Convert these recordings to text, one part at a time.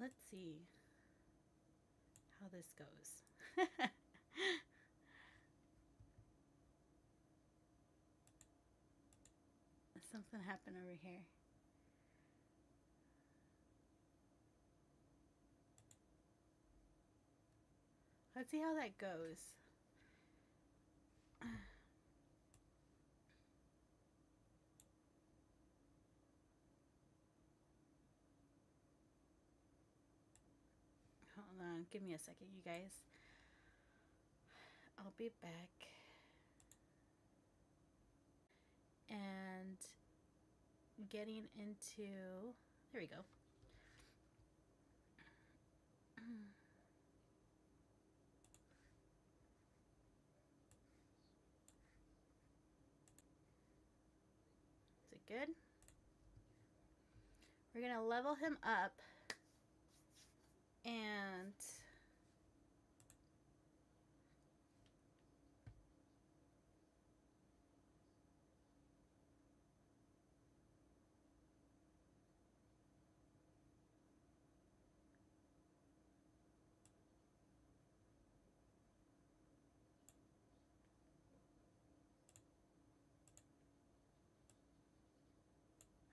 let's see how this goes. Something happened over here. Let's see how that goes. Hold on, give me a second, you guys. I'll be back. And getting into, there we go. Is it good? We're gonna level him up, and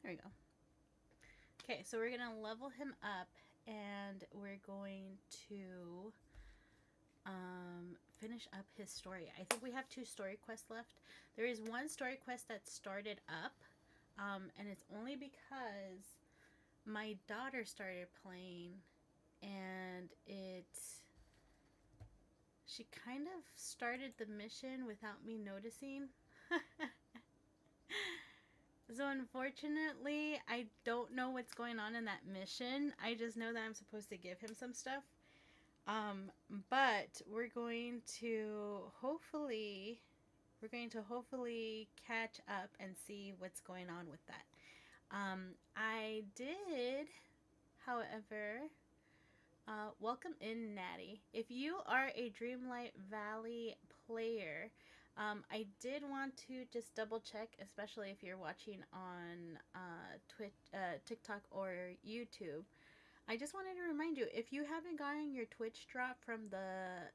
there we go. Okay, so we're gonna level him up, and we're going to finish up his story. I think we have 2 story quests left. There is 1 story quest that started up, and it's only because my daughter started playing, and she kind of started the mission without me noticing. So unfortunately, I don't know what's going on in that mission. I just know that I'm supposed to give him some stuff. But we're going to hopefully catch up and see what's going on with that. I did, however, welcome in, Natty. If you are a Dreamlight Valley player, I did want to just double check, especially if you're watching on Twitch, TikTok, or YouTube. I just wanted to remind you, if you haven't gotten your Twitch drop from the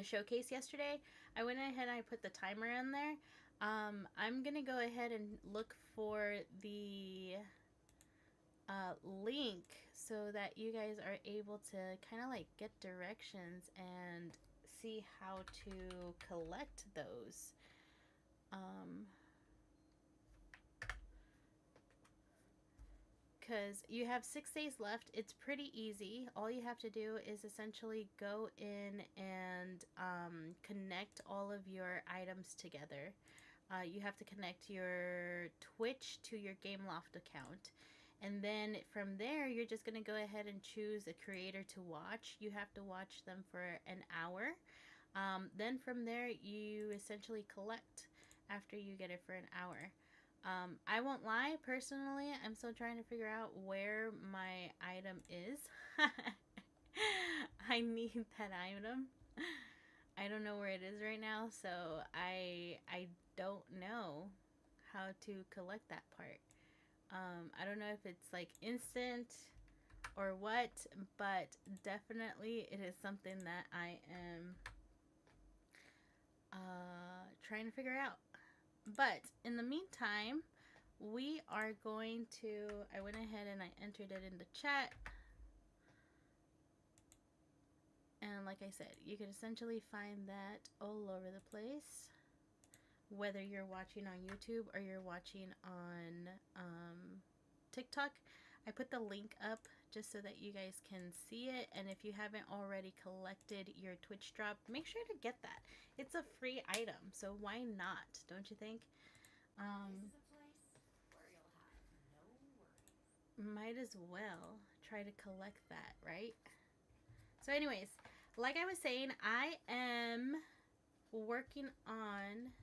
showcase yesterday, I went ahead and I put the timer in there. I'm gonna go ahead and look for the link so that you guys are able to kind of like get directions and see how to collect those. Because you have 6 days left. It's pretty easy. All you have to do is essentially go in and connect all of your items together. You have to connect your Twitch to your Gameloft account. And then from there, you're just going to go ahead and choose a creator to watch. You have to watch them for an hour. Then from there, you essentially collect after you get it for an hour. I won't lie, personally, I'm still trying to figure out where my item is. I need that item. I don't know where it is right now, so I don't know how to collect that part. I don't know if it's like instant or what, but definitely it is something that I am trying to figure out. But in the meantime, we are going to, I went ahead and I entered it in the chat. And like I said, you can essentially find that all over the place, whether you're watching on YouTube or you're watching on TikTok. I put the link up just so that you guys can see it. And if you haven't already collected your Twitch drop, make sure to get that. It's a free item, so why not? Don't you think? This is a place where you'll have no worries. Might as well try to collect that, right? So anyways, like I was saying, I am working on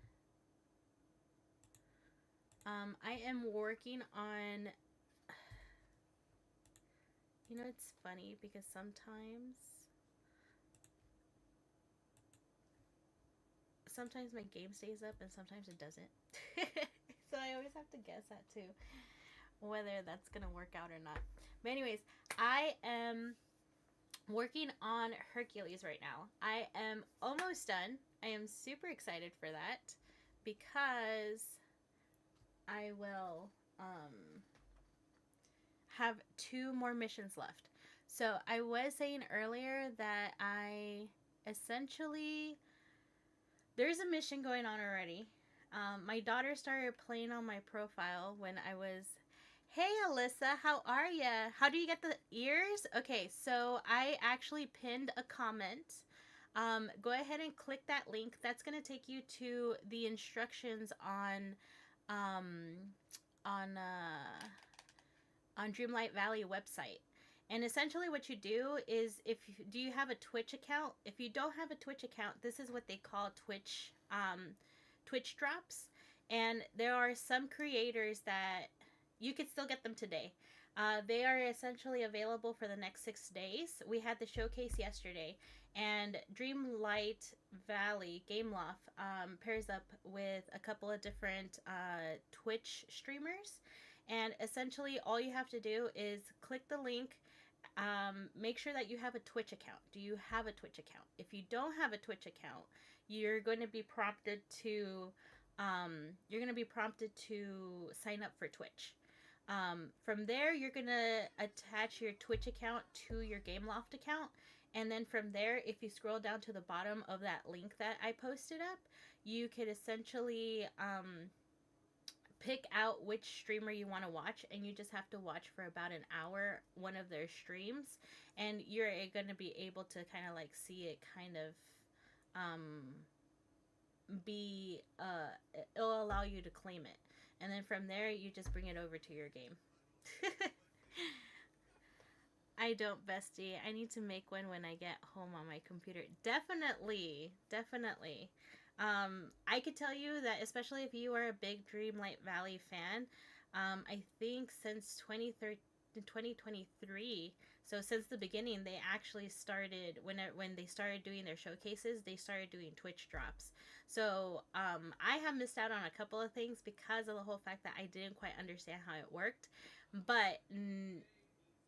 you know, it's funny because sometimes my game stays up and sometimes it doesn't. So I always have to guess that too. whether that's gonna work out or not. But anyways, I am working on Hercules right now. I am almost done. I am super excited for that because I will have 2 more missions left. So I was saying earlier that I essentially there's a mission going on already. My daughter started playing on my profile when I was, hey Alyssa, how are ya? How do you get the ears? Okay, so I actually pinned a comment. Go ahead and click that link. That's gonna take you to the instructions um, on Dreamlight Valley website. And essentially, what you do is, if you, do you have a Twitch account? If you don't have a Twitch account, this is what they call Twitch drops. And there are some creators that you can still get them today. They are essentially available for the next 6 days. We had the showcase yesterday, and Dreamlight Valley Gameloft pairs up with a couple of different Twitch streamers. And essentially, all you have to do is click the link. Make sure that you have a Twitch account. Do you have a Twitch account? If you don't have a Twitch account, you're going to be prompted to sign up for Twitch. From there, you're going to attach your Twitch account to your Gameloft account. And then from there, if you scroll down to the bottom of that link that I posted up, you could essentially pick out which streamer you want to watch, and you just have to watch for about an hour one of their streams, and you're going to be able to kind of like see it kind of be it'll allow you to claim it, and then from there you just bring it over to your game. I don't, bestie. I need to make one when I get home on my computer. Definitely, definitely. I could tell you that, especially if you are a big Dreamlight Valley fan, I think since 2023, so since the beginning, they actually started, when they started doing their showcases, they started doing Twitch drops. So I have missed out on a couple of things because of the whole fact that I didn't quite understand how it worked. But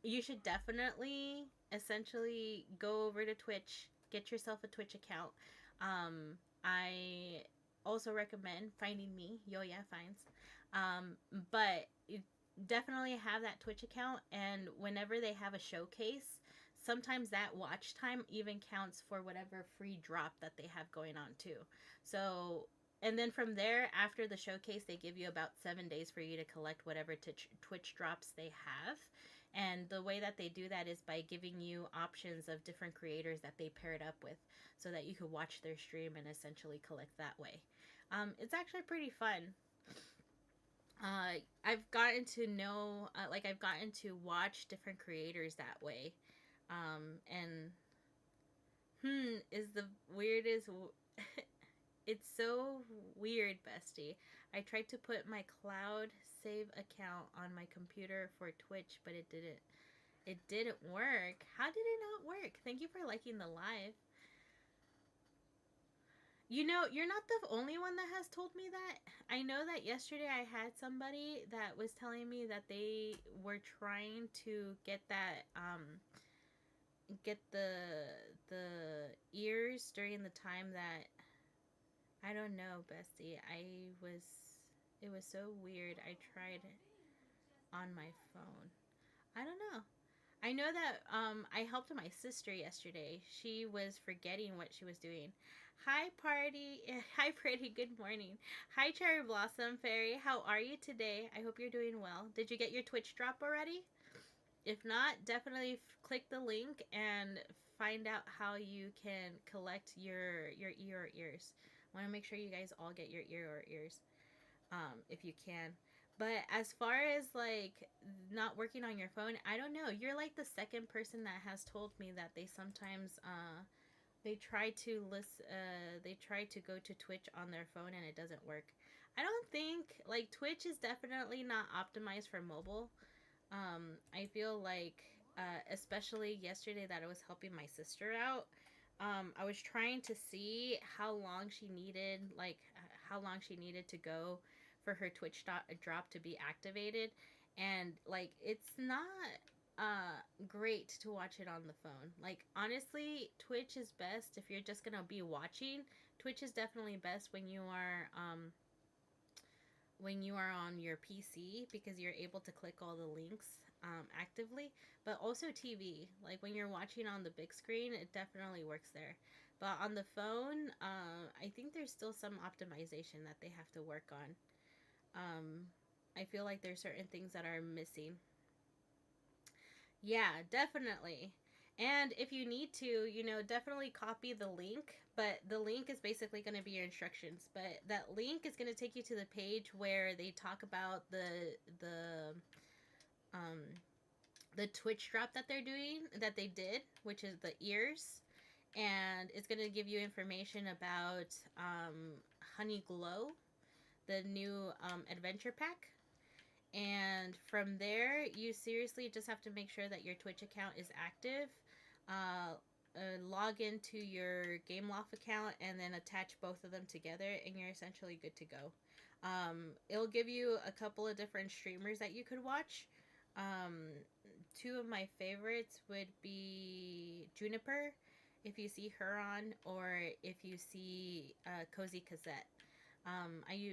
you should definitely essentially go over to Twitch, get yourself a Twitch account. I also recommend finding me, Yoya Finds. But you definitely have that Twitch account, and whenever they have a showcase, sometimes that watch time even counts for whatever free drop that they have going on too. So, and then from there, after the showcase, they give you about 7 days for you to collect whatever Twitch drops they have. And the way that they do that is by giving you options of different creators that they paired up with, so that you could watch their stream and essentially collect that way. It's actually pretty fun. I've gotten to know, I've gotten to watch different creators that way. And is the weirdest. It's so weird, bestie. I tried to put my cloud save account on my computer for Twitch, but it didn't. It didn't work. How did it not work? Thank you for liking the live. You know, you're not the only one that has told me that. I know that yesterday I had somebody that was telling me that they were trying to get that get the ears during the time that, I don't know, bestie. It was so weird. I tried on my phone. I don't know. I know that I helped my sister yesterday. She was forgetting what she was doing. Hi, party. Hi, pretty. Good morning. Hi, Cherry Blossom Fairy. How are you today? I hope you're doing well. Did you get your Twitch drop already? If not, definitely click the link and find out how you can collect your ear or ears. I want to make sure you guys all get your ear or ears, if you can. But as far as like not working on your phone, I don't know. You're like the second person that has told me that they sometimes they try to they try to go to Twitch on their phone and it doesn't work. I don't think, like, Twitch is definitely not optimized for mobile. I feel like, especially yesterday that I was helping my sister out, I was trying to see how long she needed, how long she needed to go for her Twitch drop to be activated. and like it's not great to watch it on the phone. Like honestly, Twitch is best if you're just gonna be watching. Twitch is definitely best when you are on your PC because you're able to click all the links actively. But also TV, like when you're watching on the big screen, it definitely works there. But on the phone, I think there's still some optimization that they have to work on. Um, I feel like there's certain things that are missing. Yeah, definitely. And if you need to, definitely copy the link. But the link is basically going to be your instructions. But that link is going to take you to the page where they talk about um the Twitch drop that they did, which is the ears, and it's going to give you information about Honey Glow, the new adventure pack. And from there, you seriously just have to make sure that your Twitch account is active. Log into your Game Loft account and then attach both of them together, and you're essentially good to go. It'll give you a couple of different streamers that you could watch. Two of my favorites would be Juniper, if you see her on, or if you see Cozy Cassette.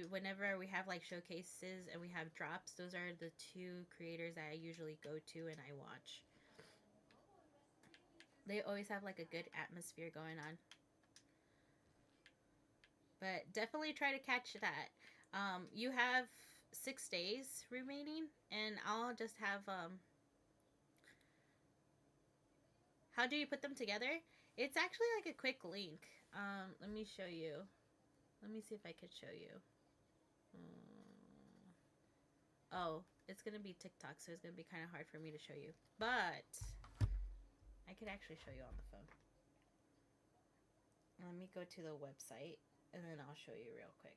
Whenever we have like showcases and we have drops, those are the two creators that I usually go to and I watch. They always have like a good atmosphere going on. But definitely try to catch that. You have 6 days remaining, and I'll just have How do you put them together? It's actually like a quick link. Let me show you. Let me see if I could show you. Oh, it's gonna be TikTok, so it's gonna be kind of hard for me to show you. But I could actually show you on the phone. Let me go to the website, and then I'll show you real quick.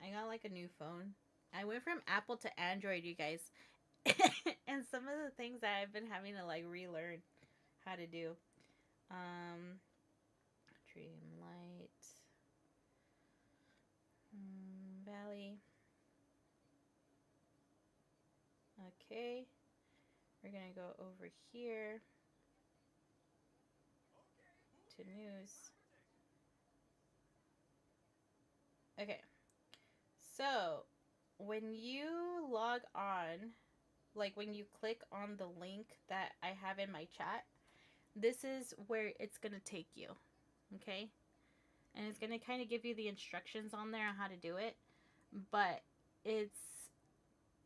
I got like a new phone. I went from Apple to Android, you guys. And some of the things that I've been having to like relearn how to do. Dreamlight Valley. Okay. We're gonna go over here to news. Okay. So when you log on, like when you click on the link that I have in my chat, this is where it's gonna take you. Okay? And it's gonna kind of give you the instructions on there on how to do it. But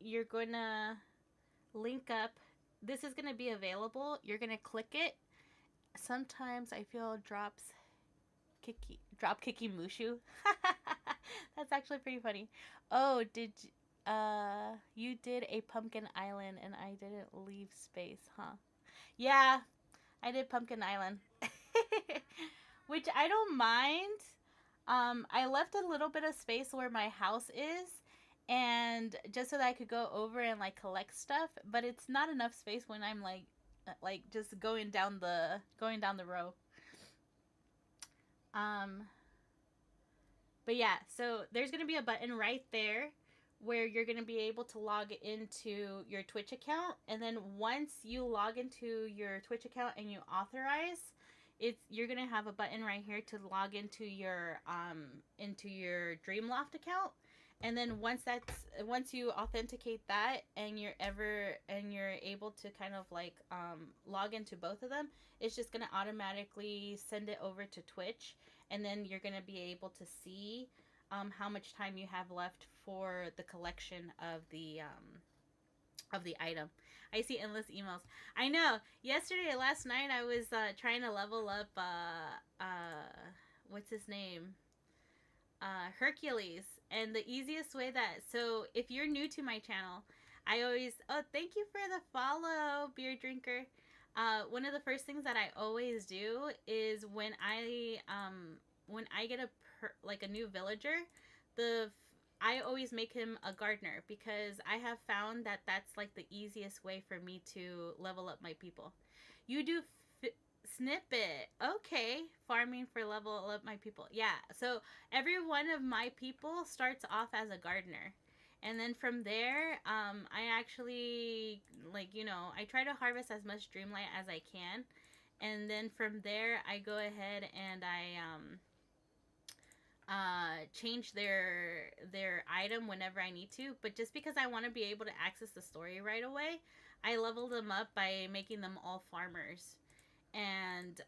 you're gonna link up. This is gonna be available. You're gonna click it. Sometimes I feel drop kicky mushu. That's actually pretty funny. Oh, you did a pumpkin island and I didn't leave space, huh? Yeah, I did Pumpkin Island. Which I don't mind. I left a little bit of space where my house is, and just so that I could go over and like collect stuff, but it's not enough space when I'm like just going down the row. Um but yeah, so there's going to be a button right there where you're going to be able to log into your Twitch account, and then once you log into your Twitch account and you authorize, you're going to have a button right here to log into your Dreamloft account. And then once you authenticate that and you're able to kind of like log into both of them, it's just going to automatically send it over to Twitch, and then you're going to be able to see how much time you have left for the collection of the item. I see endless emails. I know. Last night, I was trying to level up. What's his name? Hercules. And the easiest way if you're new to my channel, thank you for the follow, beer drinker. One of the first things that I always do is when I get a new villager, I always make him a gardener, because I have found that that's like the easiest way for me to level up my people. You do Snippet. Okay. Farming for level up my people. Yeah. So every one of my people starts off as a gardener. And then from there, I actually, like, I try to harvest as much Dreamlight as I can. And then from there, I go ahead and I change their item whenever I need to. But just because I want to be able to access the story right away, I level them up by making them all farmers. And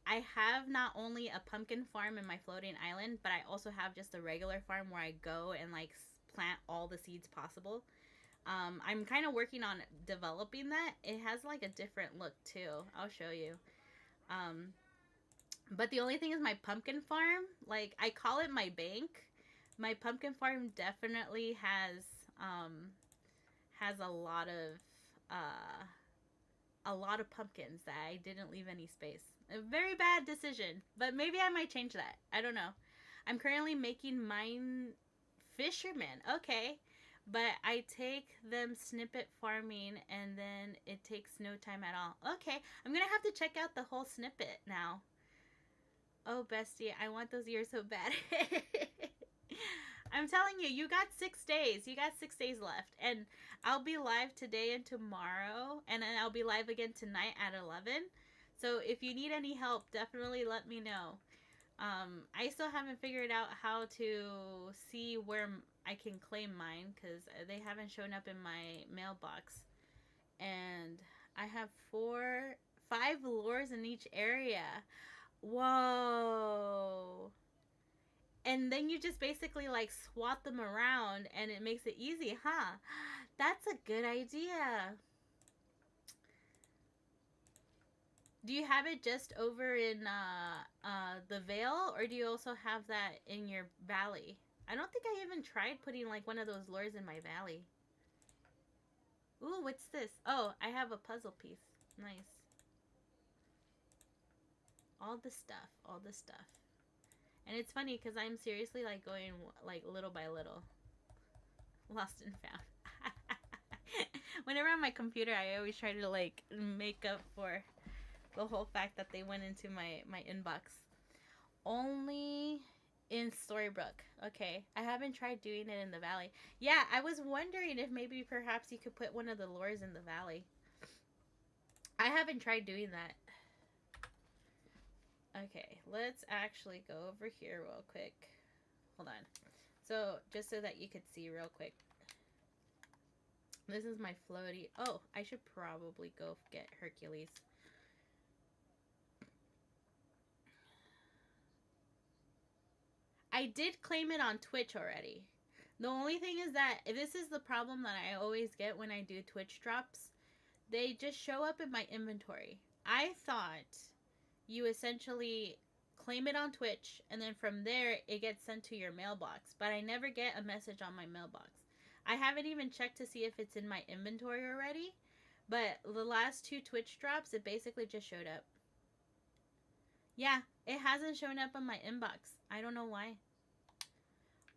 I have not only a pumpkin farm in my floating island, but I also have just a regular farm where I go and like plant all the seeds possible. I'm kind of working on developing that. It has like a different look too. I'll show you. Um, but the only thing is my pumpkin farm. Like I call it my bank. My pumpkin farm definitely has a lot of pumpkins that I didn't leave any space. A very bad decision, but maybe I might change that. I don't know. I'm currently making mine fishermen. Okay. But I take them snippet farming and then it takes no time at all. Okay. I'm going to have to check out the whole snippet now. Oh, bestie, I want those ears so bad. I'm telling you, you got 6 days. You got 6 days left. And I'll be live today and tomorrow. And then I'll be live again tonight at 11. So if you need any help, definitely let me know. I still haven't figured out how to see where I can claim mine because they haven't shown up in my mailbox. And I have 5 lures in each area. Whoa. And then you just basically like swap them around and it makes it easy, huh? That's a good idea. Do you have it just over in the Vale, or do you also have that in your valley? I don't think I even tried putting like one of those lures in my valley. Ooh, what's this? Oh, I have a puzzle piece. Nice. All the stuff, all the stuff. And it's funny because I'm seriously like going like little by little. Lost and found. Whenever on my computer, I always try to like make up for the whole fact that they went into my inbox. Only in Storybrooke. Okay. I haven't tried doing it in the valley. Yeah, I was wondering if maybe perhaps you could put one of the lures in the valley. I haven't tried doing that. Okay, let's actually go over here real quick. Hold on. So, just so that you could see real quick. This is my floaty. Oh, I should probably go get Hercules. I did claim it on Twitch already. The only thing is that this is the problem that I always get when I do Twitch drops. They just show up in my inventory. I thought you essentially claim it on Twitch and then from there it gets sent to your mailbox. But I never get a message on my mailbox. I haven't even checked to see if it's in my inventory already. But the last 2 Twitch drops, it basically just showed up. Yeah, it hasn't shown up on my inbox. I don't know why.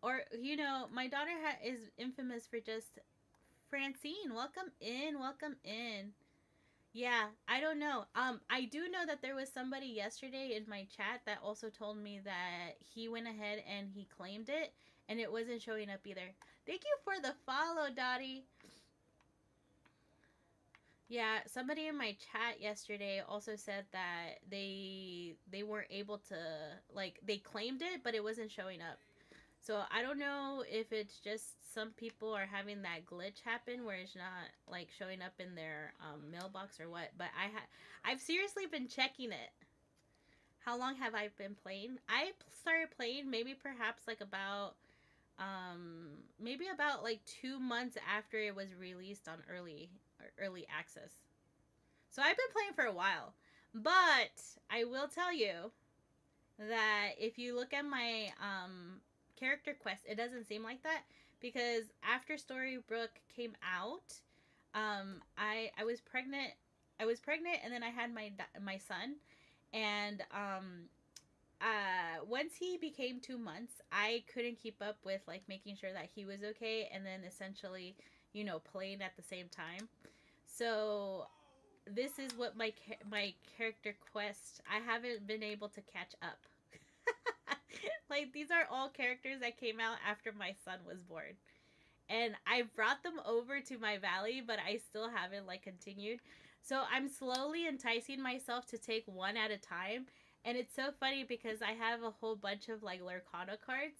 Or, my daughter is infamous for just, Francine, welcome in, welcome in. Yeah, I don't know. I do know that there was somebody yesterday in my chat that also told me that he went ahead and he claimed it, and it wasn't showing up either. Thank you for the follow, Dottie. Yeah, somebody in my chat yesterday also said that they weren't able to, like, they claimed it, but it wasn't showing up. So I don't know if it's just some people are having that glitch happen where it's not like showing up in their mailbox or what. But I've seriously been checking it. How long have I been playing? I started playing maybe perhaps like about maybe about like 2 months after it was released on early access. So I've been playing for a while. But I will tell you that if you look at my character quest, it doesn't seem like that because after Storybrooke came out, I was pregnant. I was pregnant, and then I had my son, and once he became 2 months, I couldn't keep up with like making sure that he was okay, and then essentially, playing at the same time. So this is what my character quest. I haven't been able to catch up. Like these are all characters that came out after my son was born. And I brought them over to my valley, but I still haven't like continued. So I'm slowly enticing myself to take one at a time. And it's so funny because I have a whole bunch of like Lurkana cards.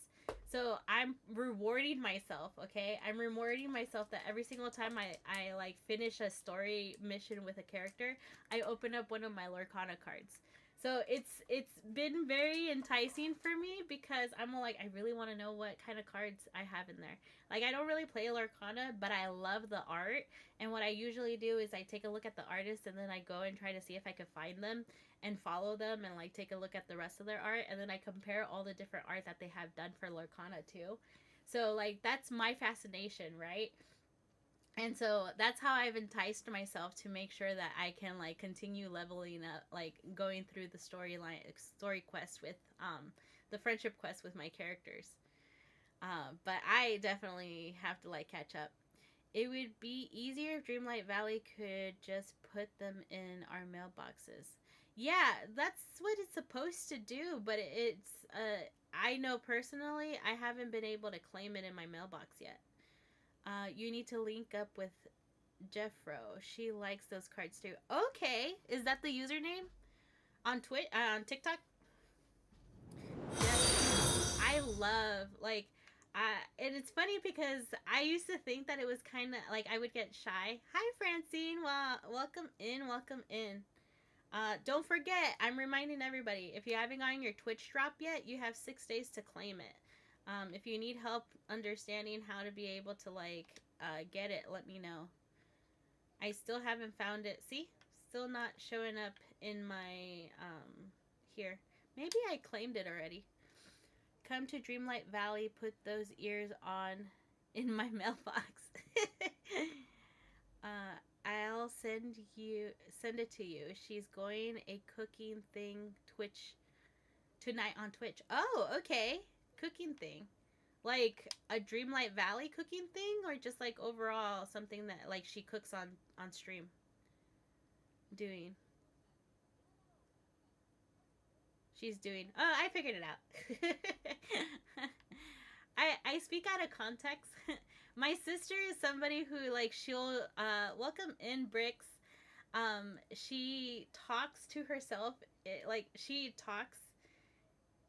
So I'm rewarding myself, okay? I'm rewarding myself that every single time I like finish a story mission with a character, I open up one of my Lurkana cards. So it's been very enticing for me because I'm like I really want to know what kind of cards I have in there. Like I don't really play Lorcana, but I love the art. And what I usually do is I take a look at the artist and then I go and try to see if I can find them and follow them and like take a look at the rest of their art and then I compare all the different art that they have done for Lorcana too. So like that's my fascination, right? And so that's how I've enticed myself to make sure that I can like continue leveling up, like going through the story quest with the friendship quest with my characters. But I definitely have to like catch up. It would be easier if Dreamlight Valley could just put them in our mailboxes. Yeah, that's what it's supposed to do, but it's I know personally I haven't been able to claim it in my mailbox yet. You need to link up with Jeffro. She likes those cards too. Okay, is that the username on on TikTok? Jeffro. I love like and it's funny because I used to think that it was kind of like I would get shy. Hi, Francine. Well, welcome in. Welcome in. Don't forget, I'm reminding everybody if you haven't gotten your Twitch drop yet, you have 6 days to claim it. If you need help understanding how to be able to like get it, let me know. I still haven't found it. See, still not showing up in my here. Maybe I claimed it already. Come to Dreamlight Valley. Put those ears on in my mailbox. I'll send it to you. She's going a cooking thing Twitch tonight on Twitch. Oh, okay. Cooking thing. Like a Dreamlight Valley cooking thing or just like overall something that like she cooks on stream doing. She's doing. Oh, I figured it out. I speak out of context. My sister is somebody who like she'll welcome in Bricks. She talks to herself. Like she talks.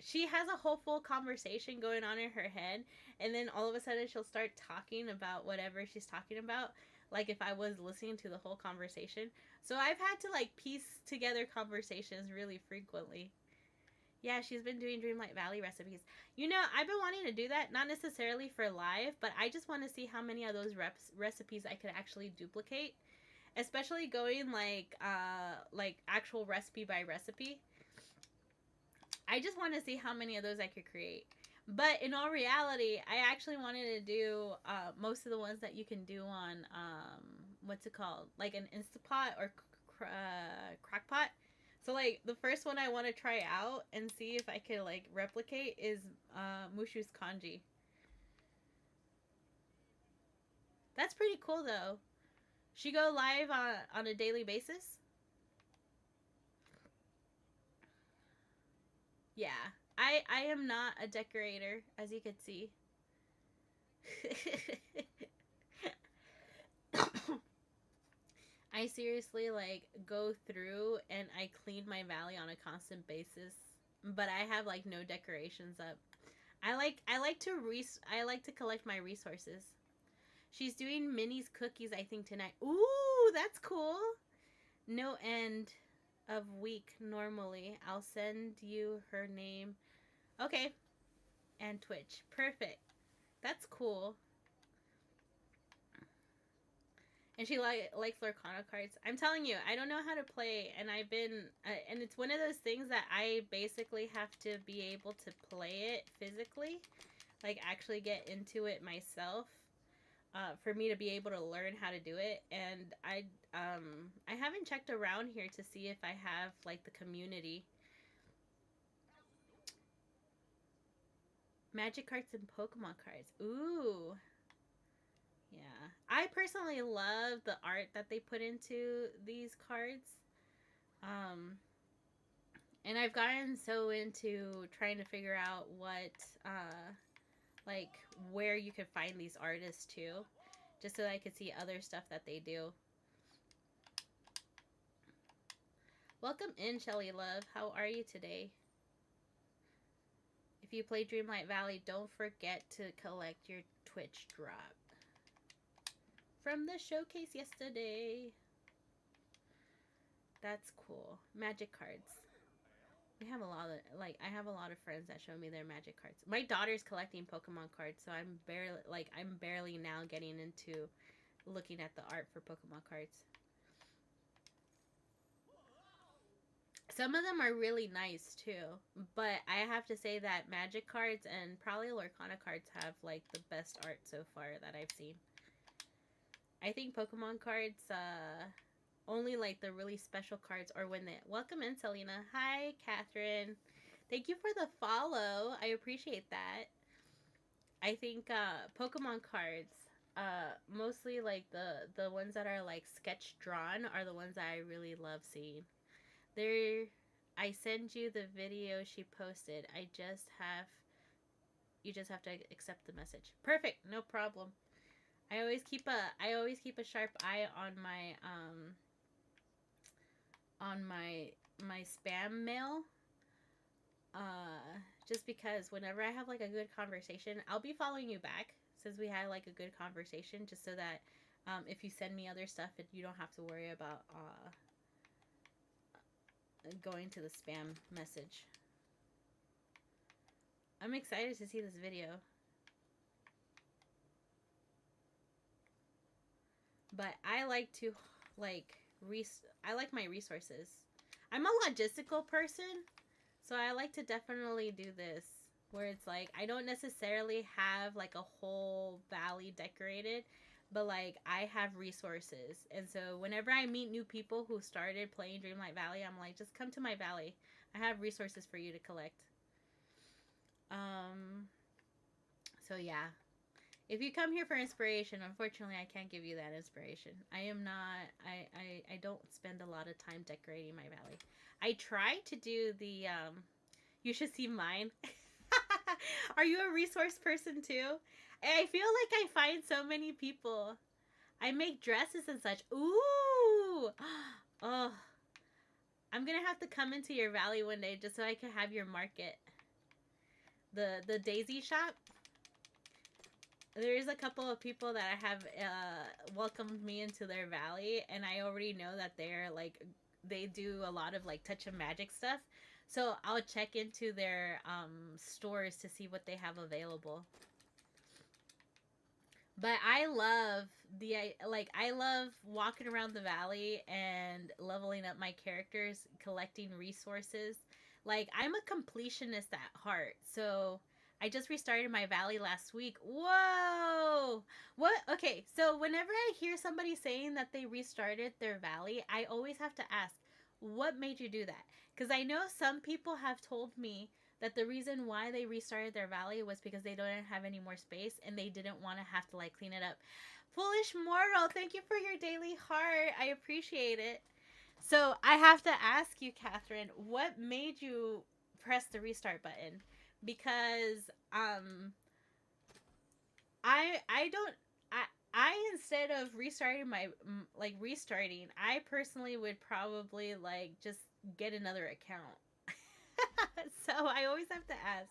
She has a whole full conversation going on in her head, and then all of a sudden she'll start talking about whatever she's talking about. Like if I was listening to the whole conversation, so I've had to like piece together conversations really frequently. Yeah, she's been doing Dreamlight Valley recipes. You know, I've been wanting to do that, not necessarily for live, but I just want to see how many of those recipes I could actually duplicate, especially going like actual recipe by recipe. I just want to see how many of those I could create. But in all reality, I actually wanted to do most of the ones that you can do on what's it called, like an Instapot or Crockpot. So like the first one I want to try out and see if I could like replicate is Mushu's kanji. That's pretty cool though. She go live on a daily basis. Yeah, I am not a decorator as you could see. I seriously like go through and I clean my valley on a constant basis, but I have like no decorations up. I like to collect my resources. She's doing Minnie's cookies I think tonight. Ooh, that's cool. No end of week normally. I'll send you her name. Okay, and Twitch. Perfect. That's cool. And she likes Lorcana cards. I'm telling you, I don't know how to play, and I've been, and it's one of those things that I basically have to be able to play it physically, like actually get into it myself, for me to be able to learn how to do it. And I haven't checked around here to see if I have like the community. Magic cards and Pokemon cards. Ooh. Yeah. I personally love the art that they put into these cards. Um, and I've gotten so into trying to figure out like, where you could find these artists too, just so that I could see other stuff that they do. Welcome in, Shelly Love. How are you today? If you play Dreamlight Valley, don't forget to collect your Twitch drop from the showcase yesterday. That's cool. Magic cards. We have a lot of, like, I have a lot of friends that show me their magic cards. My daughter's collecting Pokemon cards, so I'm barely now getting into looking at the art for Pokemon cards. Some of them are really nice too, but I have to say that magic cards and probably Lorcana cards have like the best art so far that I've seen. I think Pokemon cards, only like the really special cards or when they. Welcome in, Selena. Hi, Catherine. Thank you for the follow. I appreciate that. I think Pokemon cards, mostly like the ones that are like sketch drawn, are the ones that I really love seeing. There, I send you the video she posted. You just have to accept the message. Perfect, no problem. I always keep a sharp eye on my spam mail. Just because whenever I have like a good conversation, I'll be following you back since we had like a good conversation, just so that if you send me other stuff, you don't have to worry about going to the spam message. I'm excited to see this video. But I like to like I like my resources. I'm a logistical person, so I like to definitely do this where it's like I don't necessarily have like a whole valley decorated, but like I have resources. And so whenever I meet new people who started playing Dreamlight Valley, I'm like, just come to my valley. I have resources for you to collect. So yeah. If you come here for inspiration, unfortunately I can't give you that inspiration. I am not I don't spend a lot of time decorating my valley. I try to do the you should see mine. Are you a resource person too? I feel like I find so many people. I make dresses and such. Ooh. Oh. I'm gonna have to come into your valley one day just so I can have your market. The daisy shop. There's a couple of people that have welcomed me into their valley, and I already know that they're like they do a lot of like touch of magic stuff. So I'll check into their stores to see what they have available. But I love I love walking around the valley and leveling up my characters, collecting resources. Like I'm a completionist at heart. So I just restarted my valley last week. Whoa! What? Okay, so whenever I hear somebody saying that they restarted their valley, I always have to ask, what made you do that? Because I know some people have told me that the reason why they restarted their valley was because they didn't have any more space and they didn't want to have to like clean it up. Foolish mortal, thank you for your daily heart. I appreciate it. So I have to ask you, Catherine, what made you press the restart button? Because I don't I instead of restarting restarting, I personally would probably like just get another account. So I always have to ask.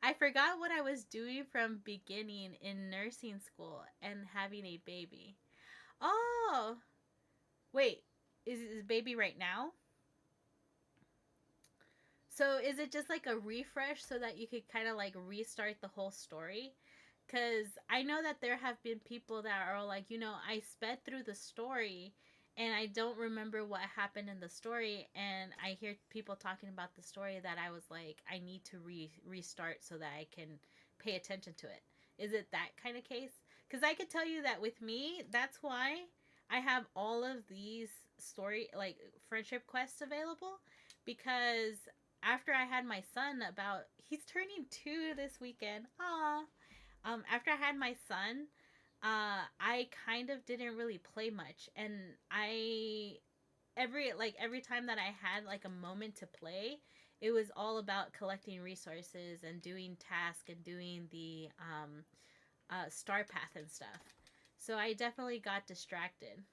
I forgot what I was doing from beginning in nursing school and having a baby. Oh, wait, is baby right now? So is it just like a refresh so that you could kind of like restart the whole story? Because I know that there have been people that are like, I sped through the story and I don't remember what happened in the story. And I hear people talking about the story that I was like, I need to restart so that I can pay attention to it. Is it that kind of case? Because I could tell you that with me, that's why I have all of these like friendship quests available. Because after I had my son, he's turning 2 this weekend. Aww. After I had my son, I kind of didn't really play much, and I every time that I had like a moment to play, it was all about collecting resources and doing tasks and doing the star path and stuff. So I definitely got distracted.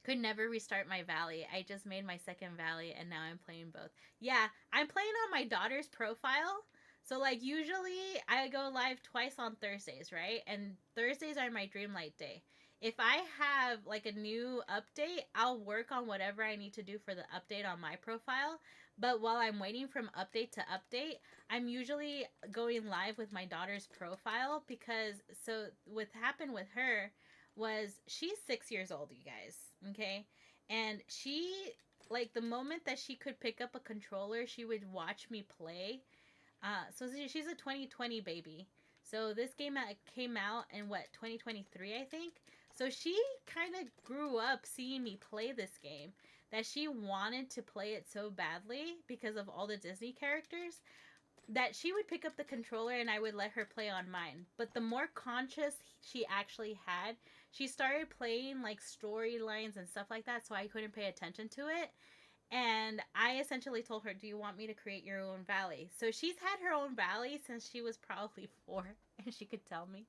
Could never restart my valley. I just made my second valley and now I'm playing both. Yeah, I'm playing on my daughter's profile. So like usually I go live twice on Thursdays, right? And Thursdays are my Dreamlight day. If I have like a new update, I'll work on whatever I need to do for the update on my profile. But while I'm waiting from update to update, I'm usually going live with my daughter's profile because so what happened with her was she's 6 years old, you guys. Okay, and she like the moment that she could pick up a controller, she would watch me play. So she's a 2020 baby. So this game came out in what 2023, I think. So she kind of grew up seeing me play this game. That she wanted to play it so badly because of all the Disney characters that she would pick up the controller and I would let her play on mine. But the more conscious she actually had, she started playing like storylines and stuff like that, so I couldn't pay attention to it. And I essentially told her, "Do you want me to create your own valley?" So she's had her own valley since she was probably 4, and she could tell me.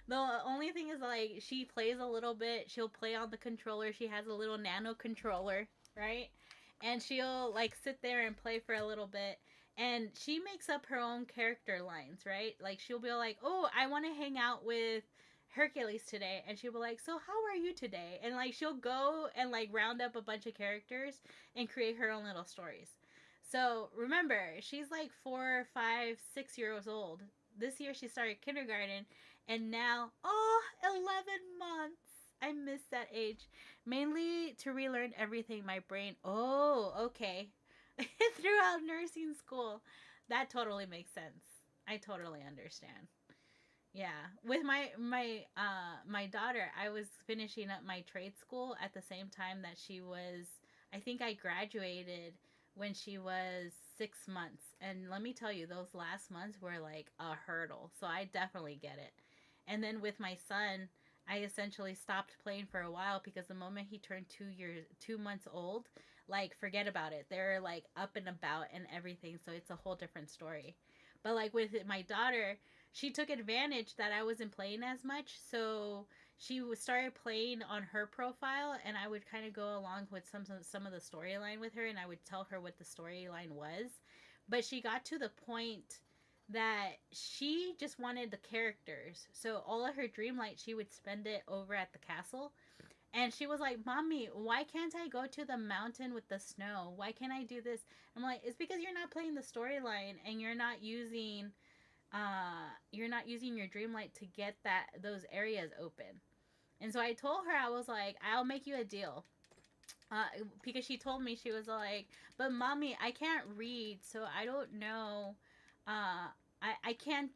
The only thing is, like, she plays a little bit. She'll play on the controller. She has a little nano controller, right? And she'll, like, sit there and play for a little bit. And she makes up her own character lines, right? Like, she'll be like, "Oh, I want to hang out with Hercules today," and she'll be like, "So how are you today?" And like she'll go and like round up a bunch of characters and create her own little stories. So remember, she's like 4, 5, 6 years old. This year she started kindergarten, and now 11 months. I miss that age, mainly to relearn everything my brain. Oh, okay. Throughout nursing school, that totally makes sense. I totally understand. Yeah, with my daughter, I was finishing up my trade school at the same time that she was. I think I graduated when she was 6 months, and let me tell you, those last months were like a hurdle. So I definitely get it. And then with my son, I essentially stopped playing for a while because the moment he turned 2 years, 2 months old, like forget about it. They're like up and about and everything, so it's a whole different story. But like with my daughter, she took advantage that I wasn't playing as much, so she started playing on her profile, and I would kind of go along with some of the storyline with her, and I would tell her what the storyline was. But she got to the point that she just wanted the characters, so all of her dreamlight she would spend it over at the castle. And she was like, "Mommy, why can't I go to the mountain with the snow? Why can't I do this?" I'm like, "It's because you're not playing the storyline and you're not using your dreamlight to get those areas open." And so I told her, I was like, "I'll make you a deal." Because she told me, she was like, "But mommy, I can't read, so I don't know. I can't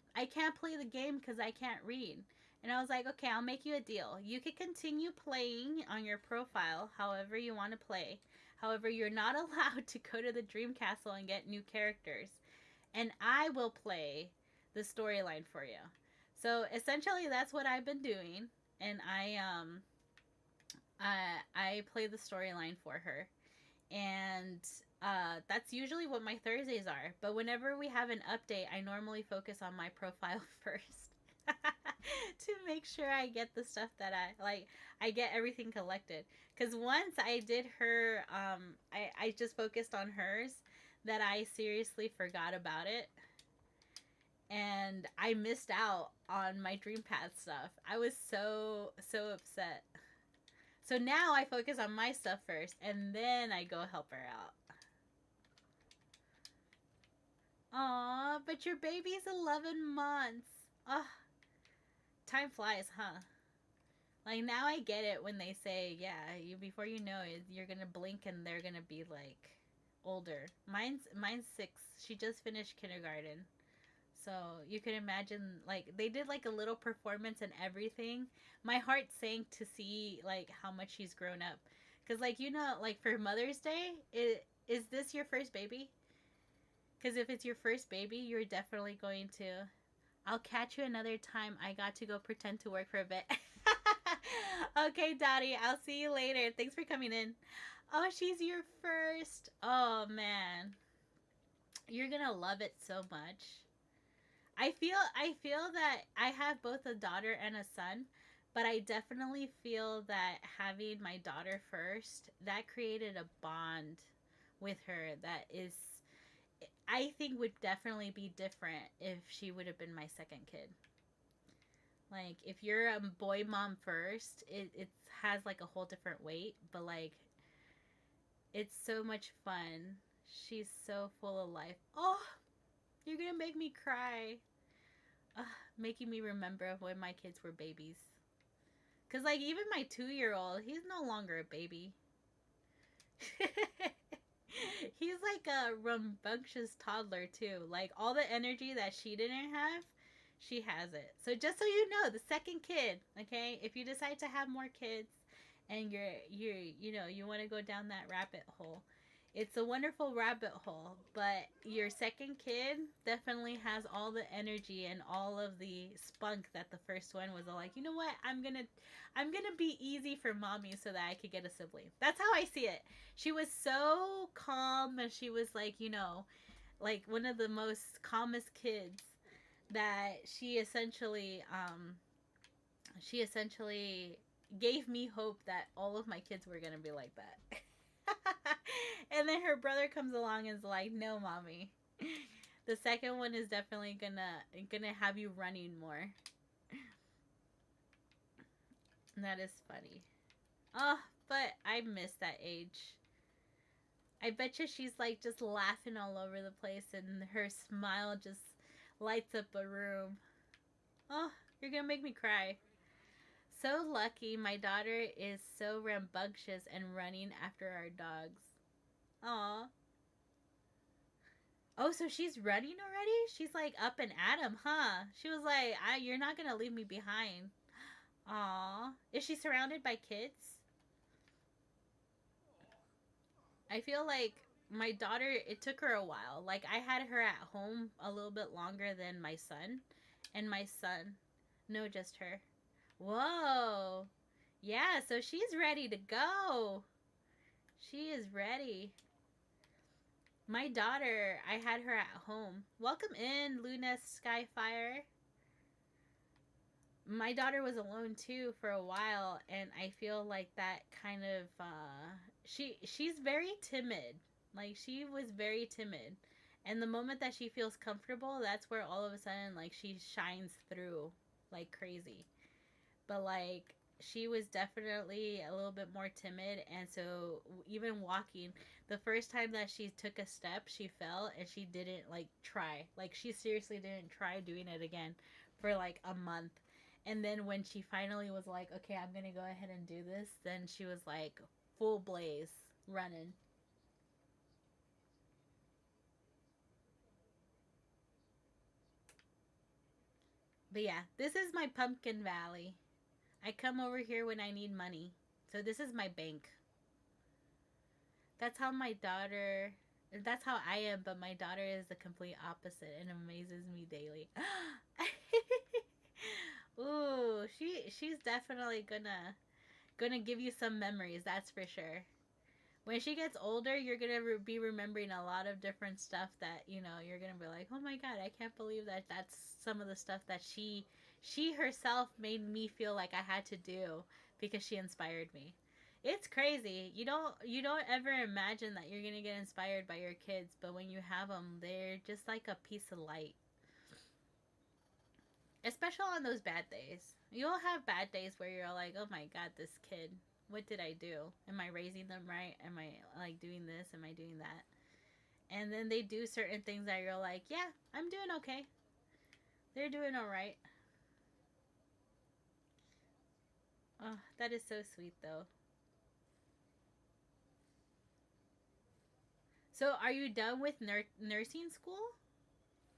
play the game because I can't read." And I was like, "Okay, I'll make you a deal. You could continue playing on your profile however you want to play. However, you're not allowed to go to the Dream Castle and get new characters, and I will play the storyline for you." So essentially, that's what I've been doing, and I play the storyline for her, and that's usually what my Thursdays are. But whenever we have an update, I normally focus on my profile first. To make sure I get the stuff that I like. I get everything collected, because once I did her I just focused on hers, that I seriously forgot about it, and I missed out on my dream path stuff. I was so upset. So now I focus on my stuff first, and then I go help her out. Aw, but your baby's 11 months. Ugh, time flies, huh? Like now I get it when they say, yeah, you before you know it, you're gonna blink and they're gonna be like older. Mine's 6. She just finished kindergarten. So you can imagine, like they did like a little performance and everything. My heart sank to see like how much she's grown up. Cause like like for Mother's Day, is this your first baby? Cause if it's your first baby, you're definitely going to. I'll catch you another time. I got to go pretend to work for a bit. Okay, Dottie, I'll see you later. Thanks for coming in. Oh, she's your first. Oh, man. You're gonna love it so much. I feel that I have both a daughter and a son, but I definitely feel that having my daughter first, that created a bond with her that is, I think, would definitely be different if she would have been my second kid. Like, if you're a boy mom first, it has like a whole different weight, but like, it's so much fun. She's so full of life. Oh, you're gonna make me cry. Ugh, making me remember of when my kids were babies. Cause like even my 2-year-old, he's no longer a baby. He's like a rambunctious toddler too. Like all the energy that she didn't have, she has it. So just so you know, the second kid, okay? If you decide to have more kids and you want to go down that rabbit hole, it's a wonderful rabbit hole, but your second kid definitely has all the energy and all of the spunk that the first one was all like, you know what? I'm gonna be easy for mommy so that I could get a sibling. That's how I see it. She was so calm and she was like, like one of the most calmest kids that she essentially gave me hope that all of my kids were gonna be like that. And then her brother comes along and is like, "No, mommy, the second one is definitely gonna have you running more." And that is funny. Oh, but I miss that age. I bet you she's like just laughing all over the place, and her smile just lights up a room. Oh, you're gonna make me cry. So lucky my daughter is so rambunctious and running after our dogs. Aw. Oh, so she's running already? She's like up and at him, huh? She was like, "You're not gonna leave me behind." Aw. Is she surrounded by kids? I feel like my daughter, it took her a while. Like, I had her at home a little bit longer than my son. And my son, no, just her. Whoa. Yeah, so she's ready to go. She is ready. My daughter, I had her at home. Welcome in, Luna Skyfire. My daughter was alone too for a while, and I feel like that kind of she's very timid. Like she was very timid. And the moment that she feels comfortable, that's where all of a sudden like she shines through like crazy. But like she was definitely a little bit more timid, and so even walking, the first time that she took a step she fell and she didn't like try, like she seriously didn't try doing it again for like a month. And then when she finally was like, okay, I'm gonna go ahead and do this, then she was like full blaze running. But yeah, this is my pumpkin valley. I come over here when I need money, so this is my bank. That's how my daughter, that's how I am, but my daughter is the complete opposite and amazes me daily. Ooh, she's definitely gonna give you some memories, that's for sure. When she gets older, you're gonna be remembering a lot of different stuff that you're gonna be like, oh my god, I can't believe that that's some of the stuff that she herself made me feel like I had to do because she inspired me. It's crazy. You don't ever imagine that you're gonna get inspired by your kids, but when you have them, they're just like a piece of light. Especially on those bad days. You'll have bad days where you're like, oh my god, this kid, what did I do? Am I raising them right? Am I like doing this? Am I doing that? And then they do certain things that you're like, yeah, I'm doing okay. They're doing all right. Oh, that is so sweet though. So, are you done with nursing school?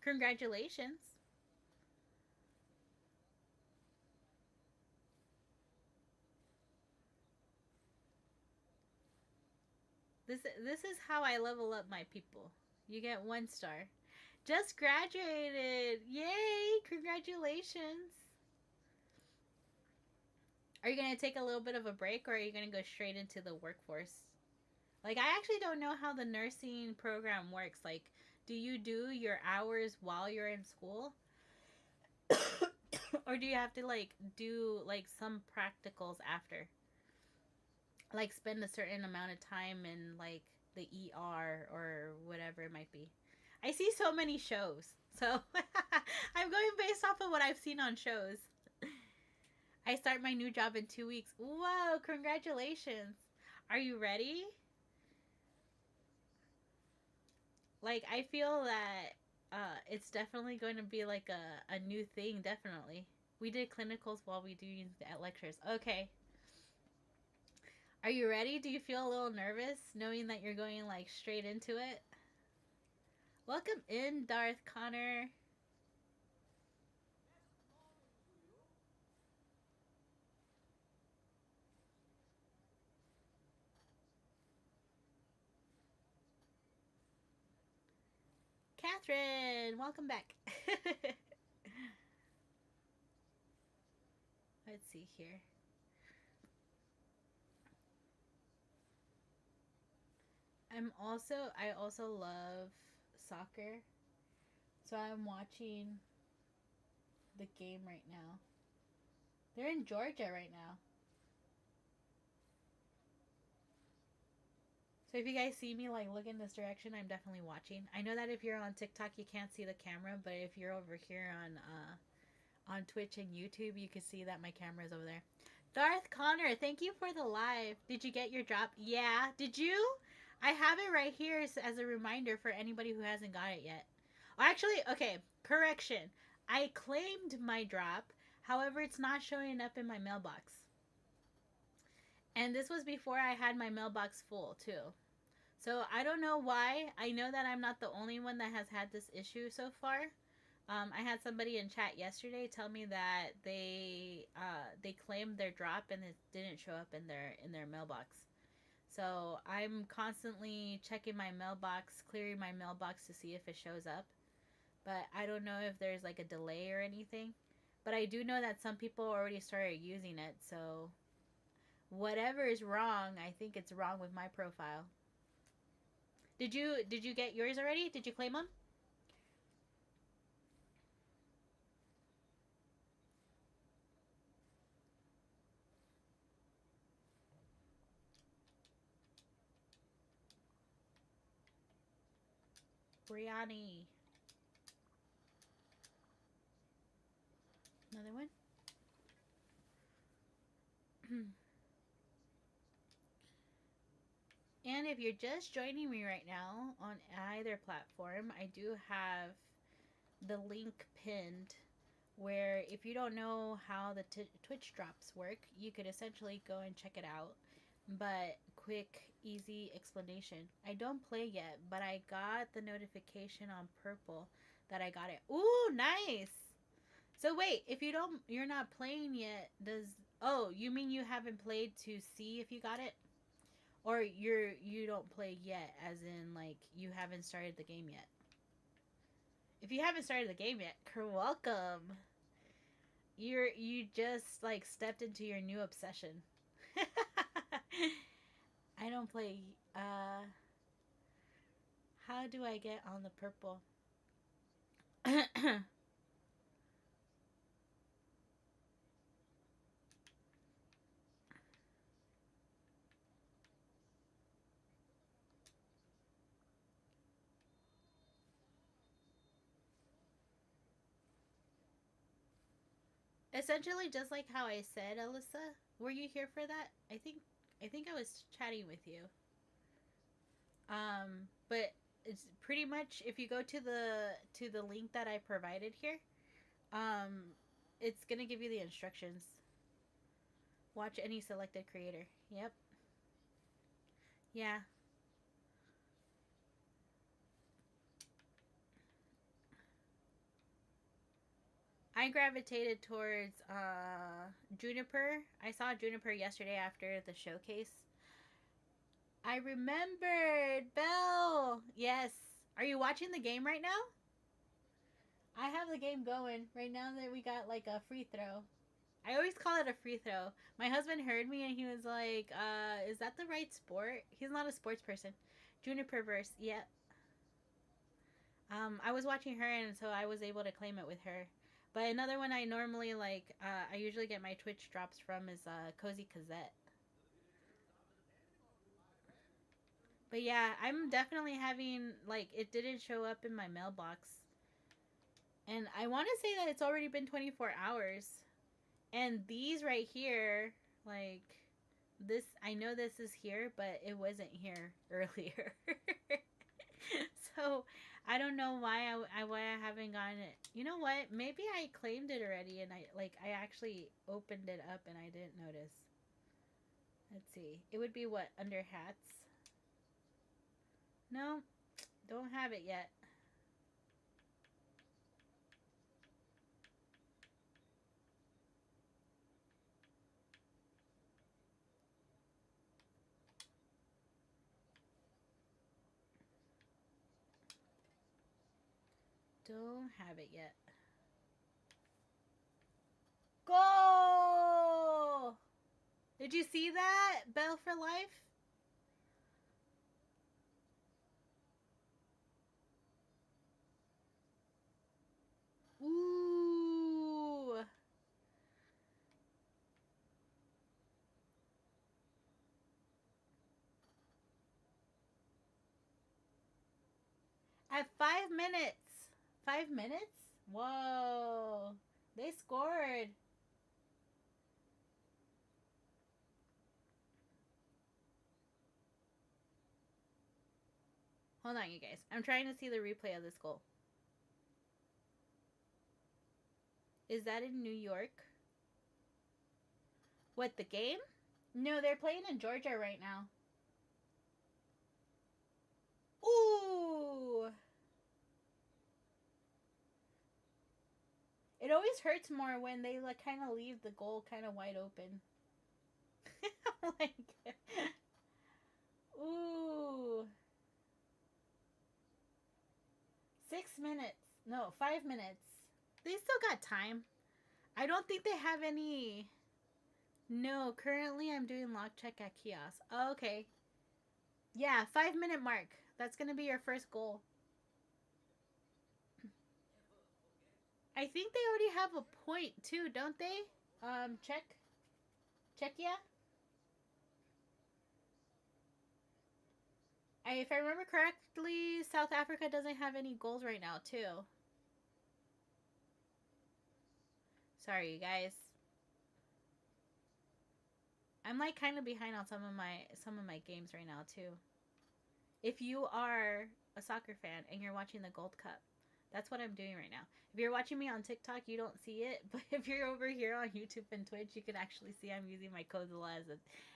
Congratulations. This is how I level up my people. You get 1 star. Just graduated. Yay! Congratulations. Are you going to take a little bit of a break or are you going to go straight into the workforce? Like, I actually don't know how the nursing program works. Like, do you do your hours while you're in school? Or do you have to, like, do, like, some practicals after? Like, spend a certain amount of time in, like, the ER or whatever it might be. I see so many shows. So, I'm going based off of what I've seen on shows. I start my new job in 2 weeks. Whoa, congratulations. Are you ready? Like, I feel that it's definitely going to be like a new thing, definitely. We did clinicals while we do at lectures. Okay. Are you ready? Do you feel a little nervous knowing that you're going like straight into it? Welcome in, Darth Connor. Catherine, welcome back. Let's see here. I also love soccer. So I'm watching the game right now. They're in Georgia right now. So if you guys see me like look in this direction, I'm definitely watching. I know that if you're on TikTok, you can't see the camera, but if you're over here on Twitch and YouTube, you can see that my camera is over there. Darth Connor, thank you for the live. Did you get your drop? Yeah. Did you? I have it right here as a reminder for anybody who hasn't got it yet. Actually, okay, correction. I claimed my drop. However, it's not showing up in my mailbox. And this was before I had my mailbox full, too. So I don't know why. I know that I'm not the only one that has had this issue so far. I had somebody in chat yesterday tell me that they claimed their drop and it didn't show up in their mailbox. So I'm constantly checking my mailbox, clearing my mailbox to see if it shows up. But I don't know if there's like a delay or anything. But I do know that some people already started using it. So whatever is wrong, I think it's wrong with my profile. Did you get yours already? Did you claim them? Brianni. Another one? And if you're just joining me right now on either platform, I do have the link pinned where if you don't know how the Twitch drops work, you could essentially go and check it out. But quick, easy explanation. I don't play yet, but I got the notification on purple that I got it. Ooh, nice. So wait, if you're not playing yet, oh, you mean you haven't played to see if you got it? Or you don't play yet, as in like you haven't started the game yet. If you haven't started the game yet, you're welcome. You just like stepped into your new obsession. I don't play. How do I get on the purple? Essentially, just like how I said, Alyssa. Were you here for that? I think I was chatting with you. But it's pretty much if you go to the link that I provided here, um, it's gonna give you the instructions. Watch any selected creator. Yep. Yeah. I gravitated towards Juniper. I saw Juniper yesterday after the showcase. I remembered Belle. Yes. Are you watching the game right now? I have the game going right now that we got like a free throw. I always call it a free throw. My husband heard me and he was like, is that the right sport? He's not a sports person. Juniper verse, yeah. I was watching her and so I was able to claim it with her. But another one I normally like, I usually get my Twitch drops from is Cozy Cazette. But yeah, I'm definitely having, like, it didn't show up in my mailbox. And I want to say that it's already been 24 hours. And these right here, like, this, I know this is here, but it wasn't here earlier. So I don't know why I haven't gotten it. You know what? Maybe I claimed it already, and I actually opened it up and I didn't notice. Let's see. It would be what, under hats? No, don't have it yet. Don't have it yet. Goal! Did you see that? Bell for life? Ooh. At 5 minutes. 5 minutes? Whoa. They scored. Hold on, you guys. I'm trying to see the replay of this goal. Is that in New York? What, the game? No, they're playing in Georgia right now. Ooh. It always hurts more when they like kind of leave the goal kind of wide open. Like, ooh. 6 minutes. No, 5 minutes. They still got time. I don't think they have any. No, currently I'm doing lock check at kiosk. Oh, okay. Yeah, 5 minute mark. That's gonna be your first goal. I think they already have a point too, don't they? Check. Czechia? If I remember correctly, South Africa doesn't have any goals right now, too. Sorry, you guys. I'm like kind of behind on some of my games right now, too. If you are a soccer fan and you're watching the Gold Cup, that's what I'm doing right now. If you're watching me on TikTok, you don't see it, but if you're over here on YouTube and Twitch, you can actually see I'm using my Kozilla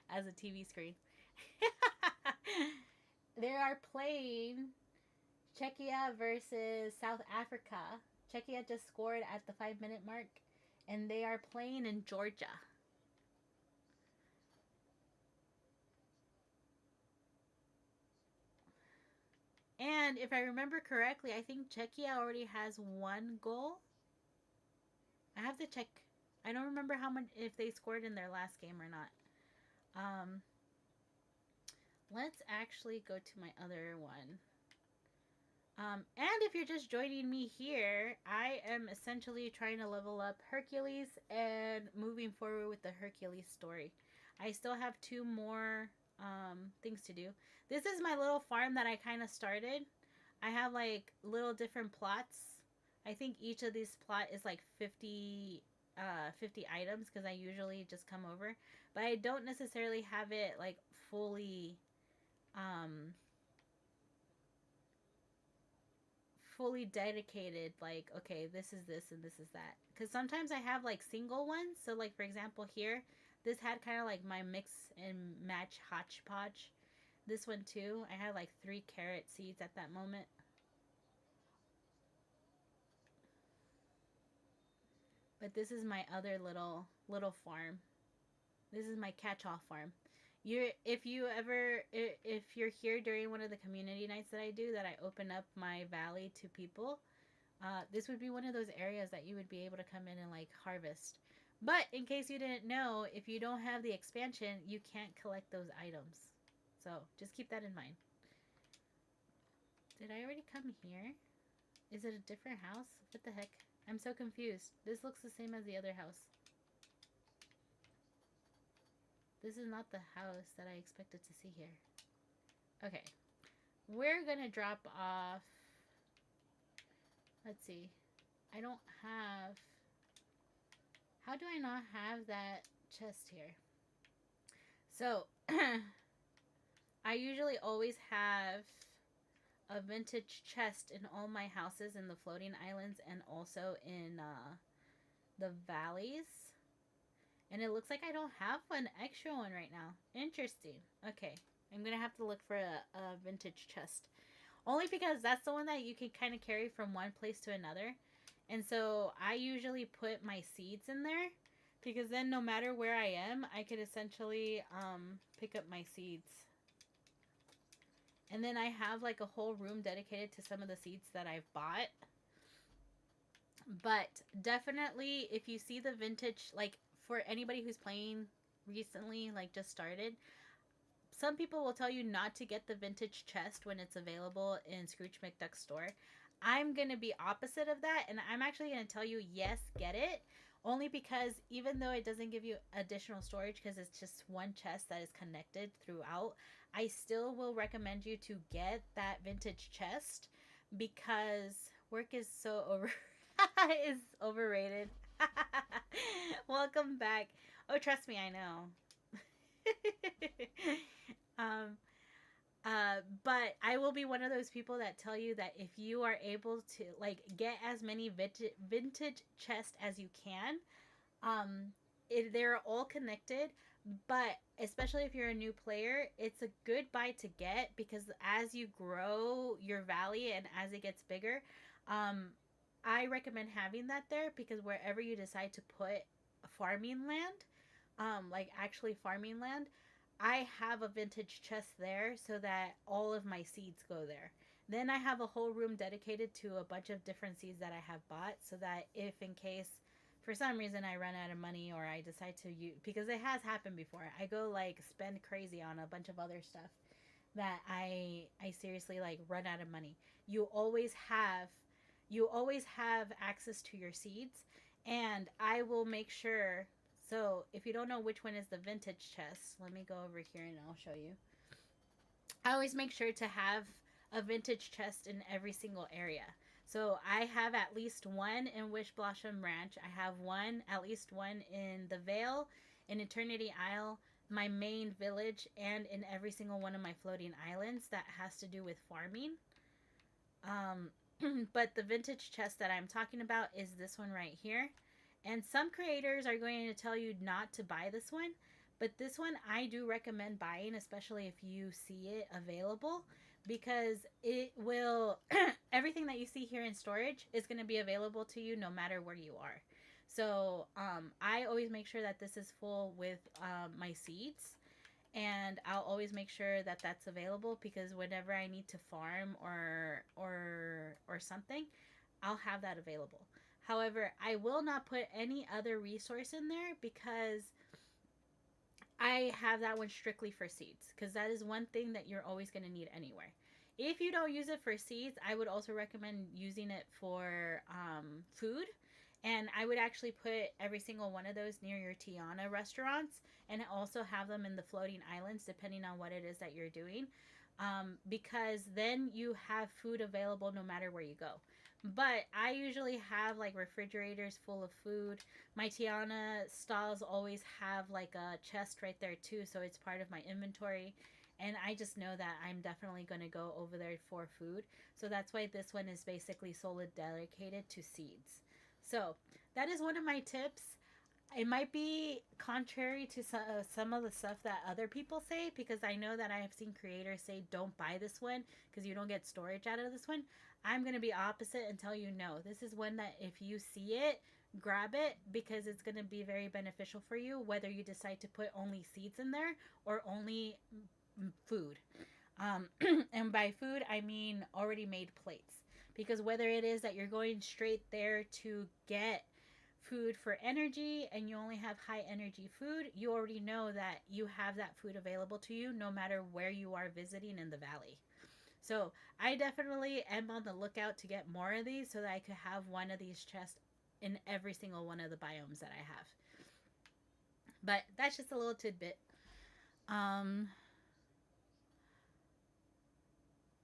as a TV screen. They are playing Czechia versus South Africa. Czechia just scored at the 5 minute mark, and they are playing in Georgia. And if I remember correctly, I think Czechia already has one goal. I have to check. I don't remember how much if they scored in their last game or not. Um, let's actually go to my other one. And if you're just joining me here, I am essentially trying to level up Hercules and moving forward with the Hercules story. I still have two more things to do. This is my little farm that I kind of started. I have like little different plots. I think each of these plot is like 50 items because I usually just come over. But I don't necessarily have it like um, fully dedicated, like, okay, this is this and this is that, because sometimes I have like single ones. So like for example here, this had kind of like my mix and match hodgepodge. This one too, I had like 3 carrot seeds at that moment. But this is my other little farm. This is my catch-all farm. If you're here during one of the community nights that I do, that I open up my valley to people, This would be one of those areas that you would be able to come in and like harvest. But in case you didn't know, if you don't have the expansion, you can't collect those items. So just keep that in mind. Did I already come here? Is it a different house? What the heck? I'm so confused. This looks the same as the other house. This is not the house that I expected to see here. Okay. We're gonna drop off. Let's see. I don't have. How do I not have that chest here? So, I usually always have a vintage chest in all my houses in the floating islands and also in the valleys. And it looks like I don't have an extra one right now. Interesting. Okay. I'm going to have to look for a vintage chest. Only because that's the one that you can kind of carry from one place to another. And so I usually put my seeds in there. Because then no matter where I am, I could essentially pick up my seeds. And then I have like a whole room dedicated to some of the seeds that I've bought. But definitely if you see the vintage, like for anybody who's playing recently, like just started, some people will tell you not to get the vintage chest when it's available in Scrooge McDuck's store. I'm going to be opposite of that, and I'm actually going to tell you, yes, get it. Only because even though it doesn't give you additional storage because it's just one chest that is connected throughout, I still will recommend you to get that vintage chest because work is so is overrated. Welcome back. Oh, trust me, I know. um, but I will be one of those people that tell you that if you are able to like get as many vintage chests as you can, they're all connected. But especially if you're a new player, it's a good buy to get because as you grow your valley and as it gets bigger, I recommend having that there because wherever you decide to put farming land, like actually farming land, I have a vintage chest there so that all of my seeds go there. Then I have a whole room dedicated to a bunch of different seeds that I have bought so that if in case for some reason I run out of money or I decide to use, because it has happened before, I go like spend crazy on a bunch of other stuff that I seriously like run out of money. You always have access to your seeds, and I will make sure. So if you don't know which one is the vintage chest, let me go over here and I'll show you. I always make sure to have a vintage chest in every single area. So I have at least one in Wish Blossom Ranch. I have at least one in the Vale, in Eternity Isle, my main village, and in every single one of my floating islands that has to do with farming. But the vintage chest that I'm talking about is this one right here. And some creators are going to tell you not to buy this one, but this one I do recommend buying, especially if you see it available, because it will, everything that you see here in storage is going to be available to you no matter where you are. So I always make sure that this is full with my seeds, and I'll always make sure that that's available because whenever I need to farm or something, I'll have that available. However, I will not put any other resource in there because I have that one strictly for seeds because that is one thing that you're always going to need anywhere. If you don't use it for seeds, I would also recommend using it for food. And I would actually put every single one of those near your Tiana restaurants and also have them in the floating islands depending on what it is that you're doing. Because then you have food available no matter where you go. But I usually have like refrigerators full of food. My Tiana stalls always have like a chest right there too, so it's part of my inventory. And I just know that I'm definitely going to go over there for food. So that's why this one is basically solely dedicated to seeds. So that is one of my tips. It might be contrary to some of the stuff that other people say because I know that I have seen creators say don't buy this one because you don't get storage out of this one. I'm going to be opposite and tell you no. This is one that if you see it, grab it because it's going to be very beneficial for you whether you decide to put only seeds in there or only food. And by food, I mean already made plates. Because whether it is that you're going straight there to get food for energy and you only have high energy food, you already know that you have that food available to you no matter where you are visiting in the valley. So I definitely am on the lookout to get more of these so that I could have one of these chests in every single one of the biomes that I have. But that's just a little tidbit. Um,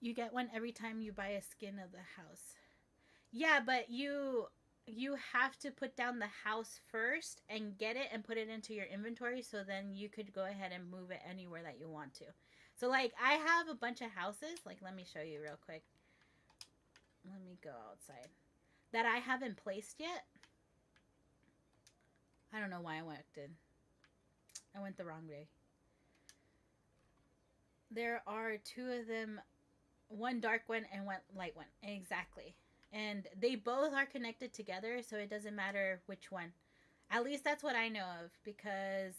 you get one every time you buy a skin of the house. Yeah, but you have to put down the house first and get it and put it into your inventory so then you could go ahead and move it anywhere that you want to. So like I have a bunch of houses, like let me show you real quick. Let me go outside. That I haven't placed yet. I don't know why I walked in. I went the wrong way. There are two of them, one dark one and one light one. Exactly. And they both are connected together, so it doesn't matter which one. At least that's what I know of, because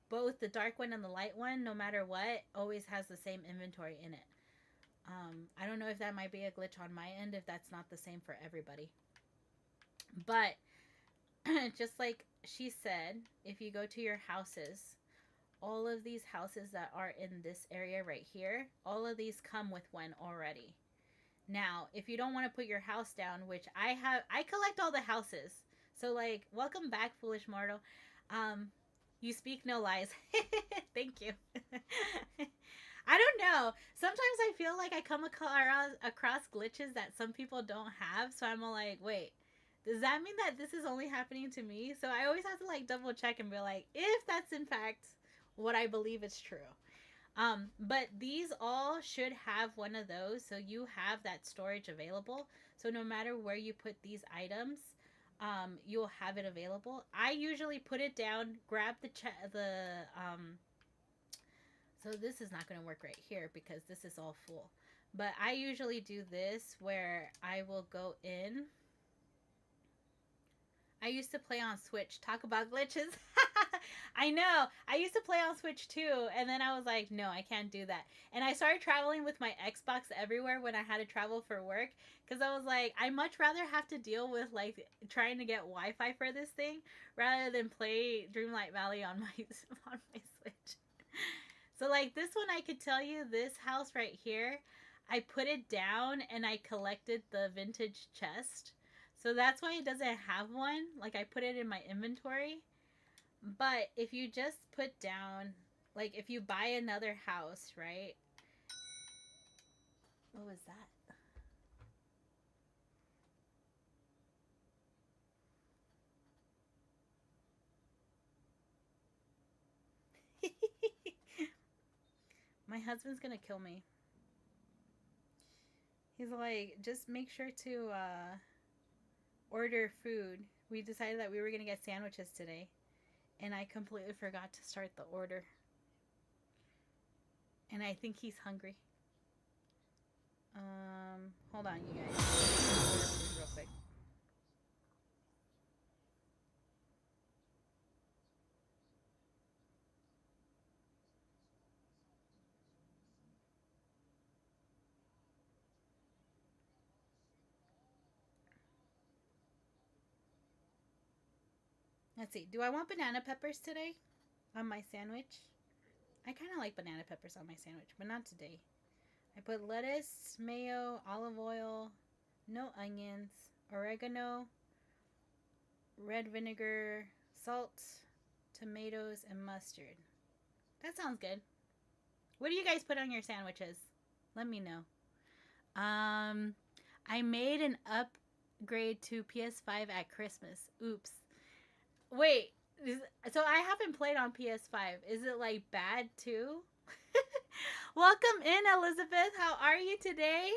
both the dark one and the light one, no matter what, always has the same inventory in it. I don't know if that might be a glitch on my end, if that's not the same for everybody. But just like she said, if you go to your houses, all of these houses that are in this area right here, all of these come with one already. Now, if you don't want to put your house down, which I have, I collect all the houses. So like, welcome back, foolish mortal. You speak no lies. Thank you. I don't know. Sometimes I feel like I come across glitches that some people don't have. So I'm all like, wait, does that mean that this is only happening to me? So I always have to like double check and be like, if that's in fact what I believe is true. But these all should have one of those, so you have that storage available. So no matter where you put these items, you'll have it available. I usually put it down, grab so this is not going to work right here because this is all full. But I usually do this where I will go in. I used to play on Switch. Talk about glitches. I know. I used to play on Switch too. And then I was like, no, I can't do that. And I started traveling with my Xbox everywhere when I had to travel for work. Because I was like, I much rather have to deal with like trying to get Wi-Fi for this thing rather than play Dreamlight Valley on my Switch. So like this one, I could tell you, this house right here, I put it down and I collected the vintage chest. So that's why it doesn't have one. Like I put it in my inventory. But if you just put down, like if you buy another house, right? What was that? My husband's gonna kill me. He's like, just make sure to order food. We decided that we were gonna get sandwiches today. And I completely forgot to start the order. And I think he's hungry. Hold on, you guys. Order food real quick. Let's see. Do I want banana peppers today on my sandwich? I kind of like banana peppers on my sandwich, but not today. I put lettuce, mayo, olive oil, no onions, oregano, red vinegar, salt, tomatoes, and mustard. That sounds good. What do you guys put on your sandwiches? Let me know. I made an upgrade to PS5 at Christmas. Oops. Wait, so I haven't played on PS5. Is it like bad too? Welcome in, Elizabeth. How are you today?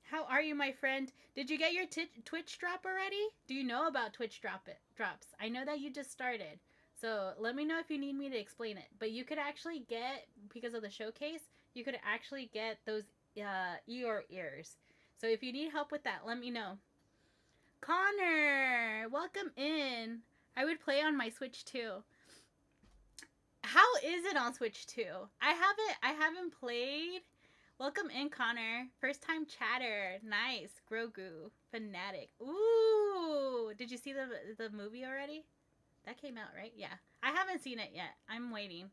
How are you, my friend? Did you get your Twitch drop already? Do you know about Twitch drops? I know that you just started. So let me know if you need me to explain it. But you could actually get, because of the showcase, you could actually get those Eeyore ears. So if you need help with that, let me know. Connor, welcome in. I would play on my Switch too. How is it on Switch too? I haven't played Welcome in, Connor. First time chatter. Nice. Grogu. Fanatic. Ooh. Did you see the movie already? That came out, right? Yeah. I haven't seen it yet. I'm waiting.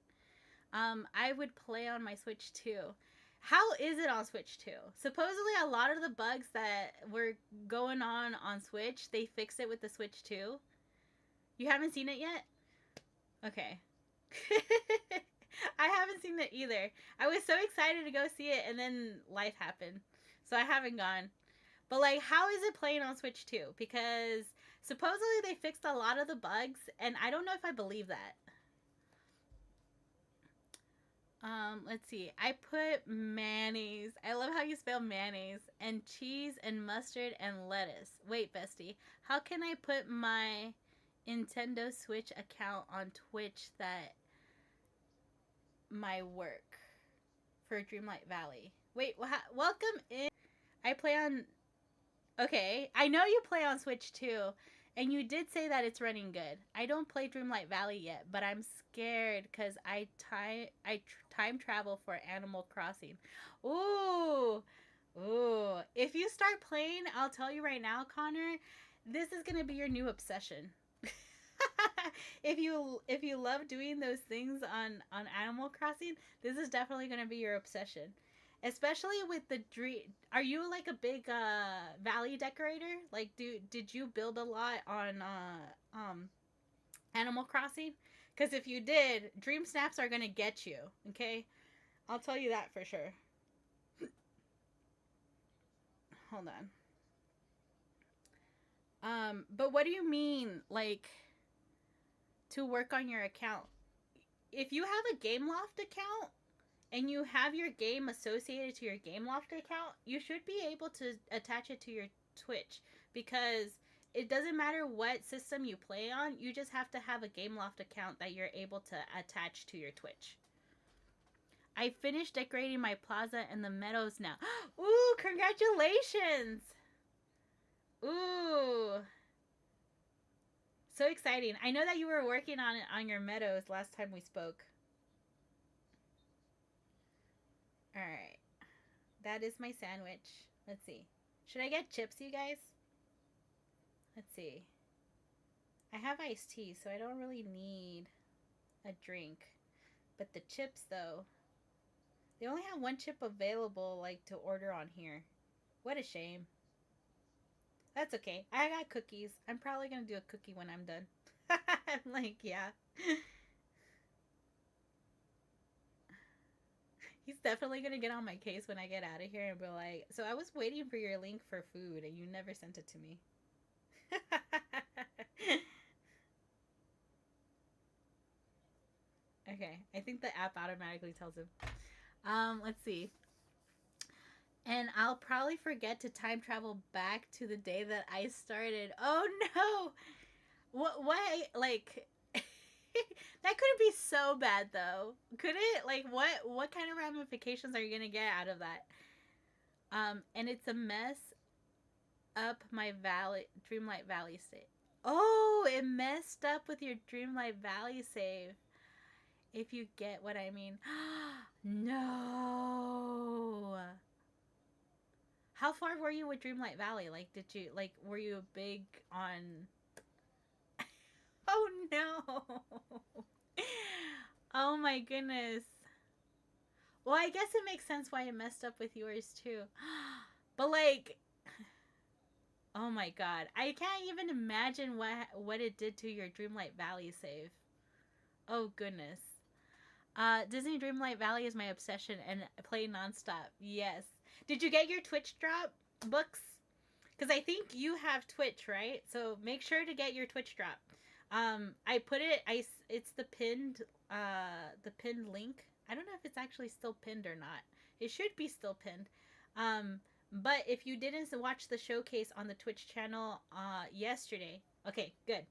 I would play on my Switch too. How is it on Switch 2? Supposedly, a lot of the bugs that were going on Switch, they fixed it with the Switch 2. You haven't seen it yet? Okay. I haven't seen it either. I was so excited to go see it, and then life happened. So I haven't gone. But, like, how is it playing on Switch 2? Because supposedly they fixed a lot of the bugs, and I don't know if I believe that. Let's see. I put mayonnaise. I love how you spell mayonnaise. And cheese and mustard and lettuce. Wait, bestie. How can I put my Nintendo Switch account on Twitch that my work for Dreamlight Valley? Wait, welcome in. I play on... Okay, I know you play on Switch too. And you did say that it's running good. I don't play Dreamlight Valley yet, but I'm scared because I time travel for Animal Crossing. Ooh, ooh. If you start playing, I'll tell you right now, Connor, this is gonna be your new obsession. if you love doing those things on Animal Crossing, this is definitely gonna be your obsession. Especially with the dream. Are you like a big valley decorator? Like, did you build a lot on Animal Crossing? Because if you did, dream snaps are gonna get you. Okay, I'll tell you that for sure. Hold on. But what do you mean, like, to work on your account? If you have a Game Loft account and you have your game associated to your Game Loft account, you should be able to attach it to your Twitch, because it doesn't matter what system you play on, you just have to have a Game Loft account that you're able to attach to your Twitch. I finished decorating my plaza and the meadows now. Ooh, congratulations! Ooh. So exciting. I know that you were working on it on your meadows last time we spoke. Alright. That is my sandwich. Let's see. Should I get chips, you guys? Let's see. I have iced tea, so I don't really need a drink. But the chips, though, they only have one chip available, like, to order on here. What a shame. That's okay. I got cookies. I'm probably gonna do a cookie when I'm done. I'm like, yeah. He's definitely gonna get on my case when I get out of here and be like, so I was waiting for your link for food and you never sent it to me. Okay, I think the app automatically tells him. Let's see. And I'll probably forget to time travel back to the day that I started. Oh no! What, like... That couldn't be so bad, though. Could it? Like, what kind of ramifications are you gonna get out of that? And it's a mess up my Dreamlight Valley save. Oh, it messed up with your Dreamlight Valley save. If you get what I mean. No. How far were you with Dreamlight Valley? Like, were you big on... Oh no. Oh my goodness. Well, I guess it makes sense why it messed up with yours too. But like, oh my god, I can't even imagine what it did to your Dreamlight Valley save. Oh goodness. Disney Dreamlight Valley is my obsession and play nonstop. Yes. Did you get your Twitch drop books? Because I think you have Twitch, right? So make sure to get your Twitch drop. I put it. It's the pinned link. I don't know if it's actually still pinned or not. It should be still pinned. But if you didn't watch the showcase on the Twitch channel yesterday, okay, good.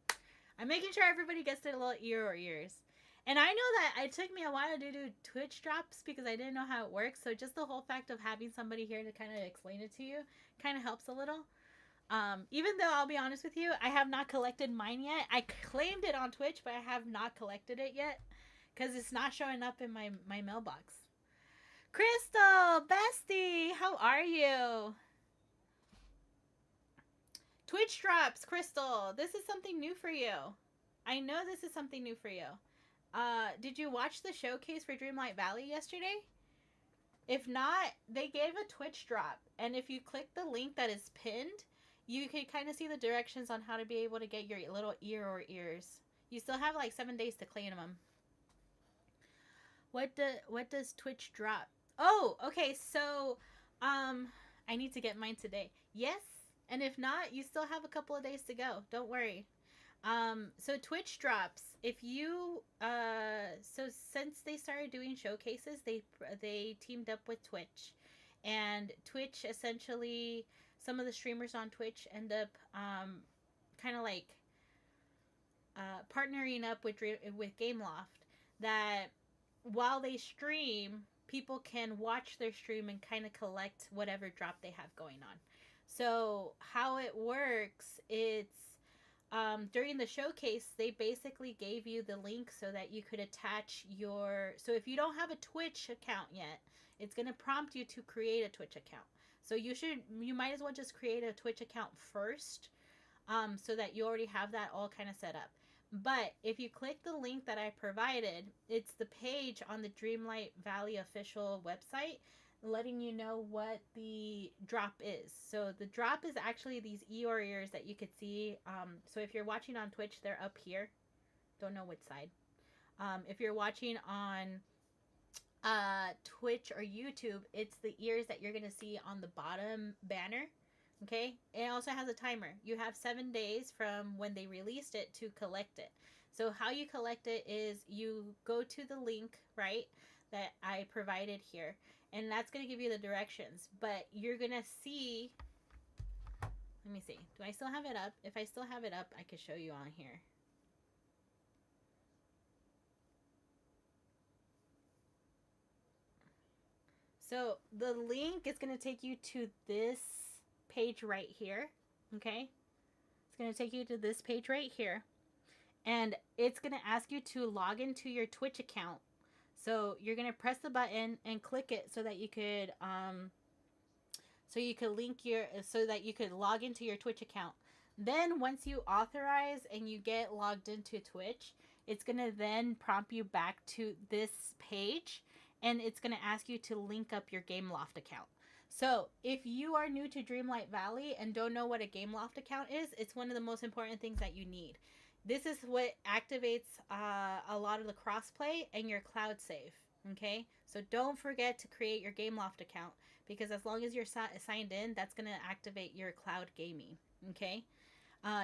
I'm making sure everybody gets their little ears. And I know that it took me a while to do Twitch drops because I didn't know how it works. So just the whole fact of having somebody here to kind of explain it to you kind of helps a little. Even though I'll be honest with you, I have not collected mine yet. I claimed it on Twitch, but I have not collected it yet because it's not showing up in my mailbox. Crystal, bestie, how are you? Twitch drops, Crystal. This is something new for you. I know this is something new for you. Did you watch the showcase for Dreamlight Valley yesterday? If not, they gave a Twitch drop, and if you click the link that is pinned, you can kind of see the directions on how to be able to get your little ear or ears. You still have like 7 days to claim them. What does Twitch drop? Oh, okay. So, I need to get mine today. Yes, and if not, you still have a couple of days to go. Don't worry. So Twitch drops. If you so since they started doing showcases, they teamed up with Twitch, and Twitch essentially some of the streamers on Twitch end up kind of like partnering up with Gameloft, that while they stream, people can watch their stream and kind of collect whatever drop they have going on. So how it works, it's during the showcase, they basically gave you the link so that you could attach your. So if you don't have a Twitch account yet, it's going to prompt you to create a Twitch account. So you might as well just create a Twitch account first, so that you already have that all kind of set up. But if you click the link that I provided, it's the page on the Dreamlight Valley official website letting you know what the drop is. So the drop is actually these Eeyore ears that you could see. So if you're watching on Twitch, they're up here. Don't know which side. If you're watching on Twitch or YouTube, it's the ears that you're going to see on the bottom banner. Okay, it also has a timer. You have 7 days from when they released it to collect it. So how you collect it is you go to the link, right, that I provided here, and that's going to give you the directions. But you're going to see, let me see, do I still have it up? If I still have it up, I could show you on here. So the link is going to take you to this page right here. Okay, it's going to take you to this page right here, and it's going to ask you to log into your Twitch account. So you're going to press the button and click it so that you could so that you could log into your Twitch account. Then once you authorize and you get logged into Twitch, it's going to then prompt you back to this page, and it's going to ask you to link up your Gameloft account. So if you are new to Dreamlight Valley and don't know what a Gameloft account is, it's one of the most important things that you need. This is what activates a lot of the crossplay and your cloud save. Okay, so don't forget to create your Gameloft account, because as long as you're signed in, that's going to activate your cloud gaming. Okay,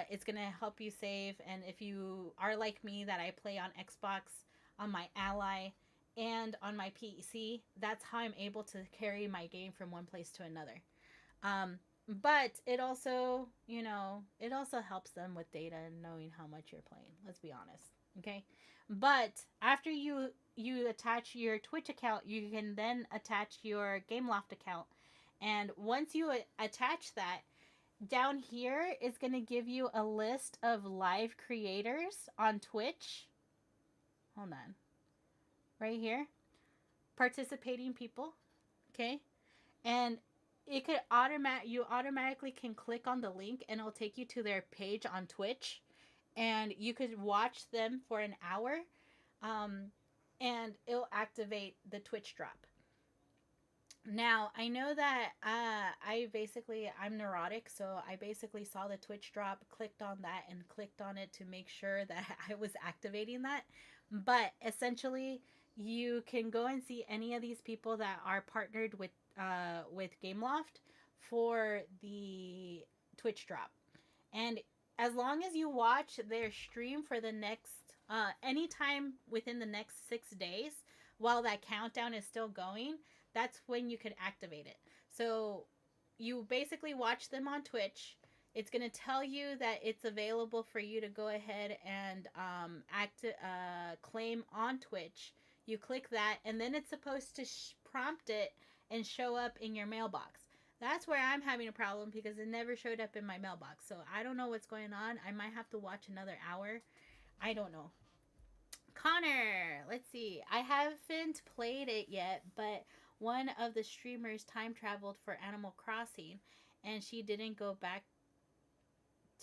it's going to help you save. And if you are like me, that I play on Xbox, on my Ally, and on my PC, that's how I'm able to carry my game from one place to another. But it also, it also helps them with data and knowing how much you're playing. Let's be honest, okay? But after you attach your Twitch account, you can then attach your Gameloft account. And once you attach that, down here is going to give you a list of live creators on Twitch. Hold on. Right here, participating people, okay? And it could you automatically can click on the link, and it'll take you to their page on Twitch, and you could watch them for an hour, and it'll activate the Twitch drop. Now, I know that I'm neurotic, so I basically saw the Twitch drop, clicked on that, and clicked on it to make sure that I was activating that. But essentially, you can go and see any of these people that are partnered with Gameloft for the Twitch drop. And as long as you watch their stream for the next anytime within the next 6 days, while that countdown is still going, that's when you could activate it. So you basically watch them on Twitch. It's going to tell you that it's available for you to go ahead and claim on Twitch. You click that, and then it's supposed to prompt it and show up in your mailbox. That's where I'm having a problem, because it never showed up in my mailbox. So I don't know what's going on. I might have to watch another hour. I don't know. Connor, let's see. I haven't played it yet, but one of the streamers time traveled for Animal Crossing, and she didn't go back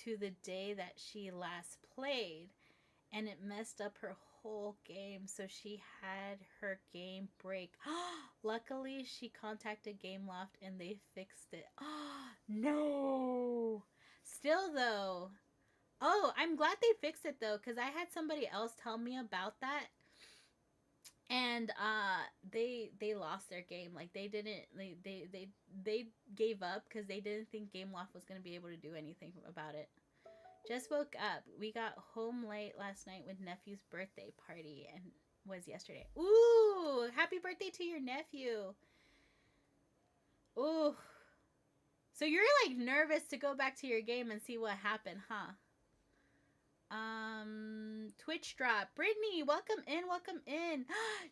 to the day that she last played, and it messed up her whole game, so she had her game break. Luckily, she contacted Gameloft and they fixed it. No. Still though. Oh, I'm glad they fixed it though, cuz I had somebody else tell me about that, and they lost their game. Like they didn't they gave up cuz they didn't think Gameloft was going to be able to do anything about it. Just woke up. We got home late last night with nephew's birthday party and was yesterday. Ooh, happy birthday to your nephew. Ooh. So you're like nervous to go back to your game and see what happened, huh? Twitch drop. Brittany, welcome in, welcome in.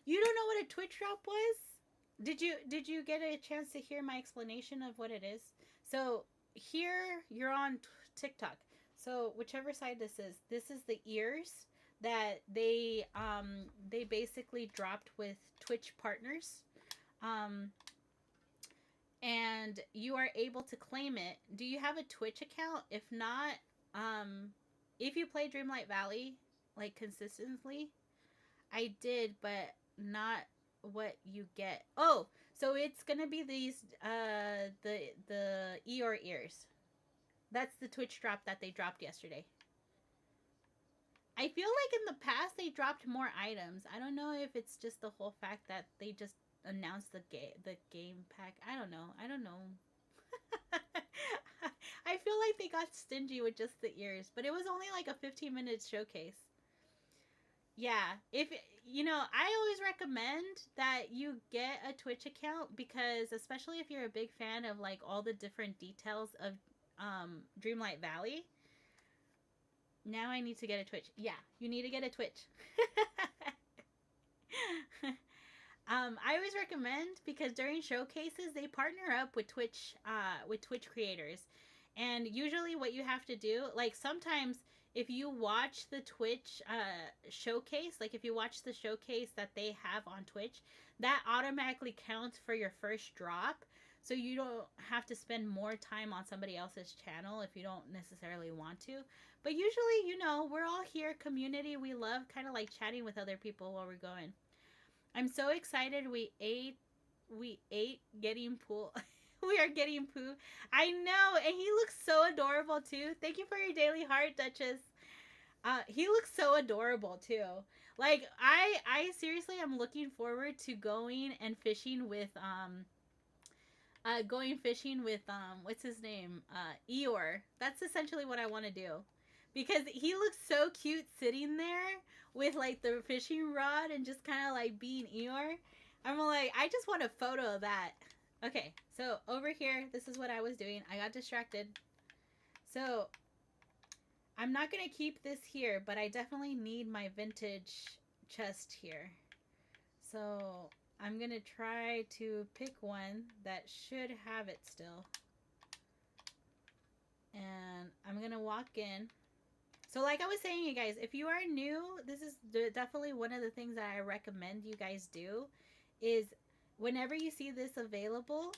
You don't know what a Twitch drop was? Did you get a chance to hear my explanation of what it is? So here you're on TikTok. So whichever side this is the ears that they basically dropped with Twitch partners. And you are able to claim it. Do you have a Twitch account? If not, if you play Dreamlight Valley like consistently, I did, but not what you get. Oh, so it's gonna be these the Eeyore ears. That's the Twitch drop that they dropped yesterday. I feel like in the past they dropped more items. I don't know if it's just the whole fact that they just announced the game pack. I don't know. I feel like they got stingy with just the ears, but it was only like a 15-minute showcase. Yeah, if I always recommend that you get a Twitch account, because especially if you're a big fan of like all the different details of Dreamlight Valley. Now I need to get a Twitch. Yeah, you need to get a Twitch. I always recommend, because during showcases they partner up with Twitch creators, and usually what you have to do, like sometimes if you watch the Twitch showcase, like if you watch the showcase that they have on Twitch, that automatically counts for your first drop. So you don't have to spend more time on somebody else's channel if you don't necessarily want to. But usually, we're all here, community. We love kind of like chatting with other people while we're going. I'm so excited. We ate getting Pooh. We are getting Pooh. I know, and he looks so adorable too. Thank you for your daily heart, Duchess. He looks so adorable too. Like I seriously am looking forward to going and fishing with what's his name? Eeyore. That's essentially what I want to do. Because he looks so cute sitting there with like the fishing rod and just kind of like being Eeyore. I'm like, I just want a photo of that. Okay, so over here, this is what I was doing. I got distracted. So I'm not going to keep this here, but I definitely need my vintage chest here. So I'm going to try to pick one that should have it still. And I'm going to walk in. So like I was saying, you guys, if you are new, this is definitely one of the things that I recommend you guys do, is whenever you see this available,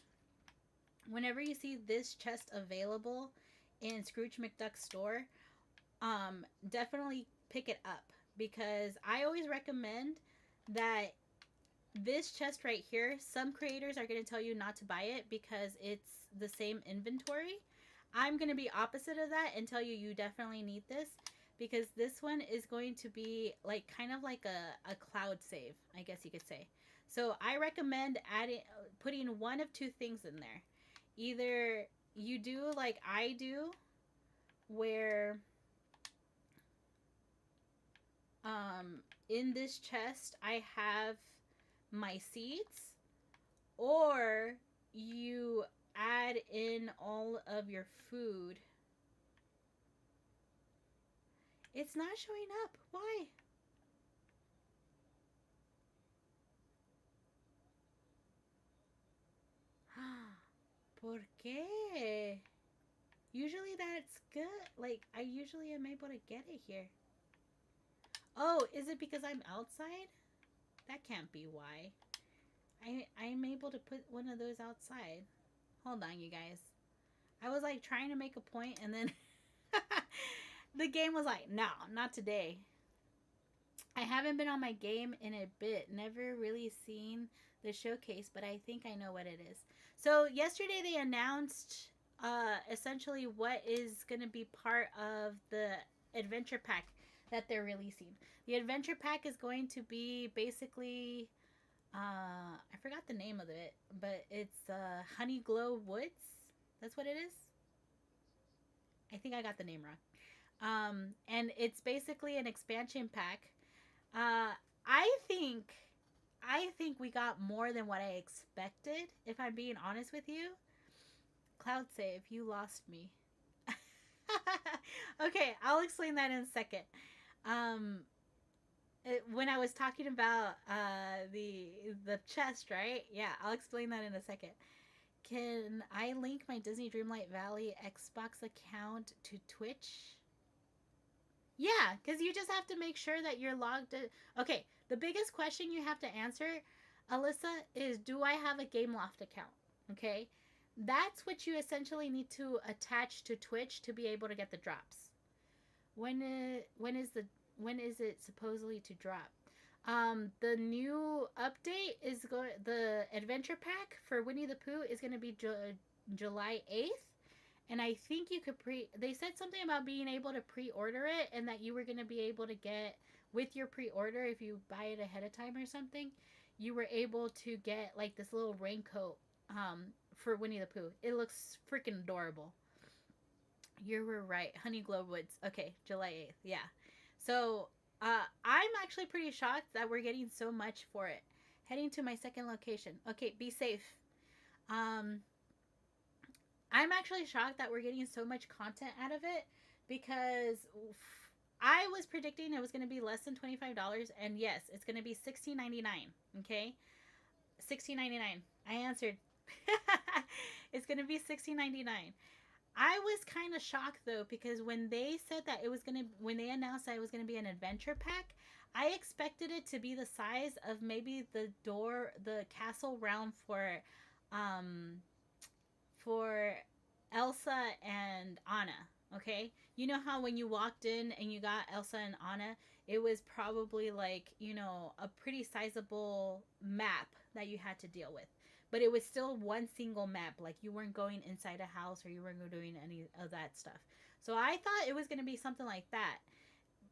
whenever you see this chest available in Scrooge McDuck's store, definitely pick it up, because I always recommend that this chest right here, some creators are going to tell you not to buy it because it's the same inventory. I'm going to be opposite of that and tell you you definitely need this, because this one is going to be like kind of like a cloud save, I guess you could say. So I recommend putting one of two things in there. Either you do like I do, where in this chest I have my seeds, or you add in all of your food. It's not showing up. Why? ¿Por qué? Usually that's good. Like, I usually am able to get it here. Oh, is it because I'm outside? That can't be why. I'm able to put one of those outside. Hold on, you guys. I was like trying to make a point, and then the game was like, no, not today. I haven't been on my game in a bit. Never really seen the showcase, but I think I know what it is. So yesterday they announced essentially what is going to be part of the adventure pack that they're releasing. The adventure pack is going to be basically I forgot the name of it, but it's Honey Glow Woods. That's what it is. I think I got the name wrong. And it's basically an expansion pack. Uh, I think I think we got more than what I expected. If I'm being honest with you, Cloud Save, you lost me. Okay, I'll explain that in a second. Um, when I was talking about the chest, right? Yeah, I'll explain that in a second. Can I link my Disney Dreamlight Valley Xbox account to Twitch? Yeah, because you just have to make sure that you're logged in. Okay, the biggest question you have to answer, Alyssa, is do I have a GameLoft account? Okay, that's what you essentially need to attach to Twitch to be able to get the drops. When is the when is it supposedly to drop? The new update is going. The adventure pack for Winnie the Pooh is going to be July 8th, and I think you could pre. They said something about being able to pre-order it, and that you were going to be able to get with your pre-order if you buy it ahead of time or something. You were able to get like this little raincoat for Winnie the Pooh. It looks freaking adorable. You were right. Honey Glow Woods. Okay, July 8th. Yeah. So, I'm actually pretty shocked that we're getting so much for it. Heading to my second location. Okay, be safe. Um, I'm actually shocked that we're getting so much content out of it because I was predicting it was going to be less than $25, and yes, it's going to be $16.99. Okay, $16.99. I answered. It's going to be $16.99. I was kind of shocked though because when they said that it was gonna, when they announced that it was gonna be an adventure pack, I expected it to be the size of maybe the castle realm um, for Elsa and Anna. Okay, you know how when you walked in and you got Elsa and Anna, it was probably like a pretty sizable map that you had to deal with, but it was still one single map. Like you weren't going inside a house or you weren't doing any of that stuff. So I thought it was going to be something like that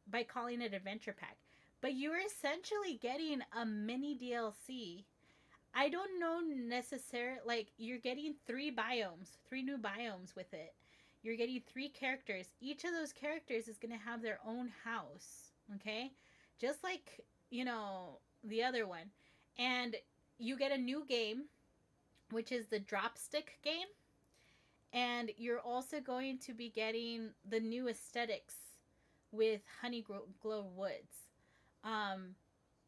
by calling it adventure pack. But you're essentially getting a mini DLC. I don't know necessarily, like you're getting three new biomes with it. You're getting three characters. Each of those characters is going to have their own house, okay? Just like, the other one. And you get a new game, which is the dropstick game, and you're also going to be getting the new aesthetics with Honey Glow Woods, um,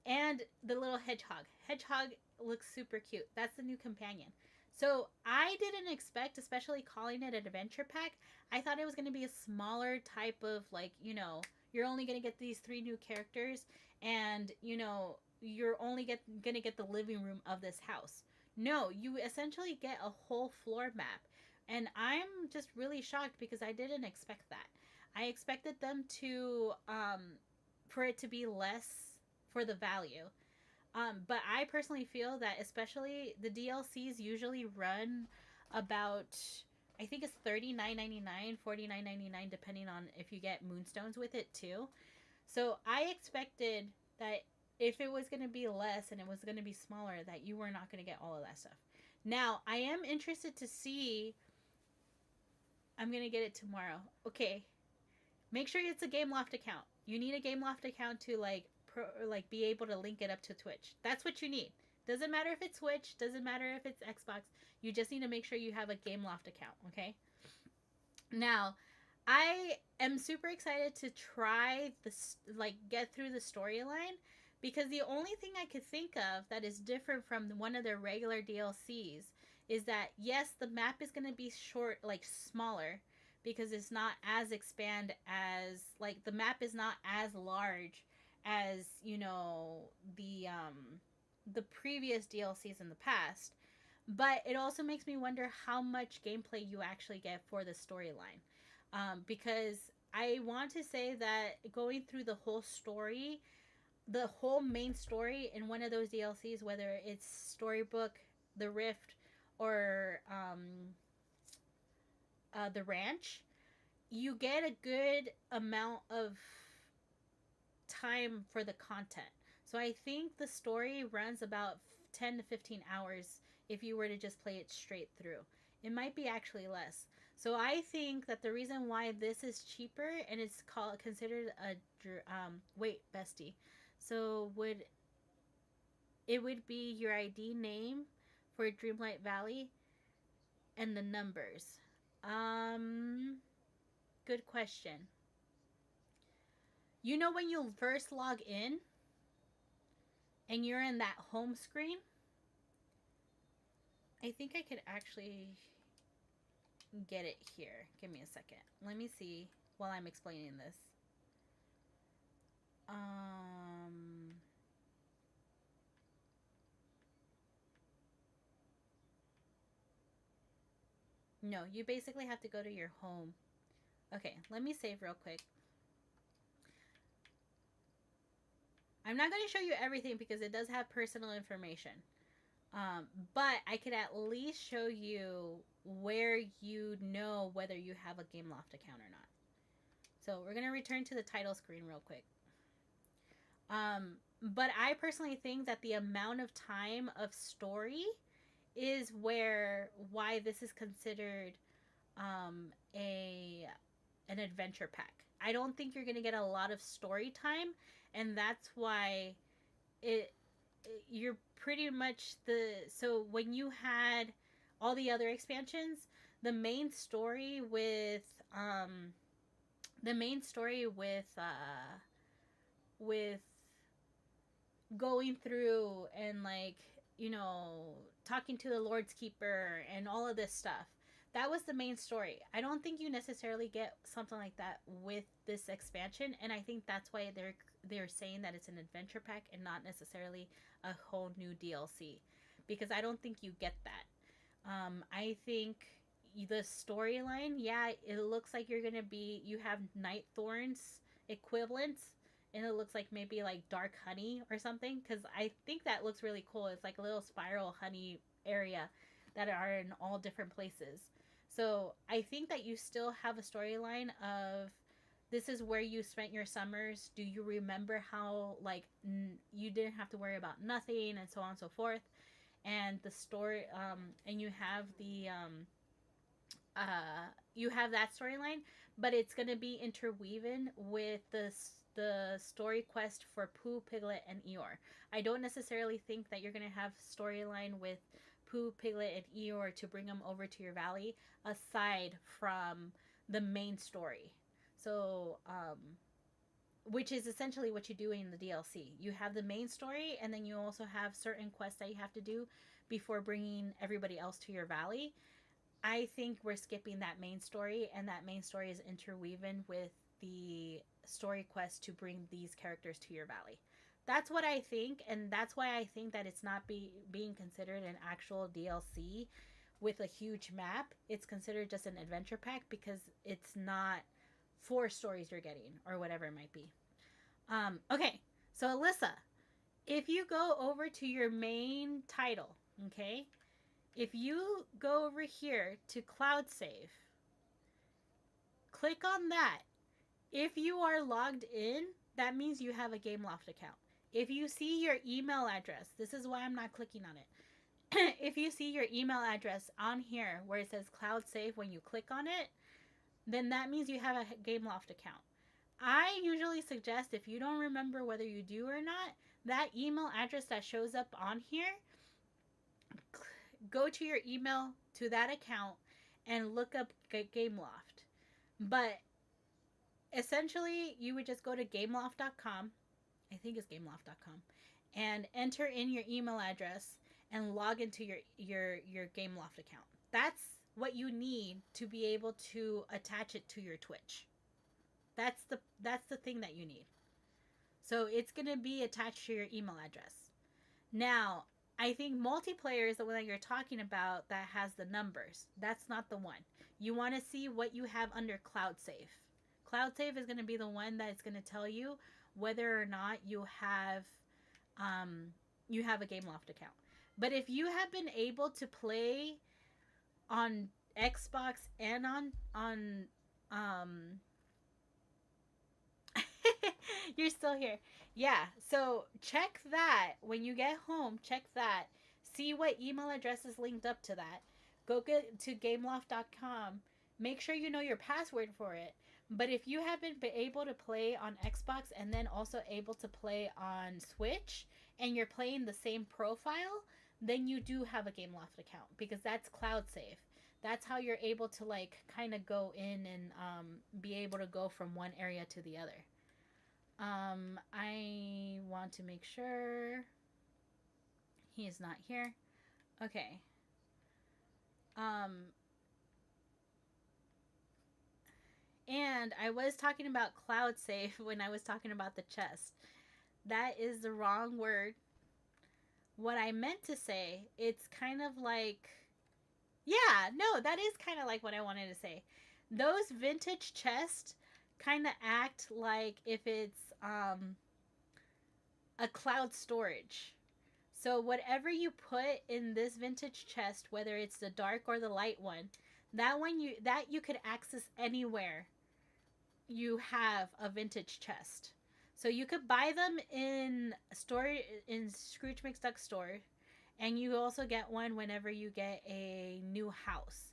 and the little hedgehog. Hedgehog looks super cute. That's the new companion. So I didn't expect, especially calling it an adventure pack. I thought it was going to be a smaller type of like, you're only going to get these three new characters, and you're only going to get the living room of this house. No, you essentially get a whole floor map. And I'm just really shocked because I didn't expect that. I expected them to, for it to be less for the value. But I personally feel that, especially the DLCs usually run about, I think it's $39.99, $49.99, depending on if you get moonstones with it too. So I expected that if it was going to be less and it was going to be smaller, that you were not going to get all of that stuff. Now, I am interested to see. I'm going to get it tomorrow. Okay. Make sure it's a GameLoft account. You need a GameLoft account to be able to link it up to Twitch. That's what you need. Doesn't matter if it's Twitch, doesn't matter if it's Xbox. You just need to make sure you have a GameLoft account, okay? Now, I am super excited to try this, get through the storyline, because the only thing I could think of that is different from one of their regular DLCs is that, yes, the map is going to be smaller, because it's not as expand as, the map is not as large as, the the previous DLCs in the past. But it also makes me wonder how much gameplay you actually get for the storyline. Because I want to say that going through the whole story, the whole main story in one of those DLCs, whether it's Storybook, The Rift, or The Ranch, you get a good amount of time for the content. So I think the story runs about 10 to 15 hours if you were to just play it straight through. It might be actually less. So I think that the reason why this is cheaper and it's called considered a wait, bestie. So would be your ID name for Dreamlight Valley and the numbers. Um Good question. You know when you first log in and you're in that home screen? I think I could actually get it here. Give me a second. Let me see while I'm explaining this. Um no, you basically have to go to your home. Okay, let me save real quick. I'm not going to show you everything because it does have personal information. But I could at least show you where you know whether you have a Gameloft account or not. So we're going to return to the title screen real quick. But I personally think that the amount of time of story is why this is considered a an adventure pack. I don't think you're going to get a lot of story time, and that's why it you're pretty much so when you had all the other expansions, the main story with the main story with going through and like, you know, talking to the Lord's Keeper and all of this stuff. That was the main story. I don't think you necessarily get something like that with this expansion, and I think that's why they're saying that it's an adventure pack and not necessarily a whole new DLC, because I don't think you get that. I think the storyline, yeah, it looks like you have Night Thorns equivalents, and it looks like maybe like dark honey or something, because I think that looks really cool. It's like a little spiral honey area that are in all different places. So I think that you still have a storyline of this is where you spent your summers. Do you remember how like you didn't have to worry about nothing and so on and so forth? And the story, and you have that storyline, but it's gonna be interweaving with the story quest for Pooh, Piglet, and Eeyore. I don't necessarily think that you're gonna have storyline with Pooh, Piglet, and Eeyore to bring them over to your valley aside from the main story. So, which is essentially what you do in the DLC. You have the main story, and then you also have certain quests that you have to do before bringing everybody else to your valley. I think we're skipping that main story, and that main story is interweaving with the story quest to bring these characters to your valley. That's what I think, and that's why I think that it's not being considered an actual DLC with a huge map. It's considered just an adventure pack because it's not 4 stories you're getting or whatever it might be. Okay, so Alyssa, if you go over to your main title, okay, if you go over here to Cloud Save, click on that. If you are logged in, that means you have a Gameloft account. If you see your email address, this is why I'm not clicking on it. If you see your email address on here where it says Cloud Save when you click on it, then that means you have a Gameloft account. I usually suggest, if you don't remember whether you do or not, that email address that shows up on here, go to your email to that account and look up Gameloft. But essentially, you would just go to gameloft.com. I think it's gameloft.com, and enter in your email address and log into your Gameloft account. That's what you need to be able to attach it to your Twitch. That's the thing that you need. So it's going to be attached to your email address. Now, I think multiplayer is the one that you're talking about that has the numbers. That's not the one. You want to see what you have under Cloud Save. Cloud Save is going to be the one that's going to tell you whether or not um, you have a GameLoft account. But if you have been able to play on Xbox and on um you're still here. Yeah. So check that when you get home. Check that. See what email address is linked up to that. Go get to gameloft.com. Make sure you know your password for it. But if you haven't been able to play on Xbox and then also able to play on Switch and you're playing the same profile, then you do have a Gameloft account because that's cloud save. That's how you're able to like kind of go in and be able to go from one area to the other. I want to make sure he is not here. Okay. Um, and I was talking about cloud safe when I was talking about the chest. That is the wrong word. What I meant to say, it's kind of like, yeah, no, that is kind of like what I wanted to say. Those vintage chests kind of act like if it's a cloud storage. So whatever you put in this vintage chest, whether it's the dark or the light one, that you could access anywhere you have a vintage chest. So you could buy them in Scrooge McDuck store, and you also get one whenever you get a new house.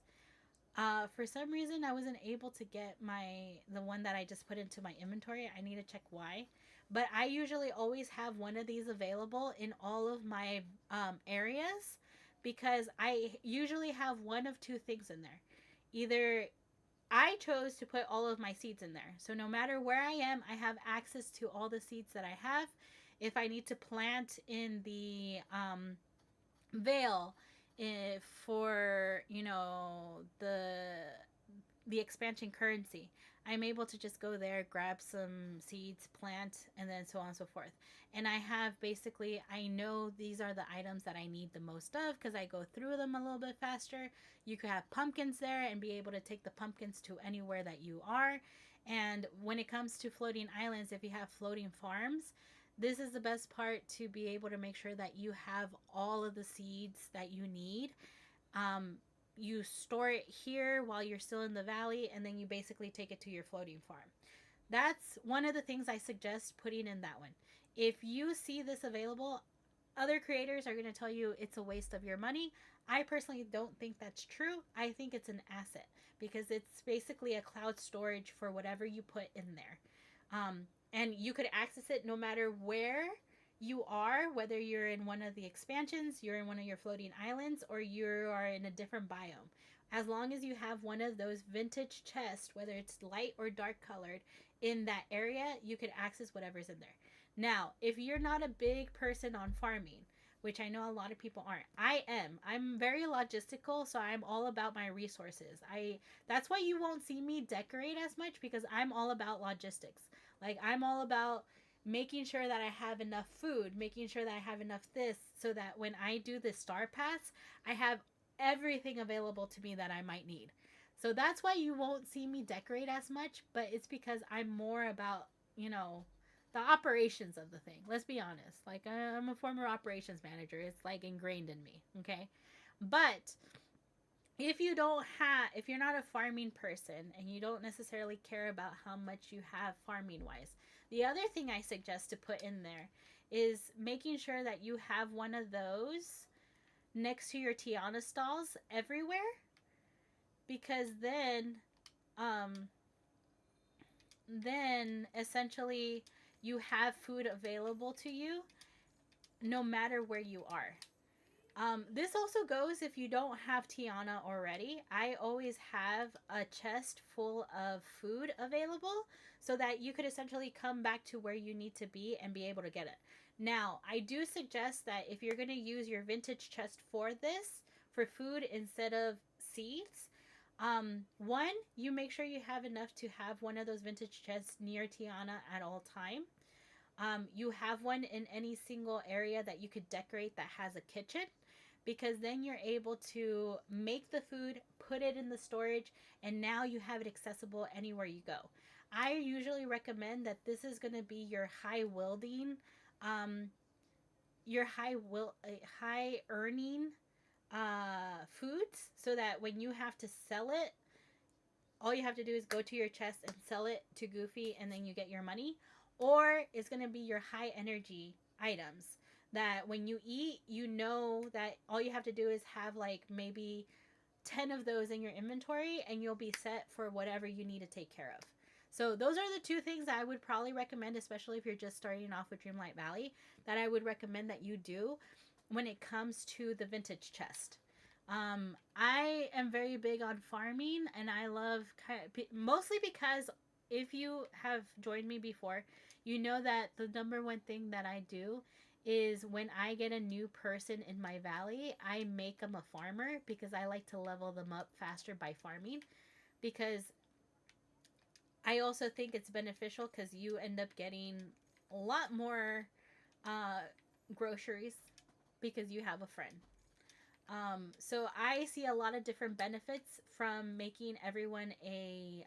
For some reason, I wasn't able to get the one that I just put into my inventory. I need to check why. But I usually always have one of these available in all of my areas because I usually have one of two things in there. Either I chose to put all of my seeds in there. So no matter where I am, I have access to all the seeds that I have. If I need to plant in the veil, if for the expansion currency, I'm able to just go there, grab some seeds, plant, and then so on and so forth. And I have basically, I know these are the items that I need the most of because I go through them a little bit faster. You could have pumpkins there and be able to take the pumpkins to anywhere that you are. And when it comes to floating islands, if you have floating farms, this is the best part to be able to make sure that you have all of the seeds that you need. Um, you store it here while you're still in the valley, and then you basically take it to your floating farm. That's one of the things I suggest putting in that one. If you see this available, other creators are going to tell you it's a waste of your money. I personally don't think that's true. I think it's an asset because it's basically a cloud storage for whatever you put in there. And you could access it no matter where you are, whether you're in one of the expansions, you're in one of your floating islands, or you are in a different biome. As long as you have one of those vintage chests, whether it's light or dark colored, in that area, you could access whatever's in there. Now, if you're not a big person on farming, which I know a lot of people aren't, I am. I'm very logistical, so I'm all about my resources. That's why you won't see me decorate as much because I'm all about logistics. Like I'm all about making sure that I have enough food, making sure that I have enough this so that when I do the star paths, I have everything available to me that I might need. So that's why you won't see me decorate as much, but it's because I'm more about, you know, the operations of the thing. Let's be honest. Like I'm a former operations manager. It's like ingrained in me, okay? But if you're not a farming person and you don't necessarily care about how much you have farming wise, the other thing I suggest to put in there is making sure that you have one of those next to your Tiana stalls everywhere, because um then essentially you have food available to you no matter where you are. This also goes if you don't have Tiana already. I always have a chest full of food available so that you could essentially come back to where you need to be and be able to get it. Now, I do suggest that if you're going to use your vintage chest for this, for food instead of seeds, one, you make sure you have enough to have one of those vintage chests near Tiana at all time. You have one in any single area that you could decorate that has a kitchen, because then you're able to make the food, put it in the storage, and now you have it accessible anywhere you go. I usually recommend that this is going to be your high wielding, um, your high earning foods, so that when you have to sell it, all you have to do is go to your chest and sell it to Goofy, and then you get your money. Or it's going to be your high energy items that when you eat, you know that all you have to do is have like maybe 10 of those in your inventory, and you'll be set for whatever you need to take care of. So those are the two things I would probably recommend, especially if you're just starting off with Dreamlight Valley, that I would recommend that you do when it comes to the vintage chest. I am very big on farming, and I love mostly because if you have joined me before, you know that the number one thing that I do is when I get a new person in my valley, I make them a farmer, because I like to level them up faster by farming. Because I also think it's beneficial because you end up getting a lot more uh, groceries because you have a friend. So I see a lot of different benefits from making everyone a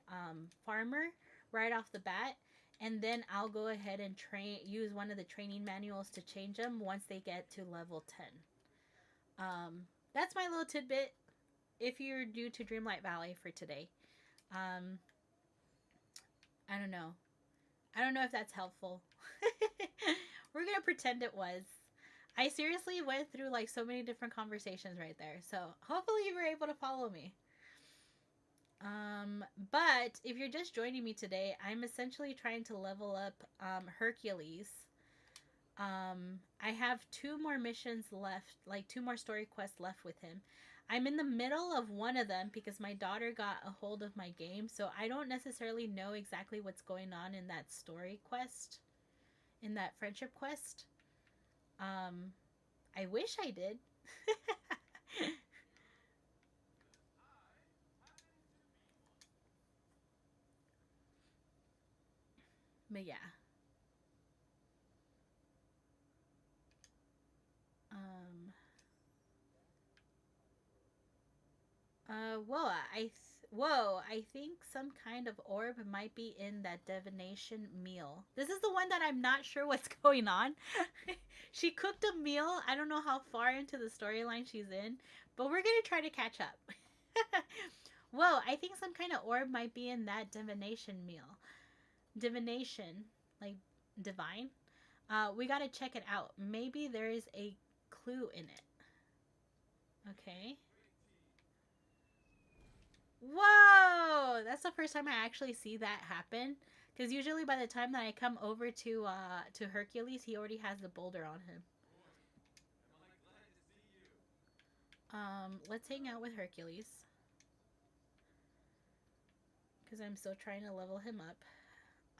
farmer right off the bat, and then I'll go ahead and use one of the training manuals to change them once they get to level 10. That's my little tidbit if you're new to Dreamlight Valley for today. Um, I don't know. I don't know if that's helpful. We're gonna pretend it was. I seriously went through like so many different conversations right there. So hopefully you were able to follow me. But if you're just joining me today, I'm essentially trying to level up Hercules. I have two more missions left, like two more story quests left with him. I'm in the middle of one of them because my daughter got a hold of my game, so I don't necessarily know exactly what's going on in that story quest, in that friendship quest. Um, I wish I did. But yeah. Um, whoa, I think some kind of orb might be in that divination meal. This is the one that I'm not sure what's going on. She cooked a meal. I don't know how far into the storyline she's in, but we're gonna try to catch up. Whoa, I think some kind of orb might be in that divination meal. Divination, like divine. We gotta check it out. Maybe there is a clue in it. Okay. Whoa! That's the first time I actually see that happen. Because usually by the time that I come over to Hercules, he already has the boulder on him. Let's hang out with Hercules. Because I'm still trying to level him up.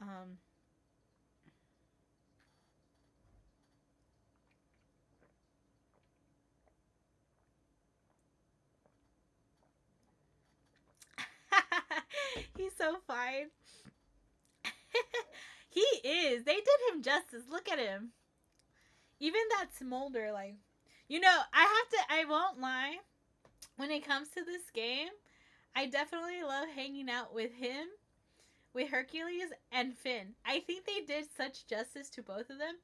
Um, he's so fine. He is. They did him justice. Look at him. Even that smolder, like, I won't lie. When it comes to this game, I definitely love hanging out with him, with Hercules and Finn. I think they did such justice to both of them.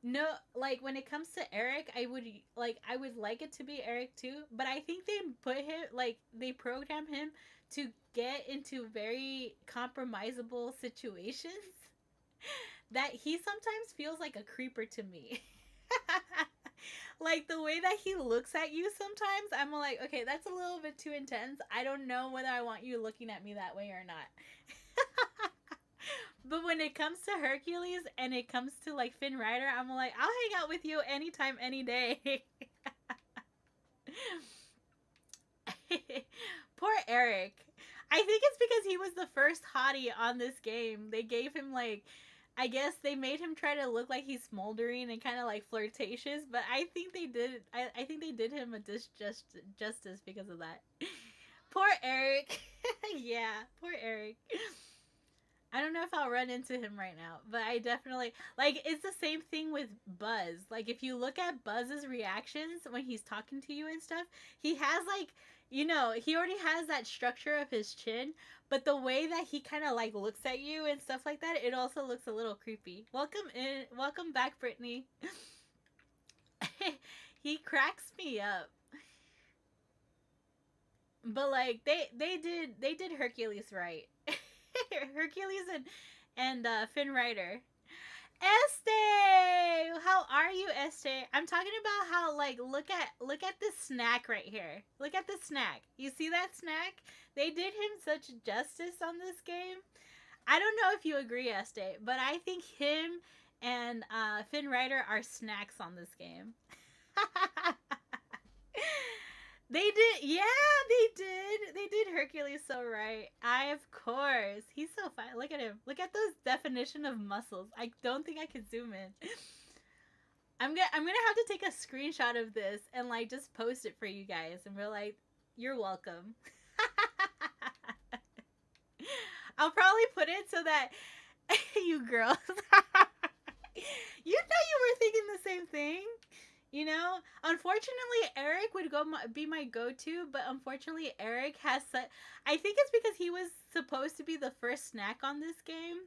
No, like when it comes to Eric, I would like it to be Eric too, but I think they put him, like they program him to get into very compromisable situations that he sometimes feels like a creeper to me. Like the way that he looks at you sometimes, I'm like, okay, that's a little bit too intense. I don't know whether I want you looking at me that way or not. But when it comes to Hercules and it comes to like Finn Rider, I'm like, I'll hang out with you anytime, any day. Poor Eric. I think it's because he was the first hottie on this game. They gave him like, I guess they made him try to look like he's smoldering and kind of like flirtatious, but I think they did. I think they did him a justice because of that. Poor Eric. Yeah, poor Eric. I don't know if I'll run into him right now, but I definitely like it's the same thing with Buzz. Like if you look at Buzz's reactions when he's talking to you and stuff, he has like he already has that structure of his chin, but the way that he kind of like looks at you and stuff like that, it also looks a little creepy. Welcome back, Brittany. He cracks me up. But like they did Hercules right. Hercules and Finn Rider. Este, how are you, Este? I'm talking about how like look at this snack right here. Look at the snack. You see that snack? They did him such justice on this game. I don't know if you agree, Este, but I think him and Finn Rider are snacks on this game. They did, yeah, they did. They did Hercules so right. Of course, he's so fine. Look at him. Look at those definition of muscles. I don't think I can zoom in. I'm gonna have to take a screenshot of this and like just post it for you guys, and we're like, you're welcome. I'll probably put it so that you girls, you know, you were thinking the same thing. You know, unfortunately, Eric would be my go-to, but unfortunately, Eric has such. I think it's because he was supposed to be the first snack on this game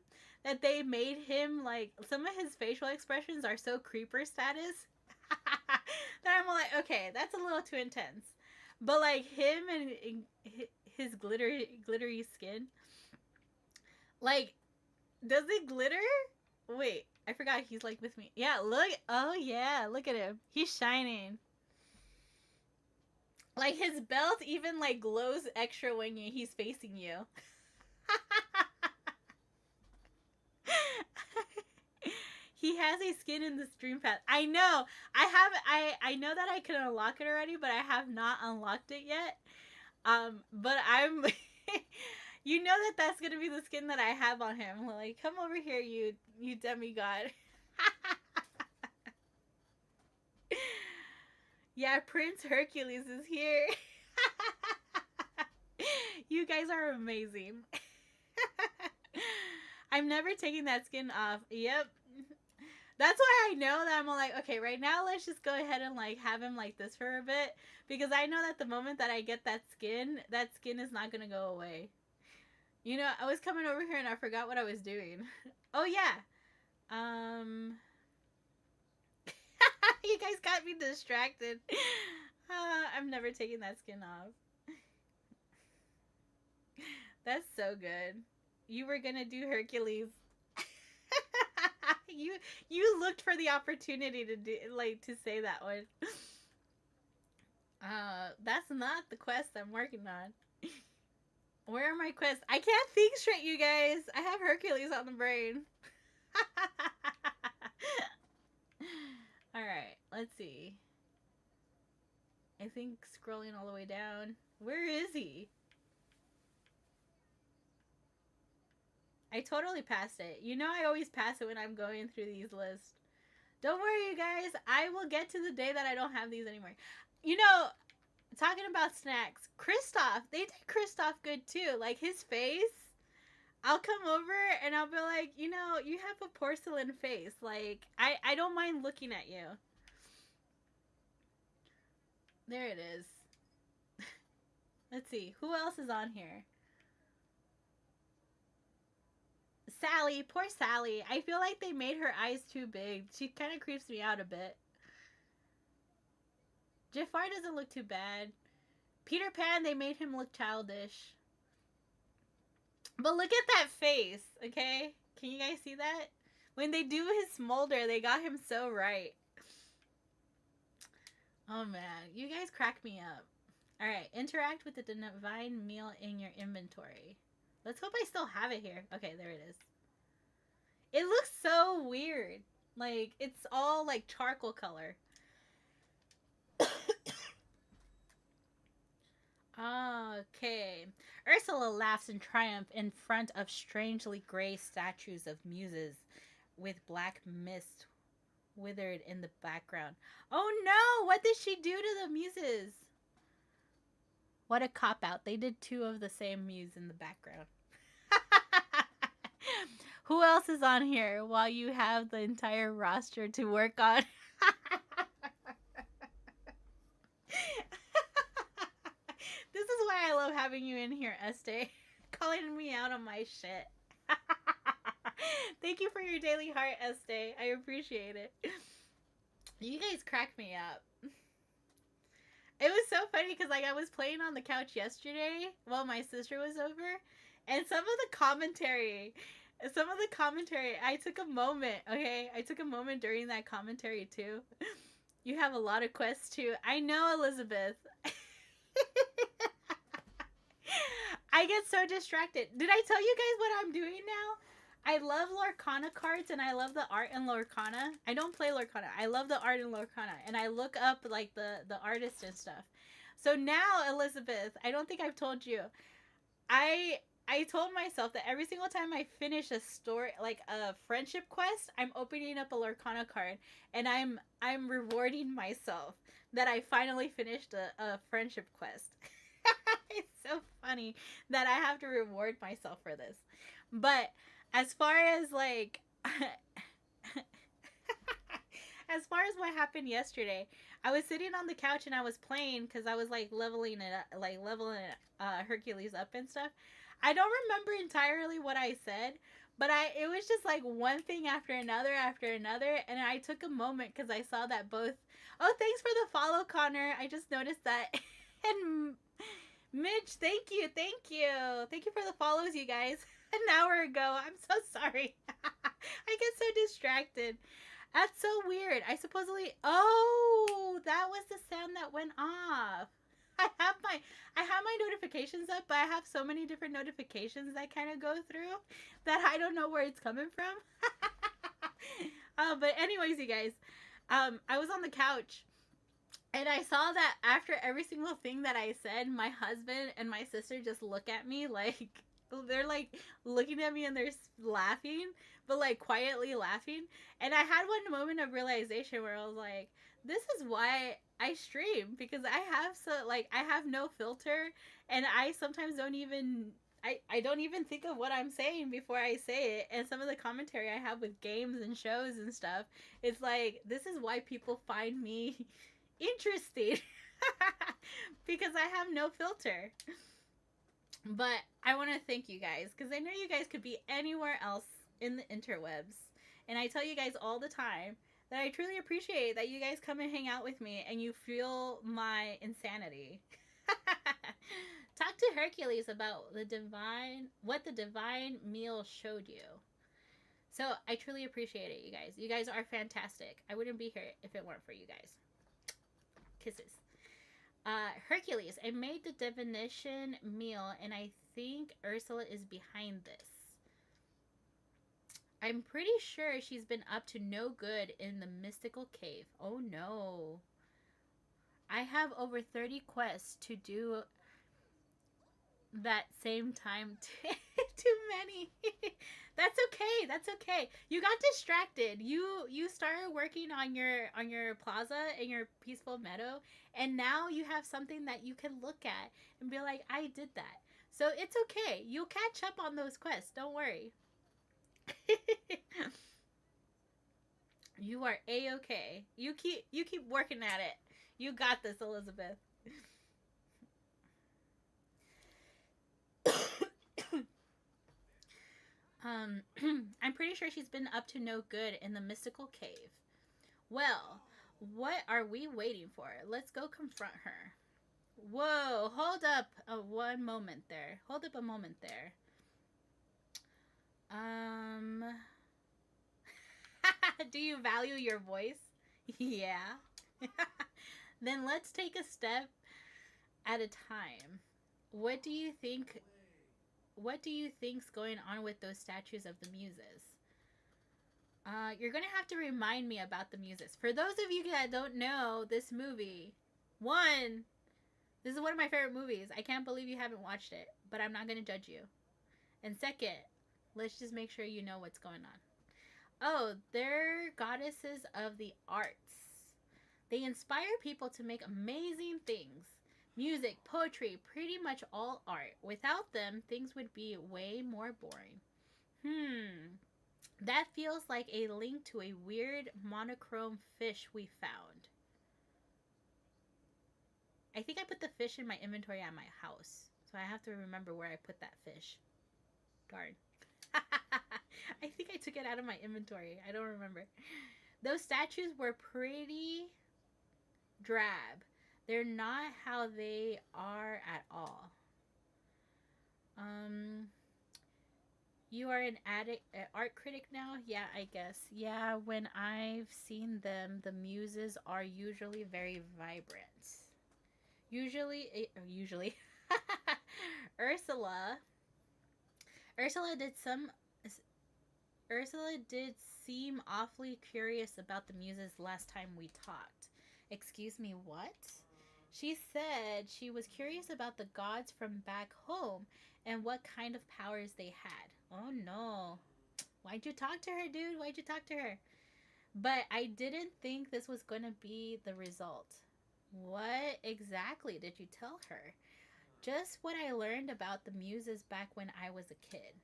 that they made him like some of his facial expressions are so creeper status that I'm like, okay, that's a little too intense. But like him and his glittery skin, like, does it glitter? Wait, I forgot he's like with me. Yeah, look. Oh yeah, look at him. He's shining. Like his belt even like glows extra when he's facing you. He has a skin in the stream pass. I know. I know that I can unlock it already, but I have not unlocked it yet. But I'm you know that that's gonna be the skin that I have on him. Like, come over here, you demigod. Yeah, Prince Hercules is here. You guys are amazing. I'm never taking that skin off. Yep. That's why I know that I'm like, okay, right now let's just go ahead and like have him like this for a bit, because I know that the moment that I get that skin is not gonna go away. You know, I was coming over here and I forgot what I was doing. Oh yeah. You guys got me distracted. I'm never taking that skin off. That's so good. You were gonna do Hercules. You looked for the opportunity to do to say that one. That's not the quest I'm working on. Where are my quests? I can't think straight, you guys. I have Hercules on the brain. Alright, let's see. I think scrolling all the way down. Where is he? I totally passed it. You know I always pass it when I'm going through these lists. Don't worry, you guys. I will get to the day that I don't have these anymore. You know, talking about snacks, Kristoff, they did Kristoff good too. Like his face, I'll come over and I'll be like, you know, you have a porcelain face. Like, I don't mind looking at you. There it is. Let's see, who else is on here? Sally, poor Sally. I feel like they made her eyes too big. She kind of creeps me out a bit. Jafar doesn't look too bad. Peter Pan, they made him look childish. But look at that face, okay? Can you guys see that? When they do his smolder, they got him so right. Oh man, you guys crack me up. Alright, interact with the divine meal in your inventory. Let's hope I still have it here. Okay, there it is. It looks so weird. Like, it's all like charcoal color. Okay. Ursula laughs in triumph in front of strangely gray statues of muses with black mist withered in the background. Oh no! What did she do to the muses? What a cop-out. They did two of the same muse in the background. Who else is on here while you have the entire roster to work on? This is why I love having you in here, Este. Calling me out on my shit. Thank you for your daily heart, Este. I appreciate it. You guys crack me up. It was so funny because like I was playing on the couch yesterday while my sister was over, and some of the commentary, I took a moment. Okay, I took a moment during that commentary too. You have a lot of quests too. I know, Elizabeth. I get so distracted. Did I tell you guys what I'm doing now? I love Lorcana cards and I love the art in Lorcana. I don't play Lorcana. I love the art in Lorcana and I look up like the artist and stuff. So now, Elizabeth, I don't think I've told you. I told myself that every single time I finish a story, like a friendship quest, I'm opening up a Lorcana card and I'm rewarding myself that I finally finished a friendship quest. It's so funny that I have to reward myself for this. But as far as like as far as what happened yesterday, I was sitting on the couch and I was playing because I was like leveling it up, like leveling Hercules up and stuff. I don't remember entirely what I said, but it was just like one thing after another, and I took a moment because I saw that both. Oh, thanks for the follow, Connor. I just noticed that. And Mitch, thank you for the follows, you guys. An hour ago. I'm so sorry. I get so distracted. That's so weird. I supposedly. Oh, that was the sound that went off. I have my notifications up, but I have so many different notifications that kind of go through that I don't know where it's coming from. But anyways, you guys, I was on the couch and I saw that after every single thing that I said, my husband and my sister just look at me like they're like looking at me and they're laughing, but like quietly laughing. And I had one moment of realization where I was like, this is why I stream, because I have no filter and I sometimes don't even I don't even think of what I'm saying before I say it. And some of the commentary I have with games and shows and stuff, it's like this is why people find me interesting. Because I have no filter. But I want to thank you guys because I know you guys could be anywhere else in the interwebs. And I tell you guys all the time that I truly appreciate that you guys come and hang out with me and you feel my insanity. Talk to Hercules about what the divine meal showed you. So I truly appreciate it, you guys. You guys are fantastic. I wouldn't be here if it weren't for you guys. Kisses. Hercules, I made the divination meal and I think Ursula is behind this. I'm pretty sure she's been up to no good in the mystical cave. Oh no. I have over 30 quests to do that same time. Too many. That's okay. That's okay. You got distracted. You started working on your plaza in your peaceful meadow, and now you have something that you can look at and be like, I did that. So it's okay. You'll catch up on those quests. Don't worry. You are A-okay. You keep working at it. You got this, Elizabeth. I'm pretty sure she's been up to no good in the mystical cave. Well, what are we waiting for? Let's go confront her. Whoa, hold up one moment there. Hold up a moment there. Do you value your voice? Yeah. Then let's take a step at a time. What do you think's going on with those statues of the muses? You're gonna have to remind me about the muses. For those of you that don't know this movie, this is one of my favorite movies. I can't believe you haven't watched it, but I'm not gonna judge you. And second, let's just make sure you know what's going on. Oh, they're goddesses of the arts. They inspire people to make amazing things. Music, poetry, pretty much all art. Without them, things would be way more boring. That feels like a link to a weird monochrome fish we found. I think I put the fish in my inventory at my house. So I have to remember where I put that fish. Darn. I think I took it out of my inventory. I don't remember. Those statues were pretty drab. They're not how they are at all. You are an art critic now? Yeah, I guess. Yeah, when I've seen them, the muses are usually very vibrant. Usually, Ursula. Ursula did some. Ursula did seem awfully curious about the muses last time we talked. Excuse me, what? She said she was curious about the gods from back home and what kind of powers they had. Oh no. Why'd you talk to her, dude? Why'd you talk to her? But I didn't think this was going to be the result. What exactly did you tell her? Just what I learned about the muses back when I was a kid.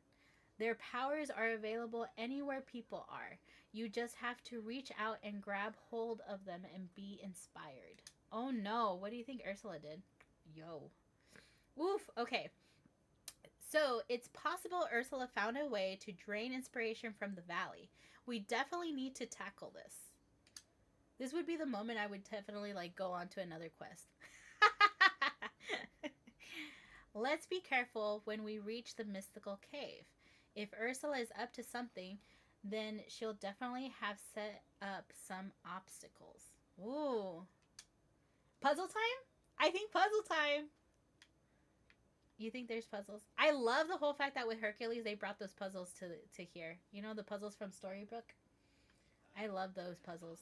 Their powers are available anywhere people are. You just have to reach out and grab hold of them and be inspired. Oh no, what do you think Ursula did? Yo. Oof, okay. So, it's possible Ursula found a way to drain inspiration from the valley. We definitely need to tackle this. This would be the moment I would definitely go on to another quest. Let's be careful when we reach the mystical cave. If Ursula is up to something, then she'll definitely have set up some obstacles. Ooh. Puzzle time? I think puzzle time. You think there's puzzles? I love the whole fact that with Hercules, they brought those puzzles to here. You know, the puzzles from Storybook? I love those puzzles.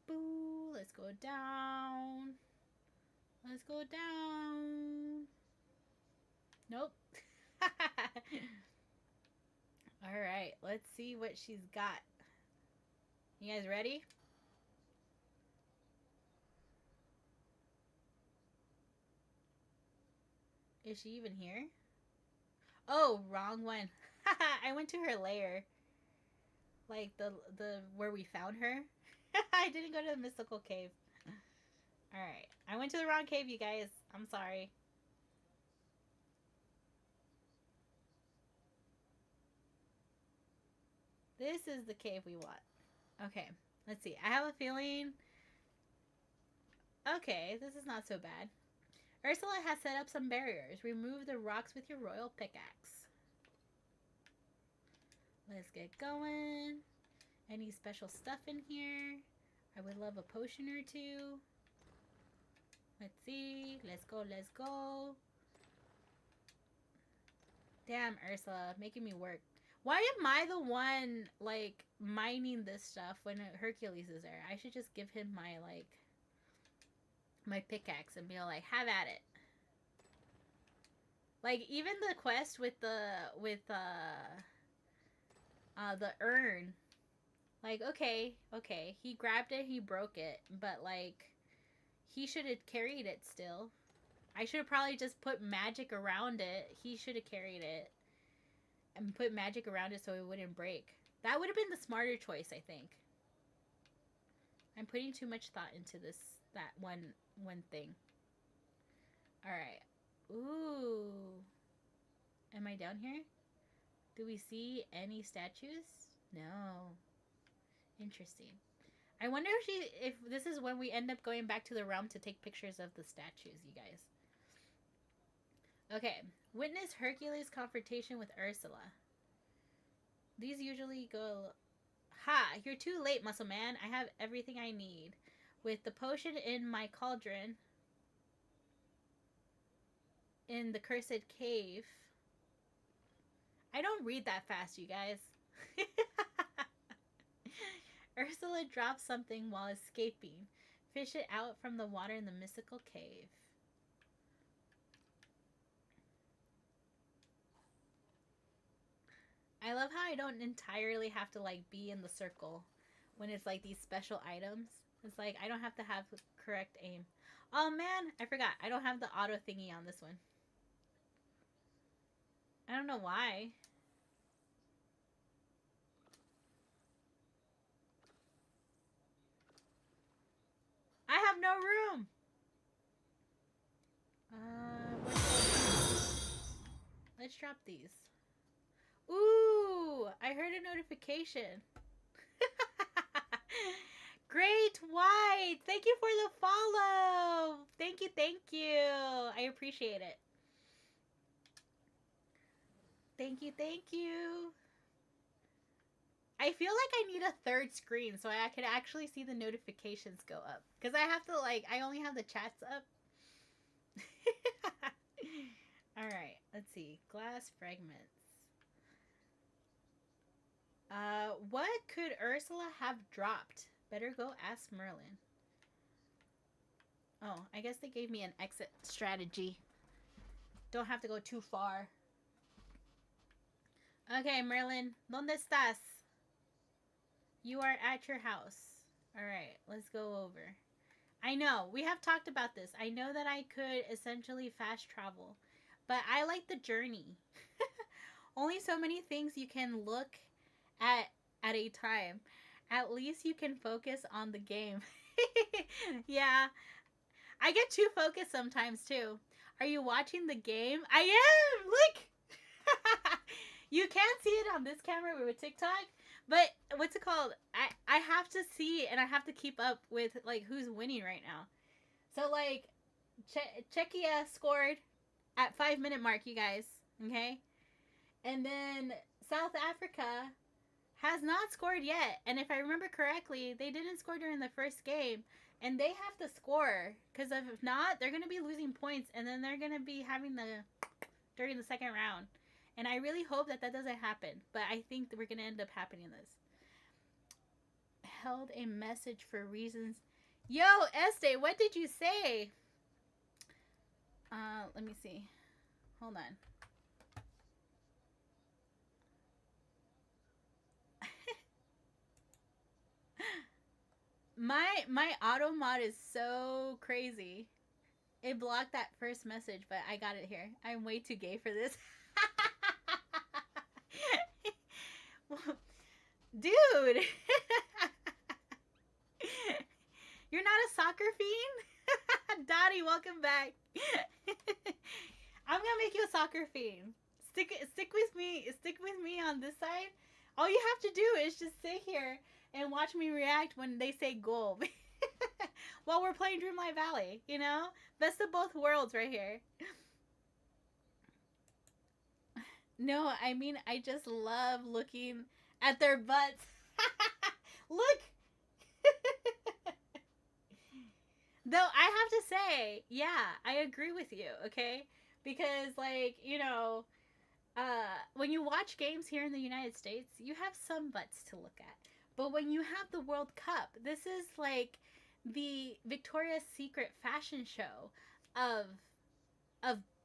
Boo. Let's go down. Let's go down. Nope. Alright, let's see what she's got. You guys ready? Is she even here? Oh, wrong one. I went to her lair. Like the where we found her. I didn't go to the mystical cave. Alright. I went to the wrong cave, you guys. I'm sorry. This is the cave we want. Okay. Let's see. I have a feeling... Okay, this is not so bad. Ursula has set up some barriers. Remove the rocks with your royal pickaxe. Let's get going. Any special stuff in here? I would love a potion or two. Let's see. Let's go, let's go. Damn, Ursula, making me work. Why am I the one, mining this stuff when Hercules is there? I should just give him my pickaxe and be like, have at it. Even the quest with the urn. Okay, he grabbed it, he broke it, but, he should have carried it still. I should have probably just put magic around it. He should have carried it and put magic around it so it wouldn't break. That would have been the smarter choice, I think. I'm putting too much thought into that one thing. Alright. Ooh. Am I down here? Do we see any statues? No. Interesting. I wonder if this is when we end up going back to the realm to take pictures of the statues, you guys. Okay. Witness Hercules' confrontation with Ursula. These usually go... Ha! You're too late, muscle man. I have everything I need. With the potion in my cauldron... in the cursed cave... I don't read that fast, you guys. Ursula drops something while escaping. Fish it out from the water in the mystical cave. I love how I don't entirely have to be in the circle when it's these special items. It's I don't have to have correct aim. Oh man, I forgot. I don't have the auto thingy on this one. I don't know why. I have no room. Let's drop these. Ooh, I heard a notification. Great White, thank you for the follow. Thank you, thank you. I appreciate it. Thank you, thank you. I feel like I need a third screen so I can actually see the notifications go up. Because I have to, like, I only have the chats up. Alright, let's see. Glass fragments. What could Ursula have dropped? Better go ask Merlin. Oh, I guess they gave me an exit strategy. Don't have to go too far. Okay, Merlin, ¿dónde estás? You are at your house. Alright, let's go over. I know, we have talked about this. I know that I could essentially fast travel, but I like the journey. Only so many things you can look at a time. At least you can focus on the game. Yeah, I get too focused sometimes too. Are you watching the game? I am! Look! You can't see it on this camera with TikTok, but what's it called? I have to see and I have to keep up with like who's winning right now. So like Czechia scored at 5-minute mark, you guys. Okay? And then South Africa has not scored yet. And if I remember correctly, they didn't score during the first game. And they have to score. Because if not, they're going to be losing points. And then they're going to be having during the second round. And I really hope that doesn't happen. But I think that we're going to end up happening this. Held a message for reasons. Yo, Este, what did you say? Let me see. Hold on. My auto mod is so crazy. It blocked that first message, but I got it here. I'm way too gay for this. Dude. You're not a soccer fiend? Dottie, welcome back. I'm gonna make you a soccer fiend. Stick with me on this side. All you have to do is just sit here and watch me react when they say goal. While we're playing Dreamlight Valley, you know? Best of both worlds right here. No, I mean, I just love looking at their butts. Look! Though I have to say, yeah, I agree with you, okay? Because, like, you know, when you watch games here in the United States, you have some butts to look at. But when you have the World Cup, this is like the Victoria's Secret fashion show of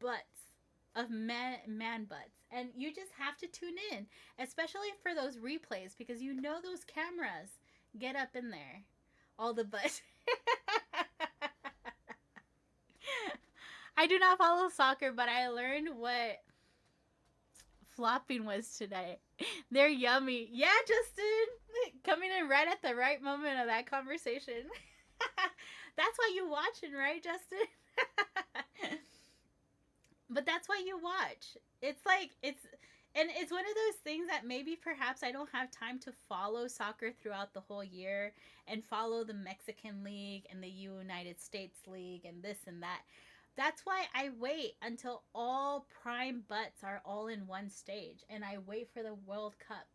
butts, of man butts. And you just have to tune in, especially for those replays, because you know those cameras get up in there. All the butts. I do not follow soccer, but I learned what flopping was today. They're yummy. Yeah, Justin. Coming in right at the right moment of that conversation. That's why you watching, right, Justin? But that's why you watch. It's like, it's one of those things that maybe perhaps I don't have time to follow soccer throughout the whole year and follow the Mexican League and the United States League and this and that. That's why I wait until all prime butts are all in one stage. And I wait for the World Cup.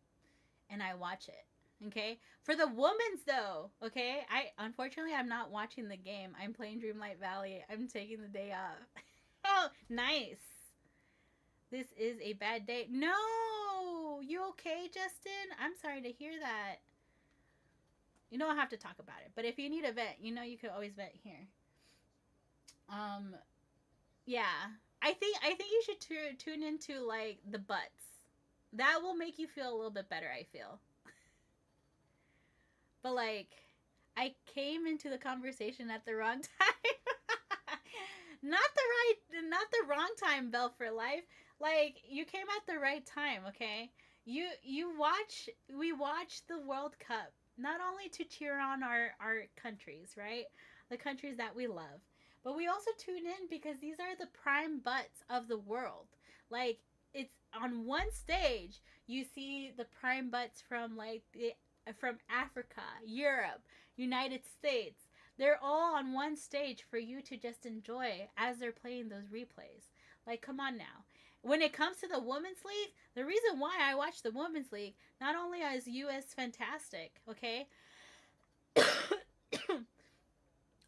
And I watch it. Okay? For the women's, though. Okay? Unfortunately, I'm not watching the game. I'm playing Dreamlight Valley. I'm taking the day off. Oh, nice. This is a bad day. No! You okay, Justin? I'm sorry to hear that. You don't have to talk about it. But if you need a vent, you know you could always vent here. Yeah. I think you should tune into, like, the butts. That will make you feel a little bit better, I feel. But, like, I came into the conversation at the wrong time. Not the wrong time, Bell for Life. Like, you came at the right time, okay? We watch the World Cup not only to cheer on our countries, right? The countries that we love. But we also tune in because these are the prime butts of the world. Like, it's on one stage you see the prime butts from from Africa, Europe, United States. They're all on one stage for you to just enjoy as they're playing those replays. Like, come on now. When it comes to the women's league, the reason why I watch the women's league, not only is US fantastic, okay,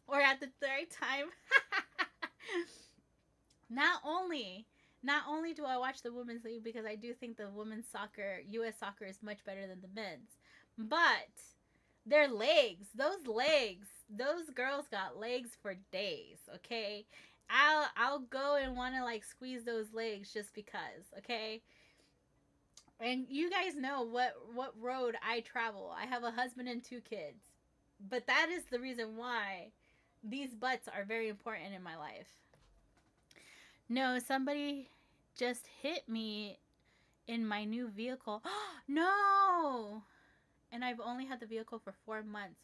or at the third time, not only do I watch the women's league because I do think the women's soccer, US soccer, is much better than the men's, but their legs, those girls got legs for days, okay? I'll go and want to like squeeze those legs just because, okay? And you guys know what road I travel. I have a husband and 2 kids. But that is the reason why these butts are very important in my life. No, somebody just hit me in my new vehicle. No! And I've only had the vehicle for 4 months.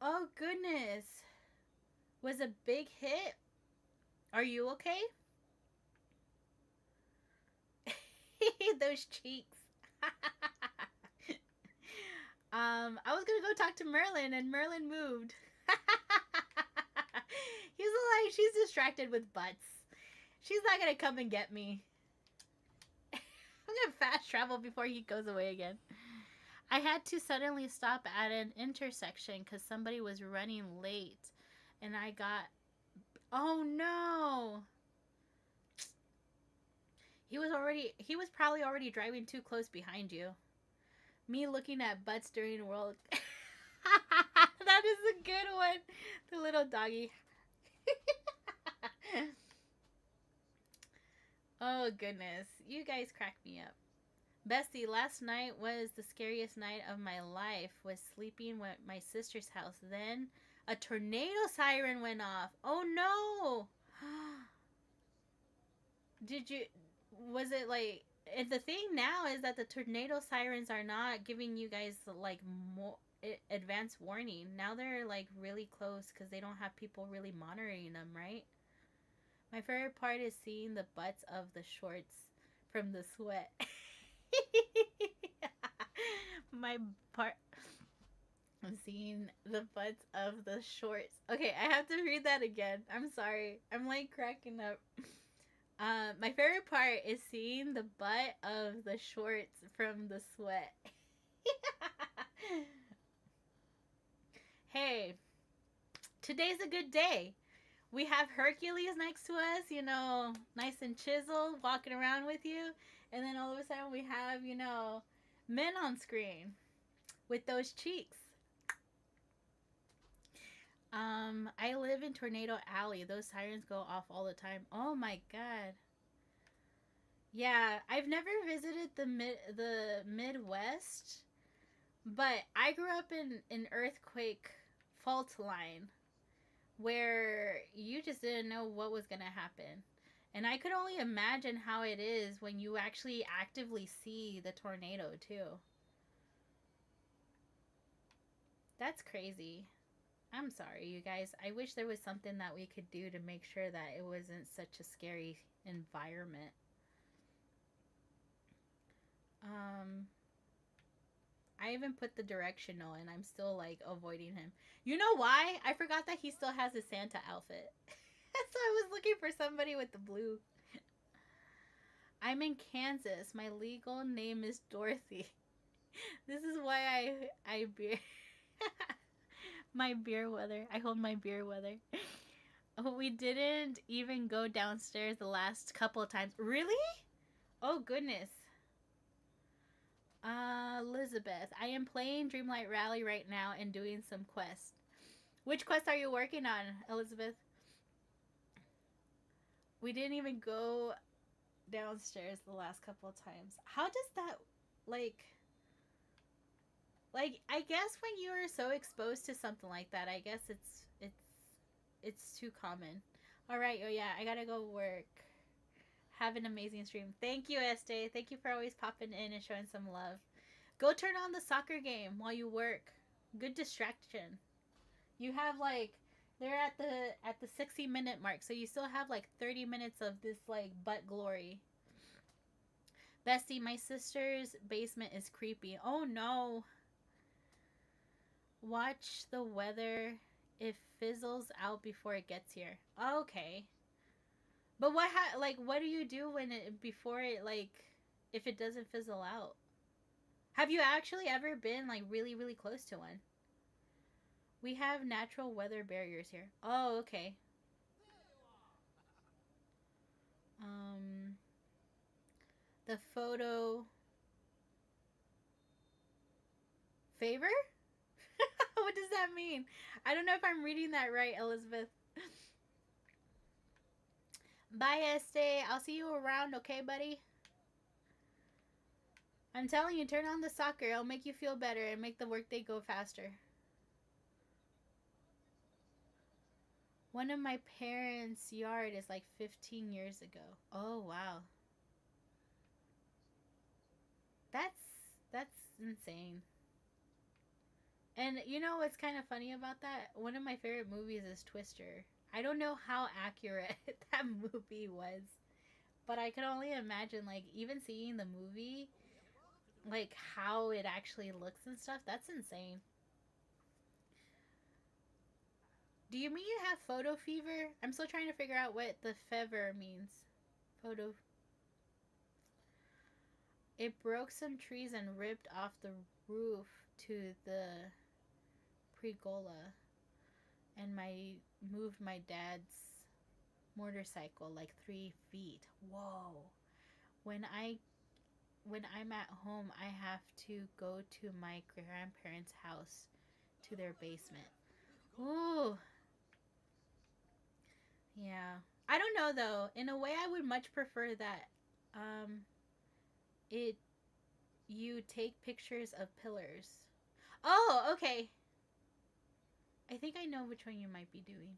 Oh, goodness. Was a big hit? Are you okay? Those cheeks. I was gonna go talk to Merlin, and Merlin moved. He's like, she's distracted with butts. She's not gonna come and get me. I'm gonna fast travel before he goes away again. I had to suddenly stop at an intersection because somebody was running late, and I got. Oh no! He was probably already driving too close behind you. Me looking at butts during World. That is a good one. The little doggy. Oh goodness, you guys crack me up. Bestie, last night was the scariest night of my life. Was sleeping at my sister's house. Then a tornado siren went off. Oh no! Did you? Was it like? And the thing now is that the tornado sirens are not giving you guys like more advanced warning. Now they're like really close because they don't have people really monitoring them, right? My favorite part is seeing the butts of the shorts from the sweat. My part. I'm seeing the butts of the shorts. Okay, I have to read that again. I'm sorry. I'm like cracking up. My favorite part is seeing the butt of the shorts from the sweat. Hey, today's a good day. We have Hercules next to us, nice and chiseled, walking around with you. And then all of a sudden we have, men on screen with those cheeks. I live in Tornado Alley. Those sirens go off all the time. Oh my god. Yeah, I've never visited the Midwest, but I grew up in an earthquake fault line where you just didn't know what was going to happen. And I could only imagine how it is when you actually actively see the tornado, too. That's crazy. I'm sorry, you guys. I wish there was something that we could do to make sure that it wasn't such a scary environment. I even put the directional and I'm still like avoiding him. You know why? I forgot that he still has his Santa outfit. So I was looking for somebody with the blue. I'm in Kansas. My legal name is Dorothy. This is why I beer my beer weather. I hold my beer weather. Oh, we didn't even go downstairs the last couple of times. Really? Oh goodness. Elizabeth, I am playing Dreamlight Valley right now and doing some quests. Which quest are you working on, Elizabeth? We didn't even go downstairs the last couple of times. How does that, like I guess when you are so exposed to something like that, I guess it's too common. All right, oh yeah, I gotta go work. Have an amazing stream. Thank you, Este. Thank you for always popping in and showing some love. Go turn on the soccer game while you work. Good distraction. You have like they're at the 60-minute mark, so you still have like 30 minutes of this like butt glory. Bestie, my sister's basement is creepy. Oh no. Watch the weather. It fizzles out before it gets here. Okay. But what do you do when it before it like if it doesn't fizzle out? Have you actually ever been like really really close to one? We have natural weather barriers here. Oh, okay. Um the photo favor? What does that mean? I don't know if I'm reading that right, Elizabeth. Bye, Este. I'll see you around, okay, buddy? I'm telling you, turn on the soccer. It'll make you feel better and make the workday go faster. One of my parents' yard is like 15 years ago. Oh, wow. That's insane. And you know what's kind of funny about that? One of my favorite movies is Twister. I don't know how accurate that movie was, but I could only imagine like even seeing the movie, like how it actually looks and stuff. That's insane. Do you mean you have photo fever? I'm still trying to figure out what the fever means. Photo. It broke some trees and ripped off the roof to the pergola, and moved my dad's motorcycle like 3 feet. Whoa! When I when I'm at home, I have to go to my grandparents' house to their basement. Ooh, yeah. I don't know though. In a way, I would much prefer that. Um, it you take pictures of pillars. Oh, okay. I think I know which one you might be doing.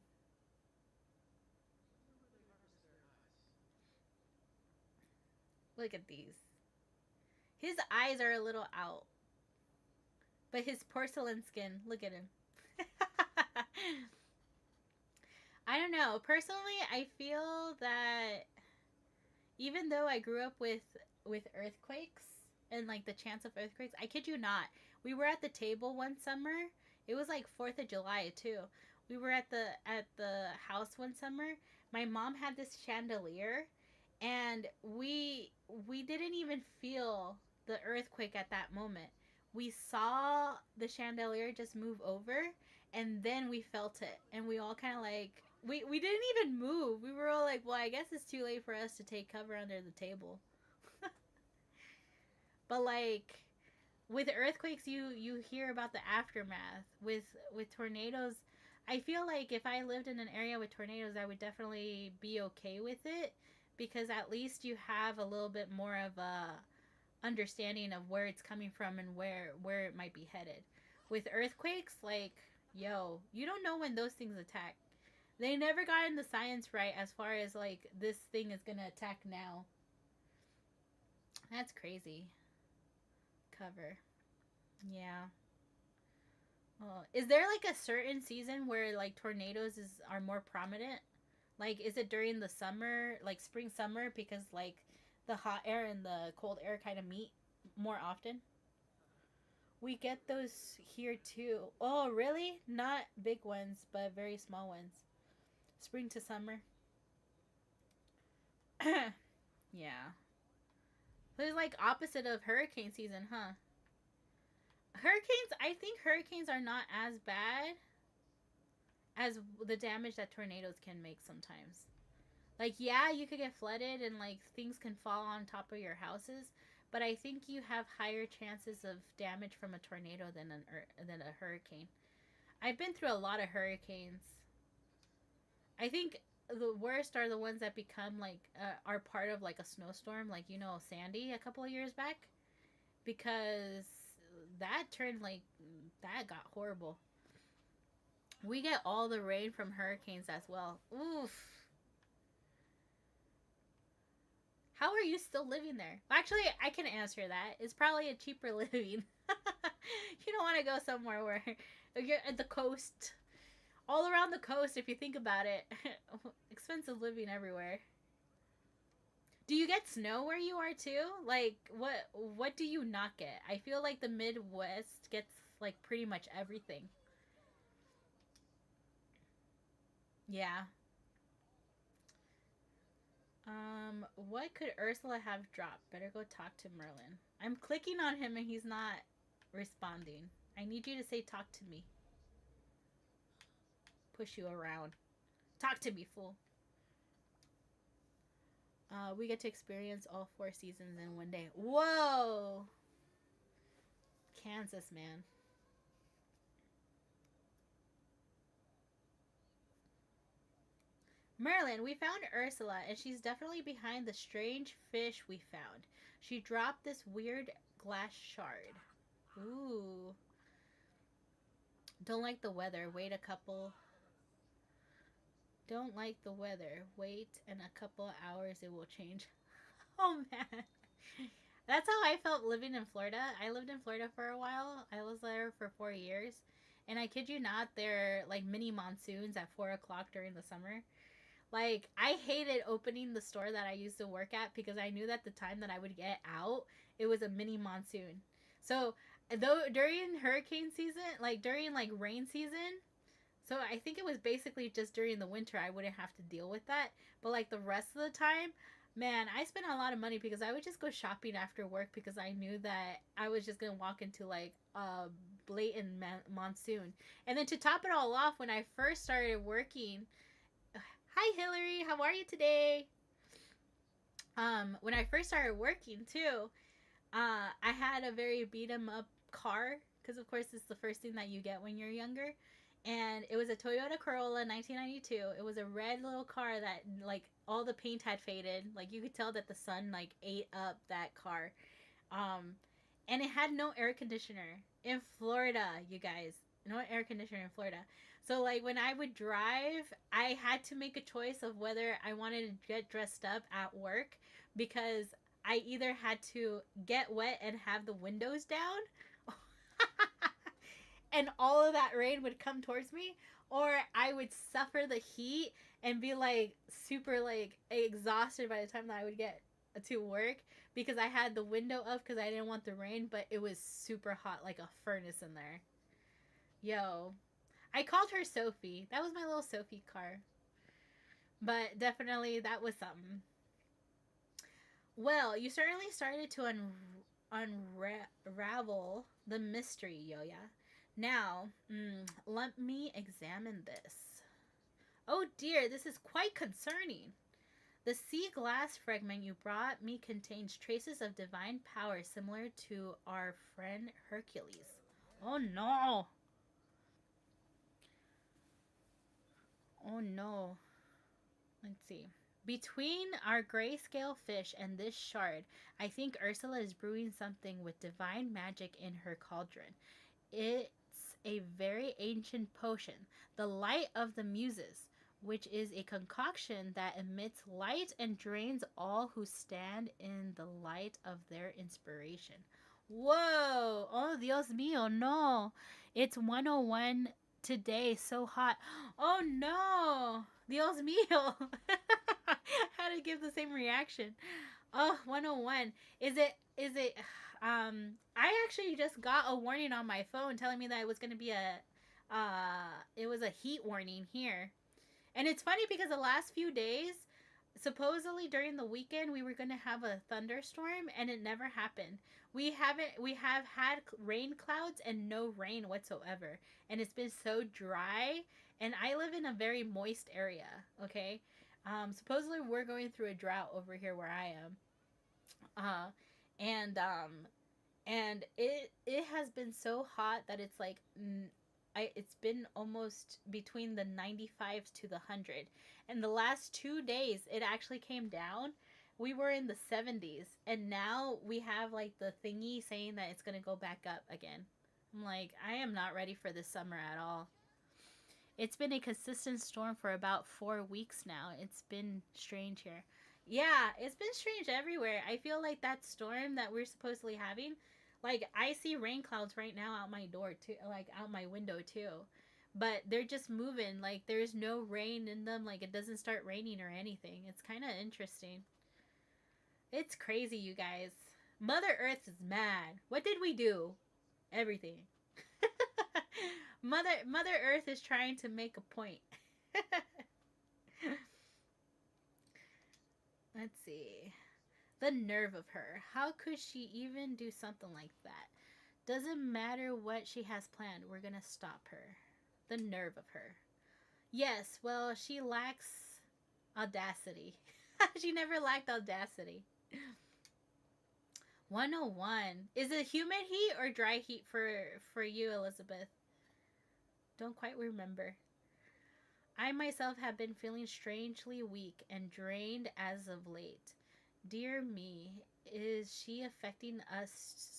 Look at these. His eyes are a little out, but his porcelain skin. Look at him. I don't know. Personally, I feel that even though I grew up with earthquakes and like the chance of earthquakes, I kid you not. We were at the table one summer. It was like 4th of July too. We were at the house one summer. My mom had this chandelier and we didn't even feel the earthquake at that moment. We saw the chandelier just move over and then we felt it and we all kind of like we didn't even move. We were all like, well, I guess it's too late for us to take cover under the table. But like with earthquakes, you hear about the aftermath. With tornadoes, I feel like if I lived in an area with tornadoes, I would definitely be okay with it because at least you have a little bit more of a understanding of where it's coming from and where it might be headed. With earthquakes, like yo, you don't know when those things attack. They never gotten the science right as far as like this thing is gonna attack now. That's crazy. Cover. Yeah. Is there like a certain season where like tornadoes are more prominent? Like is it during the summer, like spring summer because like the hot air and the cold air kind of meet more often? We get those here too. Oh, really? Not big ones, but very small ones. Spring to summer. Yeah. So it's like opposite of hurricane season, huh? Hurricanes, I think hurricanes are not as bad as the damage that tornadoes can make sometimes. Like, yeah, you could get flooded and like things can fall on top of your houses, but I think you have higher chances of damage from a tornado than a hurricane. I've been through a lot of hurricanes. I think the worst are the ones that become like are part of like a snowstorm, like Sandy a couple of years back, because that turned like that got horrible. We get all the rain from hurricanes as well. Oof. How are you still living there? Actually, I can answer that. It's probably a cheaper living. You don't want to go somewhere where you're at the coast, all around the coast. If you think about it, expensive living everywhere. Do you get snow where you are too? Like what do you not get? I feel like the Midwest gets like pretty much everything. Yeah. What could Ursula have dropped? Better go talk to Merlin. I'm clicking on him and he's not responding. I need you to say talk to me. Push you around. Talk to me, fool. We get to experience all 4 seasons in one day. Whoa! Kansas, man. Merlin, we found Ursula, and she's definitely behind the strange fish we found. She dropped this weird glass shard. Ooh. Don't like the weather. Wait a couple. Don't like the weather. Wait, and a couple hours it will change. Oh man. That's how I felt living in Florida. I lived in Florida for a while. I was there for 4 years. And I kid you not, there are like mini monsoons at 4 o'clock during the summer. Like, I hated opening the store that I used to work at because I knew that the time that I would get out, it was a mini monsoon. So, though during hurricane season, like during like rain season, so I think it was basically just during the winter I wouldn't have to deal with that. But like the rest of the time, man, I spent a lot of money because I would just go shopping after work because I knew that I was just gonna walk into like a blatant monsoon. And then to top it all off, when I first started working, hi Hillary, how are you today? When I first started working too, I had a very beat 'em up car because of course it's the first thing that you get when you're younger, and it was a Toyota Corolla 1992. It was a red little car that like all the paint had faded. Like you could tell that the sun like ate up that car. Um, and it had no air conditioner in Florida, you guys. No air conditioner in Florida. So like when I would drive, I had to make a choice of whether I wanted to get dressed up at work because I either had to get wet and have the windows down and all of that rain would come towards me, or I would suffer the heat and be like super like exhausted by the time that I would get to work because I had the window up because I didn't want the rain, but it was super hot like a furnace in there. Yo, I called her Sophie. That was my little Sophie car. But definitely that was something. Well, you certainly started to unravel the mystery, Yoya. Now, let me examine this. Oh dear, this is quite concerning. The sea glass fragment you brought me contains traces of divine power similar to our friend Hercules. Oh no! Oh no. Let's see. Between our grayscale fish and this shard, I think Ursula is brewing something with divine magic in her cauldron. It's a very ancient potion, the Light of the Muses, which is a concoction that emits light and drains all who stand in the light of their inspiration. Whoa! Oh, Dios mío, no! It's 101 today, so hot. Oh no! Dios mío! How to give the same reaction. Oh, 101. Is it I actually just got a warning on my phone telling me that it was going to be a it was a heat warning here. And it's funny because the last few days, supposedly during the weekend we were going to have a thunderstorm and it never happened. We have had rain clouds and no rain whatsoever. And it's been so dry, and I live in a very moist area, okay? Supposedly we're going through a drought over here where I am. Uh and it has been so hot that it's like it's been almost between the 95s to the 100. And the last 2 days it actually came down. We were in the 70s, and now we have like the thingy saying that it's going to go back up again. I'm like, I am not ready for this summer at all. It's been a consistent storm for about 4 weeks now. It's been strange here. Yeah, it's been strange everywhere. I feel like that storm that we're supposedly having, like I see rain clouds right now out my door too, like out my window too. But they're just moving, like there's no rain in them, like it doesn't start raining or anything. It's kind of interesting. It's crazy, you guys. Mother Earth is mad. What did we do? Everything. Mother Earth is trying to make a point. Let's see. The nerve of her. How could she even do something like that? Doesn't matter what she has planned, we're gonna stop her. The nerve of her. Yes, well, she lacks audacity. She never lacked audacity. 101. Is it humid heat or dry heat for you, Elizabeth? Don't quite remember. I myself have been feeling strangely weak and drained as of late. Dear me, is she affecting us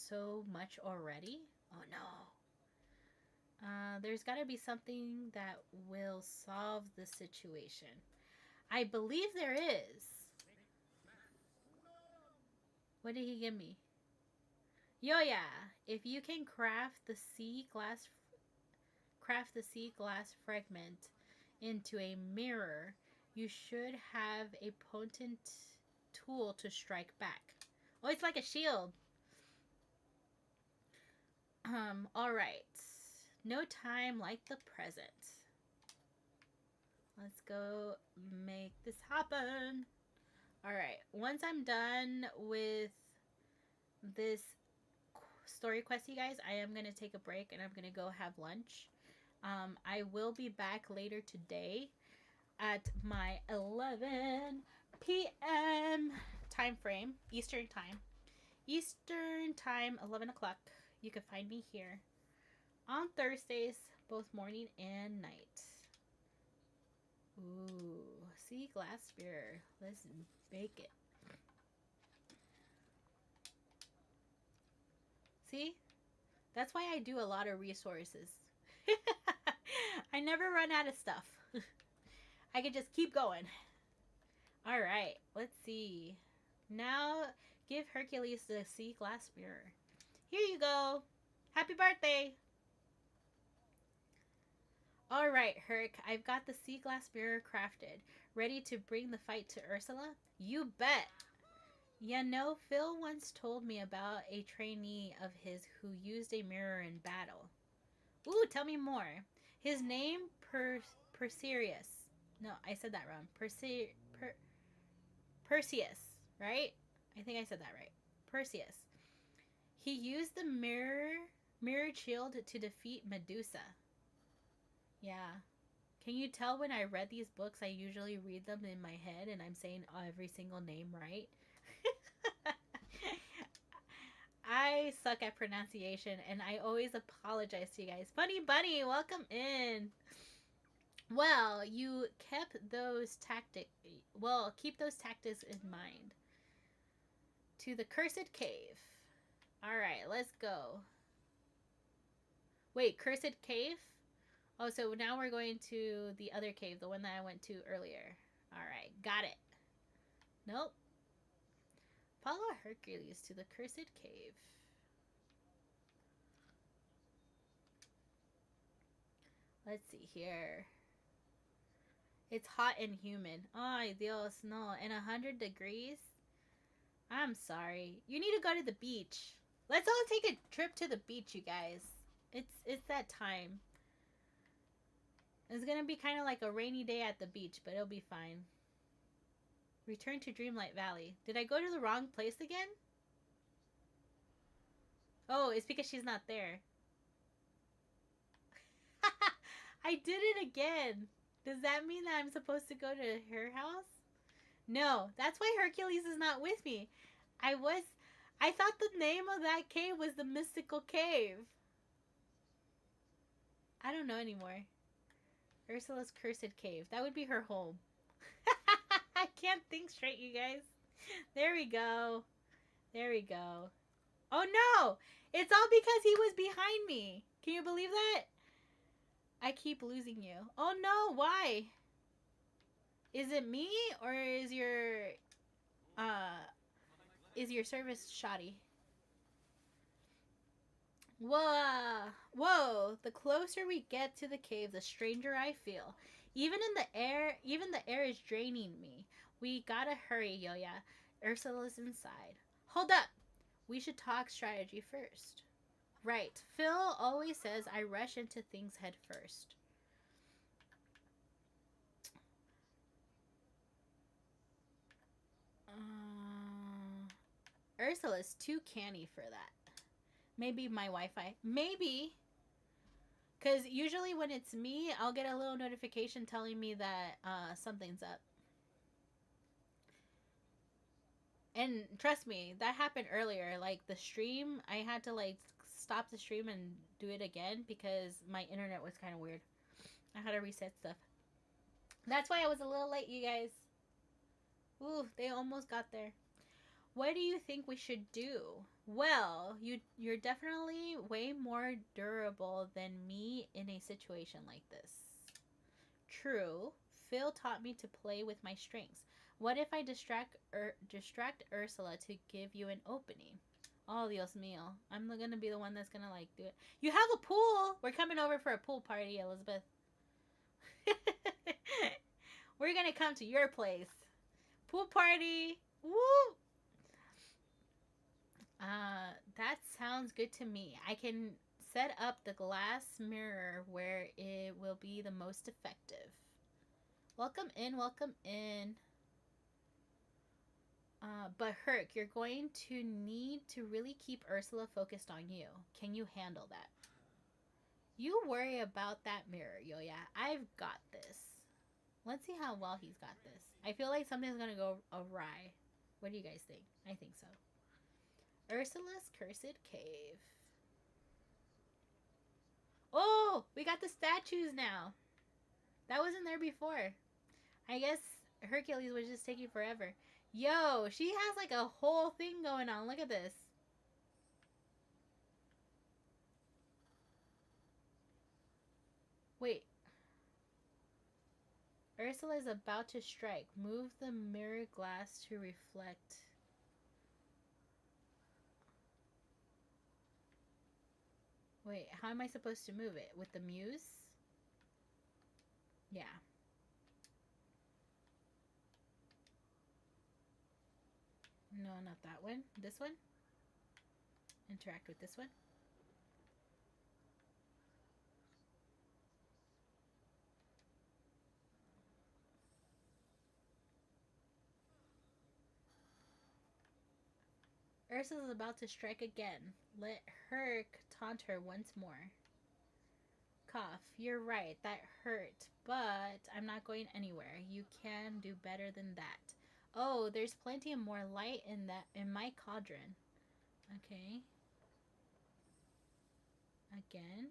so much already? Oh no. There's got to be something that will solve the situation. I believe there is. What did he give me? Yo, yeah. If you can craft the sea glass fragment into a mirror, you should have a potent tool to strike back. Oh, it's like a shield. All right. No time like the present. Let's go make this happen. All right. Once I'm done with this story quest, you guys, I am going to take a break and I'm going to go have lunch. I will be back later today at my 11 p.m. time frame, Eastern time. Eastern time, 11 o'clock. You can find me here on Thursdays, both morning and night. Ooh, sea glass spear. Let's bake it. See? That's why I do a lot of resources. I never run out of stuff. I can just keep going. All right, let's see. Now give Hercules the sea glass mirror. Here you go. Happy birthday. All right, Herc, I've got the sea glass mirror crafted. Ready to bring the fight to Ursula? You bet. You know, Phil once told me about a trainee of his who used a mirror in battle. Ooh, tell me more. His name, Perseus. No, I said that wrong. Perseus, right? I think I said that right. Perseus. He used the mirrored shield to defeat Medusa. Yeah. Can you tell when I read these books, I usually read them in my head and I'm saying every single name right? I suck at pronunciation and I always apologize to you guys. Funny Bunny, welcome in. Well, you kept those tactics. Well, keep those tactics in mind. To the cursed cave. All right, let's go. Wait, cursed cave? Oh, so now we're going to the other cave, the one that I went to earlier. All right, got it. Nope. Follow Hercules to the cursed cave. Let's see here. It's hot and humid. Ay, Dios, no. And 100 degrees? I'm sorry. You need to go to the beach. Let's all take a trip to the beach, you guys. It's that time. It's gonna be kind of like a rainy day at the beach, but it'll be fine. Return to Dreamlight Valley. Did I go to the wrong place again? Oh, it's because she's not there. I did it again. Does that mean that I'm supposed to go to her house? No, that's why Hercules is not with me. I thought the name of that cave was the Mystical Cave. I don't know anymore. Ursula's Cursed Cave. That would be her home. I can't think straight, you guys. There we go. There we go. Oh no! It's all because he was behind me. Can you believe that? I keep losing you. Oh no, why? Is it me or is your Uh, is your service shoddy? Whoa, whoa! The closer we get to the cave, the stranger I feel. Even the air is draining me. We gotta hurry, Yoya. Ursula's inside. Hold up! We should talk strategy first. Right. Phil always says I rush into things head first. Ursula's too canny for that. Maybe my Wi-Fi. Maybe. Because usually when it's me, I'll get a little notification telling me that something's up. And trust me, that happened earlier. Like the stream, I had to like stop the stream and do it again because my internet was kind of weird. I had to reset stuff. That's why I was a little late, you guys. Ooh, they almost got there. What do you think we should do? Well, you're definitely way more durable than me in a situation like this. True. Phil taught me to play with my strengths. What if I distract Ursula to give you an opening? Oh, Dios mío. I'm gonna be the one that's gonna like do it. You have a pool. We're coming over for a pool party, Elizabeth. We're gonna come to your place. Pool party. Woo! That sounds good to me. I can set up the glass mirror where it will be the most effective. Welcome in, welcome in. But Herc, you're going to need to really keep Ursula focused on you. Can you handle that? You worry about that mirror, Yoya. I've got this. Let's see how well he's got this. I feel like something's gonna go awry. What do you guys think? I think so. Ursula's Cursed Cave. Oh, we got the statues now. That wasn't there before. I guess Hercules was just taking forever. Yo, she has like a whole thing going on. Look at this. Wait. Ursula is about to strike. Move the mirror glass to reflect. Wait, how am I supposed to move it? With the muse? Yeah. No, not that one. This one? Interact with this one? Ursula's about to strike again. Let Herc taunt her once more. Cough. You're right. That hurt. But I'm not going anywhere. You can do better than that. Oh, there's plenty of more light in my cauldron. Okay. Again.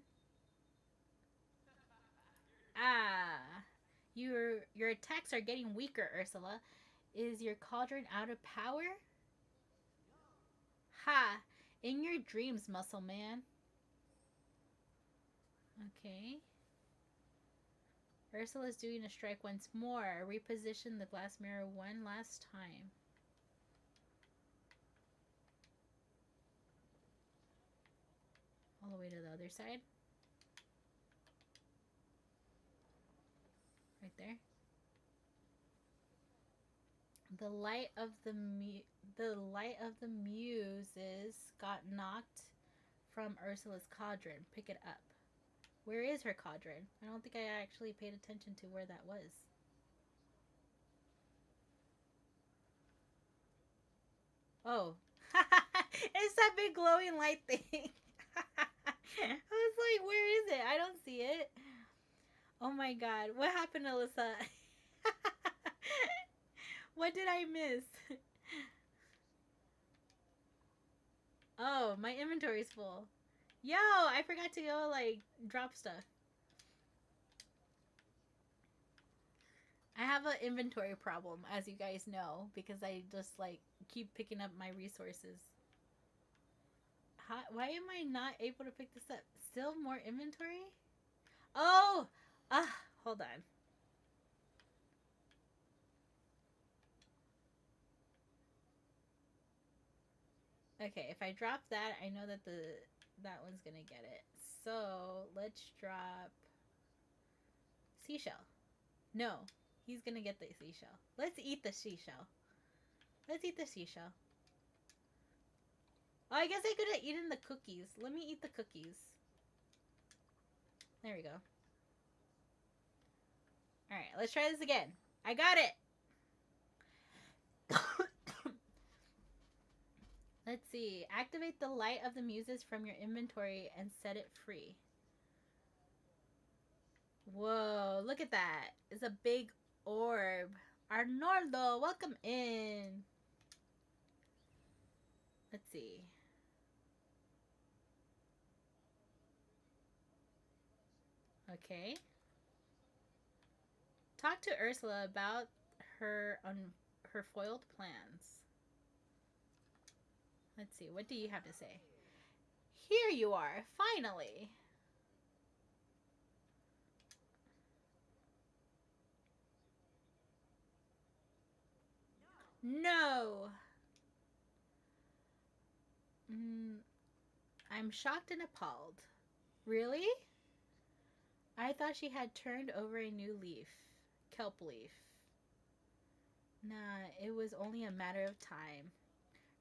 Ah. Your attacks are getting weaker, Ursula. Is your cauldron out of power? Ha! In your dreams, muscle man. Okay. Ursula's doing a strike once more. Reposition the glass mirror one last time. All the way to the other side. Right there. The light of the muses got knocked from Ursula's cauldron. Pick it up. Where is her cauldron? I don't think I actually paid attention to where that was. Oh. It's that big glowing light thing. I was like, where is it? I don't see it. Oh my god. What happened, Alyssa? What did I miss? Oh, my inventory's full. Yo, I forgot to go, like, drop stuff. I have an inventory problem, as you guys know, because I just, like, keep picking up my resources. Why am I not able to pick this up? Still more inventory? Oh! Hold on. Okay, if I drop that, I know that that one's gonna get it. So let's drop seashell. No, he's gonna get the seashell. Let's eat the seashell. Let's eat the seashell. Oh, I guess I could have eaten the cookies. Let me eat the cookies. There we go. Alright, let's try this again. I got it! Let's see. Activate the light of the muses from your inventory and set it free. Whoa, look at that. It's a big orb. Arnoldo, welcome in. Let's see. Okay. Talk to Ursula about her foiled plans. Let's see. What do you have to say? Here you are, finally. No. I'm shocked and appalled. Really? I thought she had turned over a new leaf. Kelp leaf. Nah, it was only a matter of time.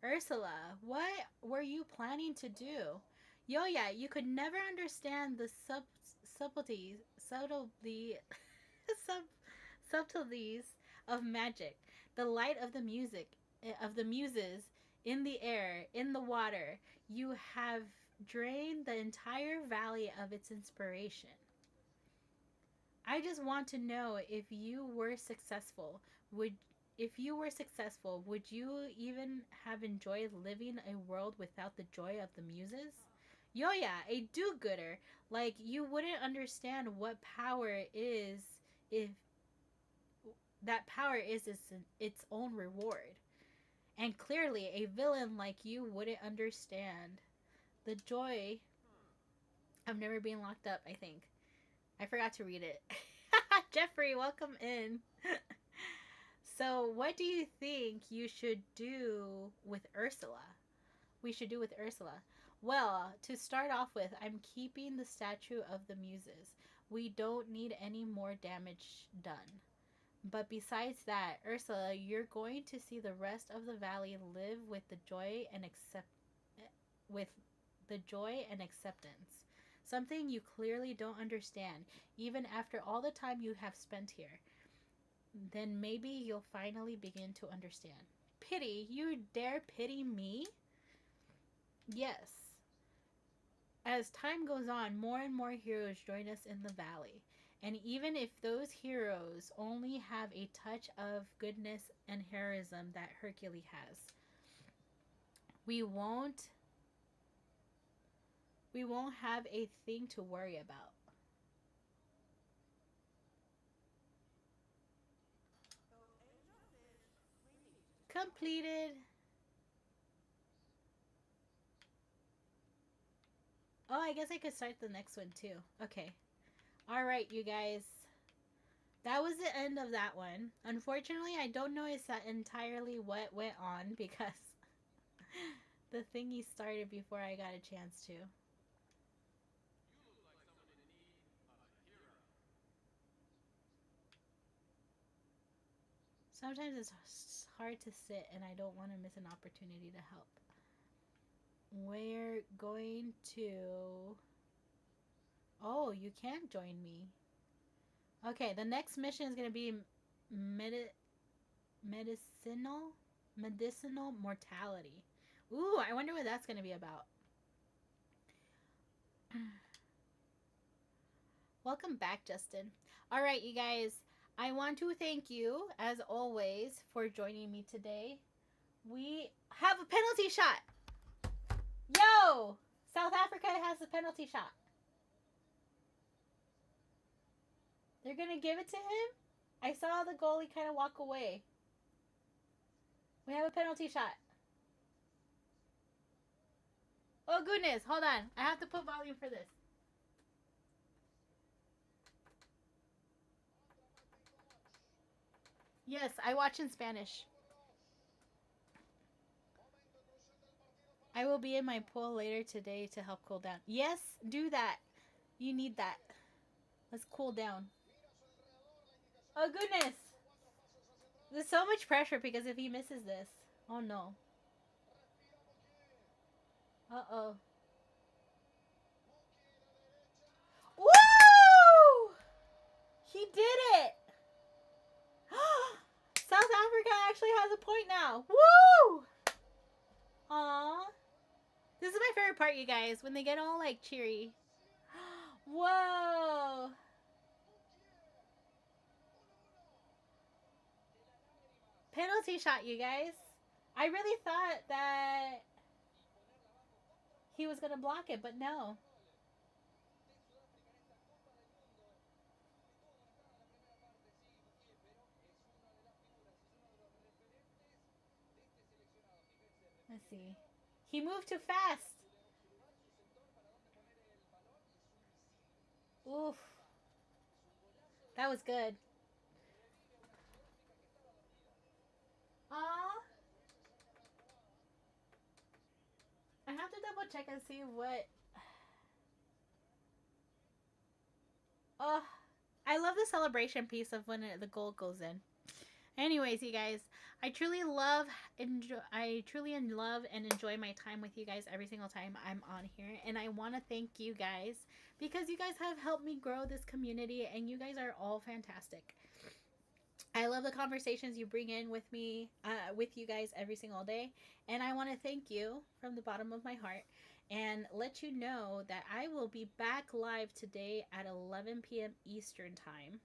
Ursula, what were you planning to do? Yoya, you could never understand the subtleties, sub, subtleties of magic. The light of the music, of the muses, in the air, in the water. You have drained the entire valley of its inspiration. I just want to know if you were successful, would you even have enjoyed living a world without the joy of the muses? Yoya, a do-gooder, like you wouldn't understand what power is if that power is its own reward. And clearly, a villain like you wouldn't understand the joy of never being locked up, I think. I forgot to read it. Jeffrey, welcome in. So, what do you think you should do with Ursula? We should do with Ursula. Well, to start off with, I'm keeping the statue of the muses. We don't need any more damage done. But besides that, Ursula, you're going to see the rest of the valley live with the joy and acceptance. Something you clearly don't understand, even after all the time you have spent here. Then maybe you'll finally begin to understand. Pity? You dare pity me? Yes. As time goes on, more and more heroes join us in the valley. And even if those heroes only have a touch of goodness and heroism that Hercules has, we won't have a thing to worry about. Completed. Oh, I guess I could start the next one too. Okay. All right, you guys. That was the end of that one. Unfortunately, I don't know entirely what went on because the thingy started before I got a chance to. Sometimes it's hard to sit and I don't want to miss an opportunity to help. We're going to... Oh, you can't join me. Okay, the next mission is going to be medicinal mortality. Ooh, I wonder what that's going to be about. Welcome back, Justin. All right, you guys. I want to thank you, as always, for joining me today. We have a penalty shot. Yo! South Africa has a penalty shot. They're going to give it to him? I saw the goalie kind of walk away. We have a penalty shot. Oh, goodness. Hold on. I have to put volume for this. Yes, I watch in Spanish. I will be in my pool later today to help cool down. Yes, do that. You need that. Let's cool down. Oh, goodness. There's so much pressure because if he misses this. Oh, no. Uh-oh. Woo! He did it! South Africa actually has a point now. Woo! Aww. This is my favorite part, you guys, when they get all like cheery. Whoa! Penalty shot, you guys. I really thought that he was gonna block it, but no. Let's see. He moved too fast. Oof. That was good. Aw. I have to double check and see what. Oh, I love the celebration piece of when the goal goes in. Anyways, you guys, I truly love and enjoy my time with you guys every single time I'm on here, and I want to thank you guys because you guys have helped me grow this community, and you guys are all fantastic. I love the conversations you bring in with me, with you guys every single day. And I want to thank you from the bottom of my heart and let you know that I will be back live today at 11 p.m. Eastern Time.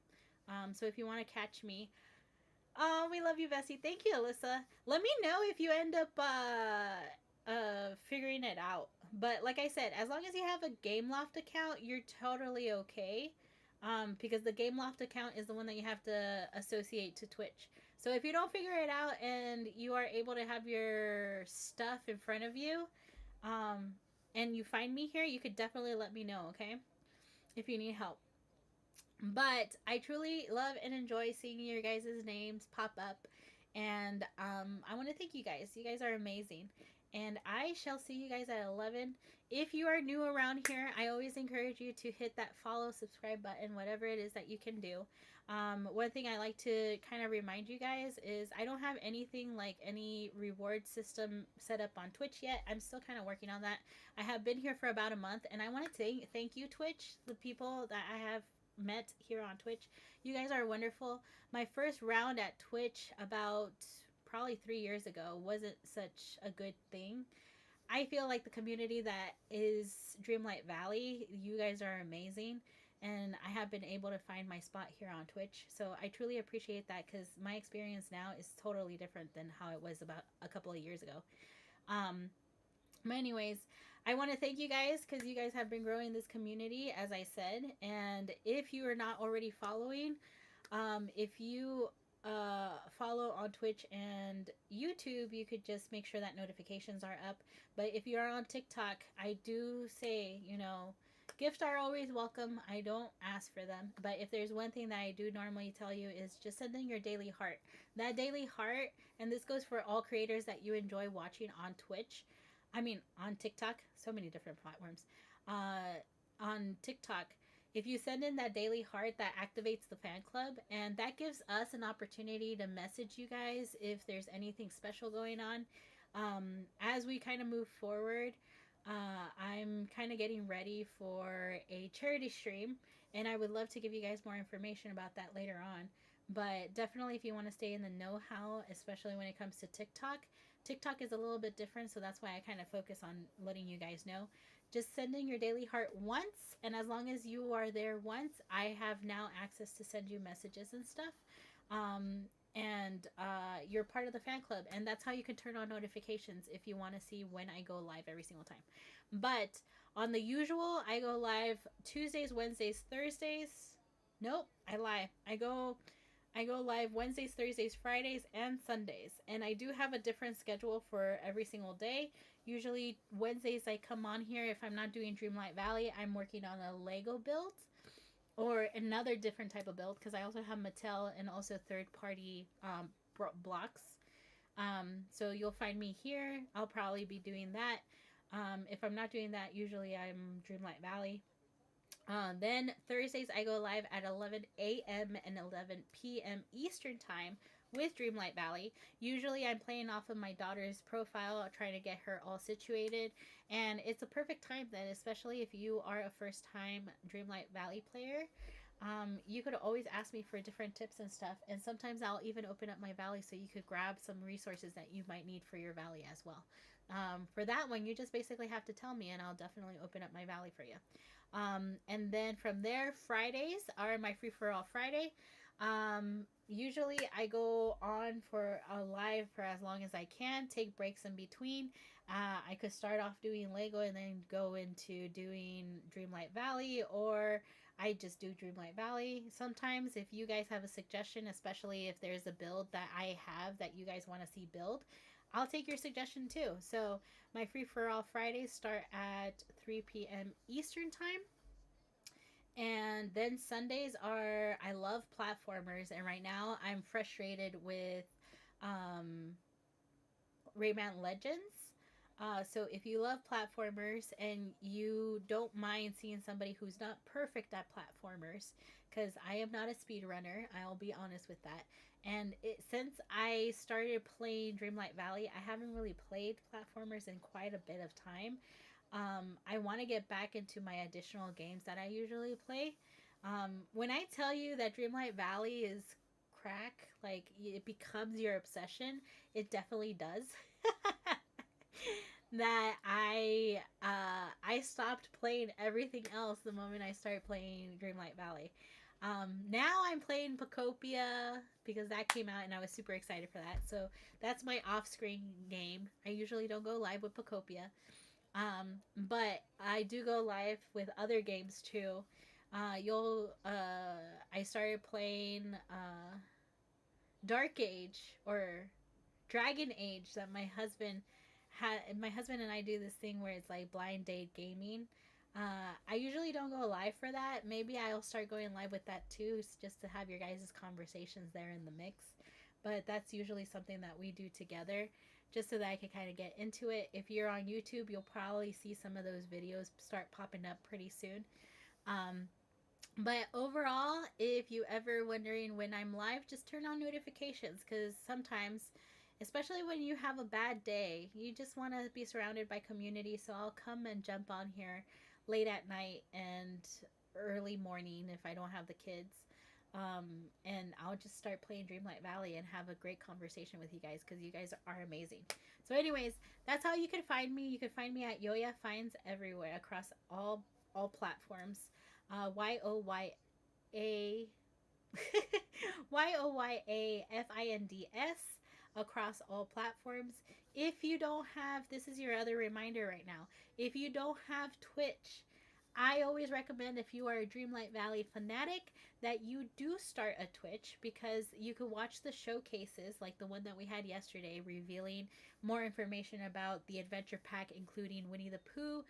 So if you want to catch me, oh, we love you, Bessie. Thank you, Alyssa. Let me know if you end up figuring it out. But like I said, as long as you have a Game Loft account, you're totally okay. Because the Game Loft account is the one that you have to associate to Twitch. So if you don't figure it out and you are able to have your stuff in front of you, um, and you find me here, you could definitely let me know, okay? If you need help. But I truly love and enjoy seeing your guys' names pop up. And I want to thank you guys. You guys are amazing. And I shall see you guys at 11. If you are new around here, I always encourage you to hit that follow, subscribe button, whatever it is that you can do. One thing I like to kind of remind you guys is I don't have anything like any reward system set up on Twitch yet. I'm still kind of working on that. I have been here for about a month, and I want to thank you, Twitch, the people that I have met here on Twitch. You guys are wonderful. My first round at Twitch about probably 3 years ago wasn't such a good thing. I feel like the community that is Dreamlight Valley, you guys are amazing. And I have been able to find my spot here on Twitch. So I truly appreciate that because my experience now is totally different than how it was about a couple of years ago. Um, but anyways, I want to thank you guys because you guys have been growing this community, as I said. And if you are not already following, if you follow on Twitch and YouTube, you could just make sure that notifications are up. But if you are on TikTok, I do say, gifts are always welcome. I don't ask for them. But if there's one thing that I do normally tell you is just send in your daily heart. That daily heart, and this goes for all creators that you enjoy watching on Twitch. I mean, on TikTok, so many different platforms. On TikTok, if you send in that daily heart, that activates the fan club, and that gives us an opportunity to message you guys if there's anything special going on. As we kind of move forward, I'm kind of getting ready for a charity stream, and I would love to give you guys more information about that later on. But definitely, if you want to stay in the know how, especially when it comes to TikTok, TikTok is a little bit different, so that's why I kind of focus on letting you guys know. Just send in your daily heart once, and as long as you are there once, I have now access to send you messages and stuff. And you're part of the fan club, and that's how you can turn on notifications if you want to see when I go live every single time. But on the usual, I go live Tuesdays, Wednesdays, Thursdays. Nope, I lie. I go live Wednesdays, Thursdays, Fridays, and Sundays. And I do have a different schedule for every single day. Usually Wednesdays I come on here. If I'm not doing Dreamlight Valley, I'm working on a Lego build or another different type of build because I also have Mattel and also third party blocks. So you'll find me here. I'll probably be doing that. If I'm not doing that, usually I'm Dreamlight Valley. Then Thursdays I go live at 11 a.m. and 11 p.m. Eastern time with Dreamlight Valley. Usually I'm playing off of my daughter's profile, trying to get her all situated, and it's a perfect time then, especially if you are a first time Dreamlight Valley player. You could always ask me for different tips and stuff, and sometimes I'll even open up my valley so you could grab some resources that you might need for your valley as well. For that one, you just basically have to tell me, and I'll definitely open up my valley for you. And then from there, Fridays are my free for all Friday. Usually I go on for a live for as long as I can, take breaks in between. I could start off doing Lego and then go into doing Dreamlight Valley, or I just do Dreamlight Valley. Sometimes, if you guys have a suggestion, especially if there's a build that I have that you guys want to see build, I'll take your suggestion too. So, my free for all Fridays start at 3 p.m. Eastern Time. And then Sundays are, I love platformers. And right now I'm frustrated with um, Rayman Legends. So if you love platformers and you don't mind seeing somebody who's not perfect at platformers, because I am not a speedrunner, I'll be honest with that. And since I started playing Dreamlight Valley, I haven't really played platformers in quite a bit of time. I want to get back into my additional games that I usually play. When I tell you that Dreamlight Valley is crack, like it becomes your obsession, it definitely does. That I stopped playing everything else the moment I started playing Dreamlight Valley. Now I'm playing Pocopia because that came out and I was super excited for that. So that's my off-screen game. I usually don't go live with Pocopia, but I do go live with other games too. I started playing Dark Age or Dragon Age that my husband and I do this thing where it's like blind date gaming. I usually don't go live for that. Maybe I'll start going live with that too, just to have your guys' conversations there in the mix. But that's usually something that we do together, just so that I can kind of get into it. If you're on YouTube, you'll probably see some of those videos start popping up pretty soon. Um, but overall, if you ever wondering when I'm live, just turn on notifications, because sometimes, especially when you have a bad day, you just want to be surrounded by community. So I'll come and jump on here late at night and early morning if I don't have the kids. And I'll just start playing Dreamlight Valley and have a great conversation with you guys, because you guys are amazing. So, anyways, that's how you can find me. You can find me at Yoya Finds everywhere across all platforms. YOYA YOYAFINDS across all platforms. If you don't have, this is your other reminder right now. If you don't have Twitch, I always recommend, if you are a Dreamlight Valley fanatic, that you do start a Twitch, because you can watch the showcases like the one that we had yesterday, revealing more information about the adventure pack, including Winnie the Pooh,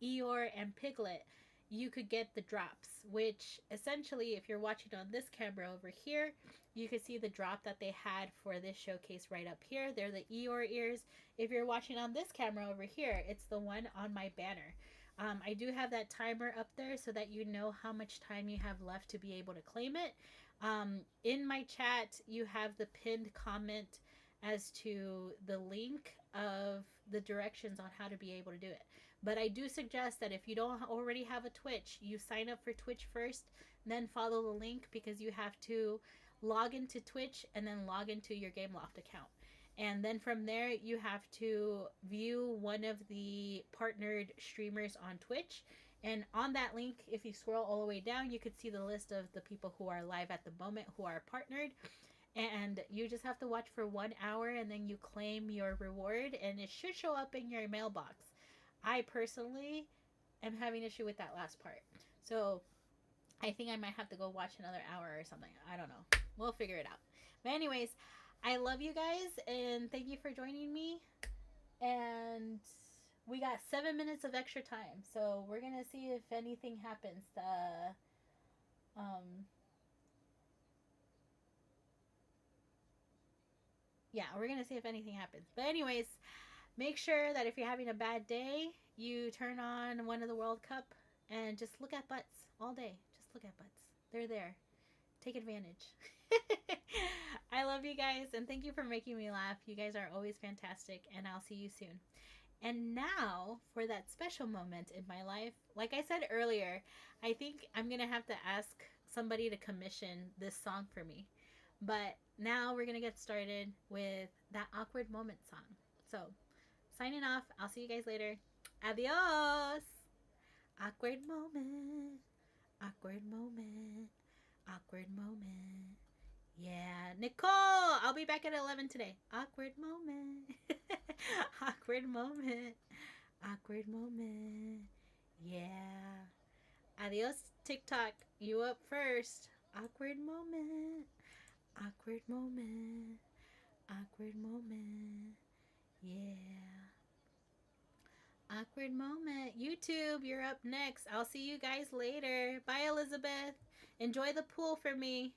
Eeyore, and Piglet. You could get the drops, which essentially, if you're watching on this camera over here, you can see the drop that they had for this showcase right up here. They're the Eeyore ears. If you're watching on this camera over here, it's the one on my banner. I do have that timer up there so that you know how much time you have left to be able to claim it. In my chat, you have the pinned comment as to the link of the directions on how to be able to do it. But I do suggest that if you don't already have a Twitch, you sign up for Twitch first, then follow the link, because you have to log into Twitch and then log into your Gameloft account. And then from there, you have to view one of the partnered streamers on Twitch. And on that link, if you scroll all the way down, you could see the list of the people who are live at the moment who are partnered. And you just have to watch for 1 hour and then you claim your reward, and it should show up in your mailbox. I personally am having issue with that last part. So I think I might have to go watch another hour or something. I don't know. We'll figure it out. But anyways, I love you guys and thank you for joining me. And we got 7 minutes of extra time. So we're going to see if anything happens. Yeah, we're gonna see if anything happens. But anyways, make sure that if you're having a bad day, you turn on one of the World Cup and just look at butts all day. Just look at butts. They're there. Take advantage. I love you guys and thank you for making me laugh. You guys are always fantastic, and I'll see you soon. And now for that special moment in my life. Like I said earlier, I think I'm going to have to ask somebody to commission this song for me. But now we're going to get started with that awkward moment song. So, signing off. I'll see you guys later. Adios. Awkward moment. Awkward moment. Awkward moment. Yeah, Nicole, I'll be back at 11 today. Awkward moment. Awkward moment. Awkward moment. Yeah. Adios, TikTok. You up first. Awkward moment. Awkward moment. Awkward moment. Yeah. Awkward moment. YouTube, you're up next. I'll see you guys later. Bye, Elizabeth. Enjoy the pool for me.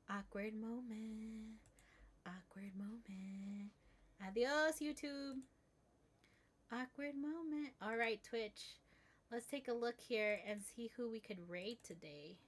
Awkward moment. Awkward moment. Adios, YouTube. Awkward moment. All right, Twitch. Let's take a look here and see who we could raid today.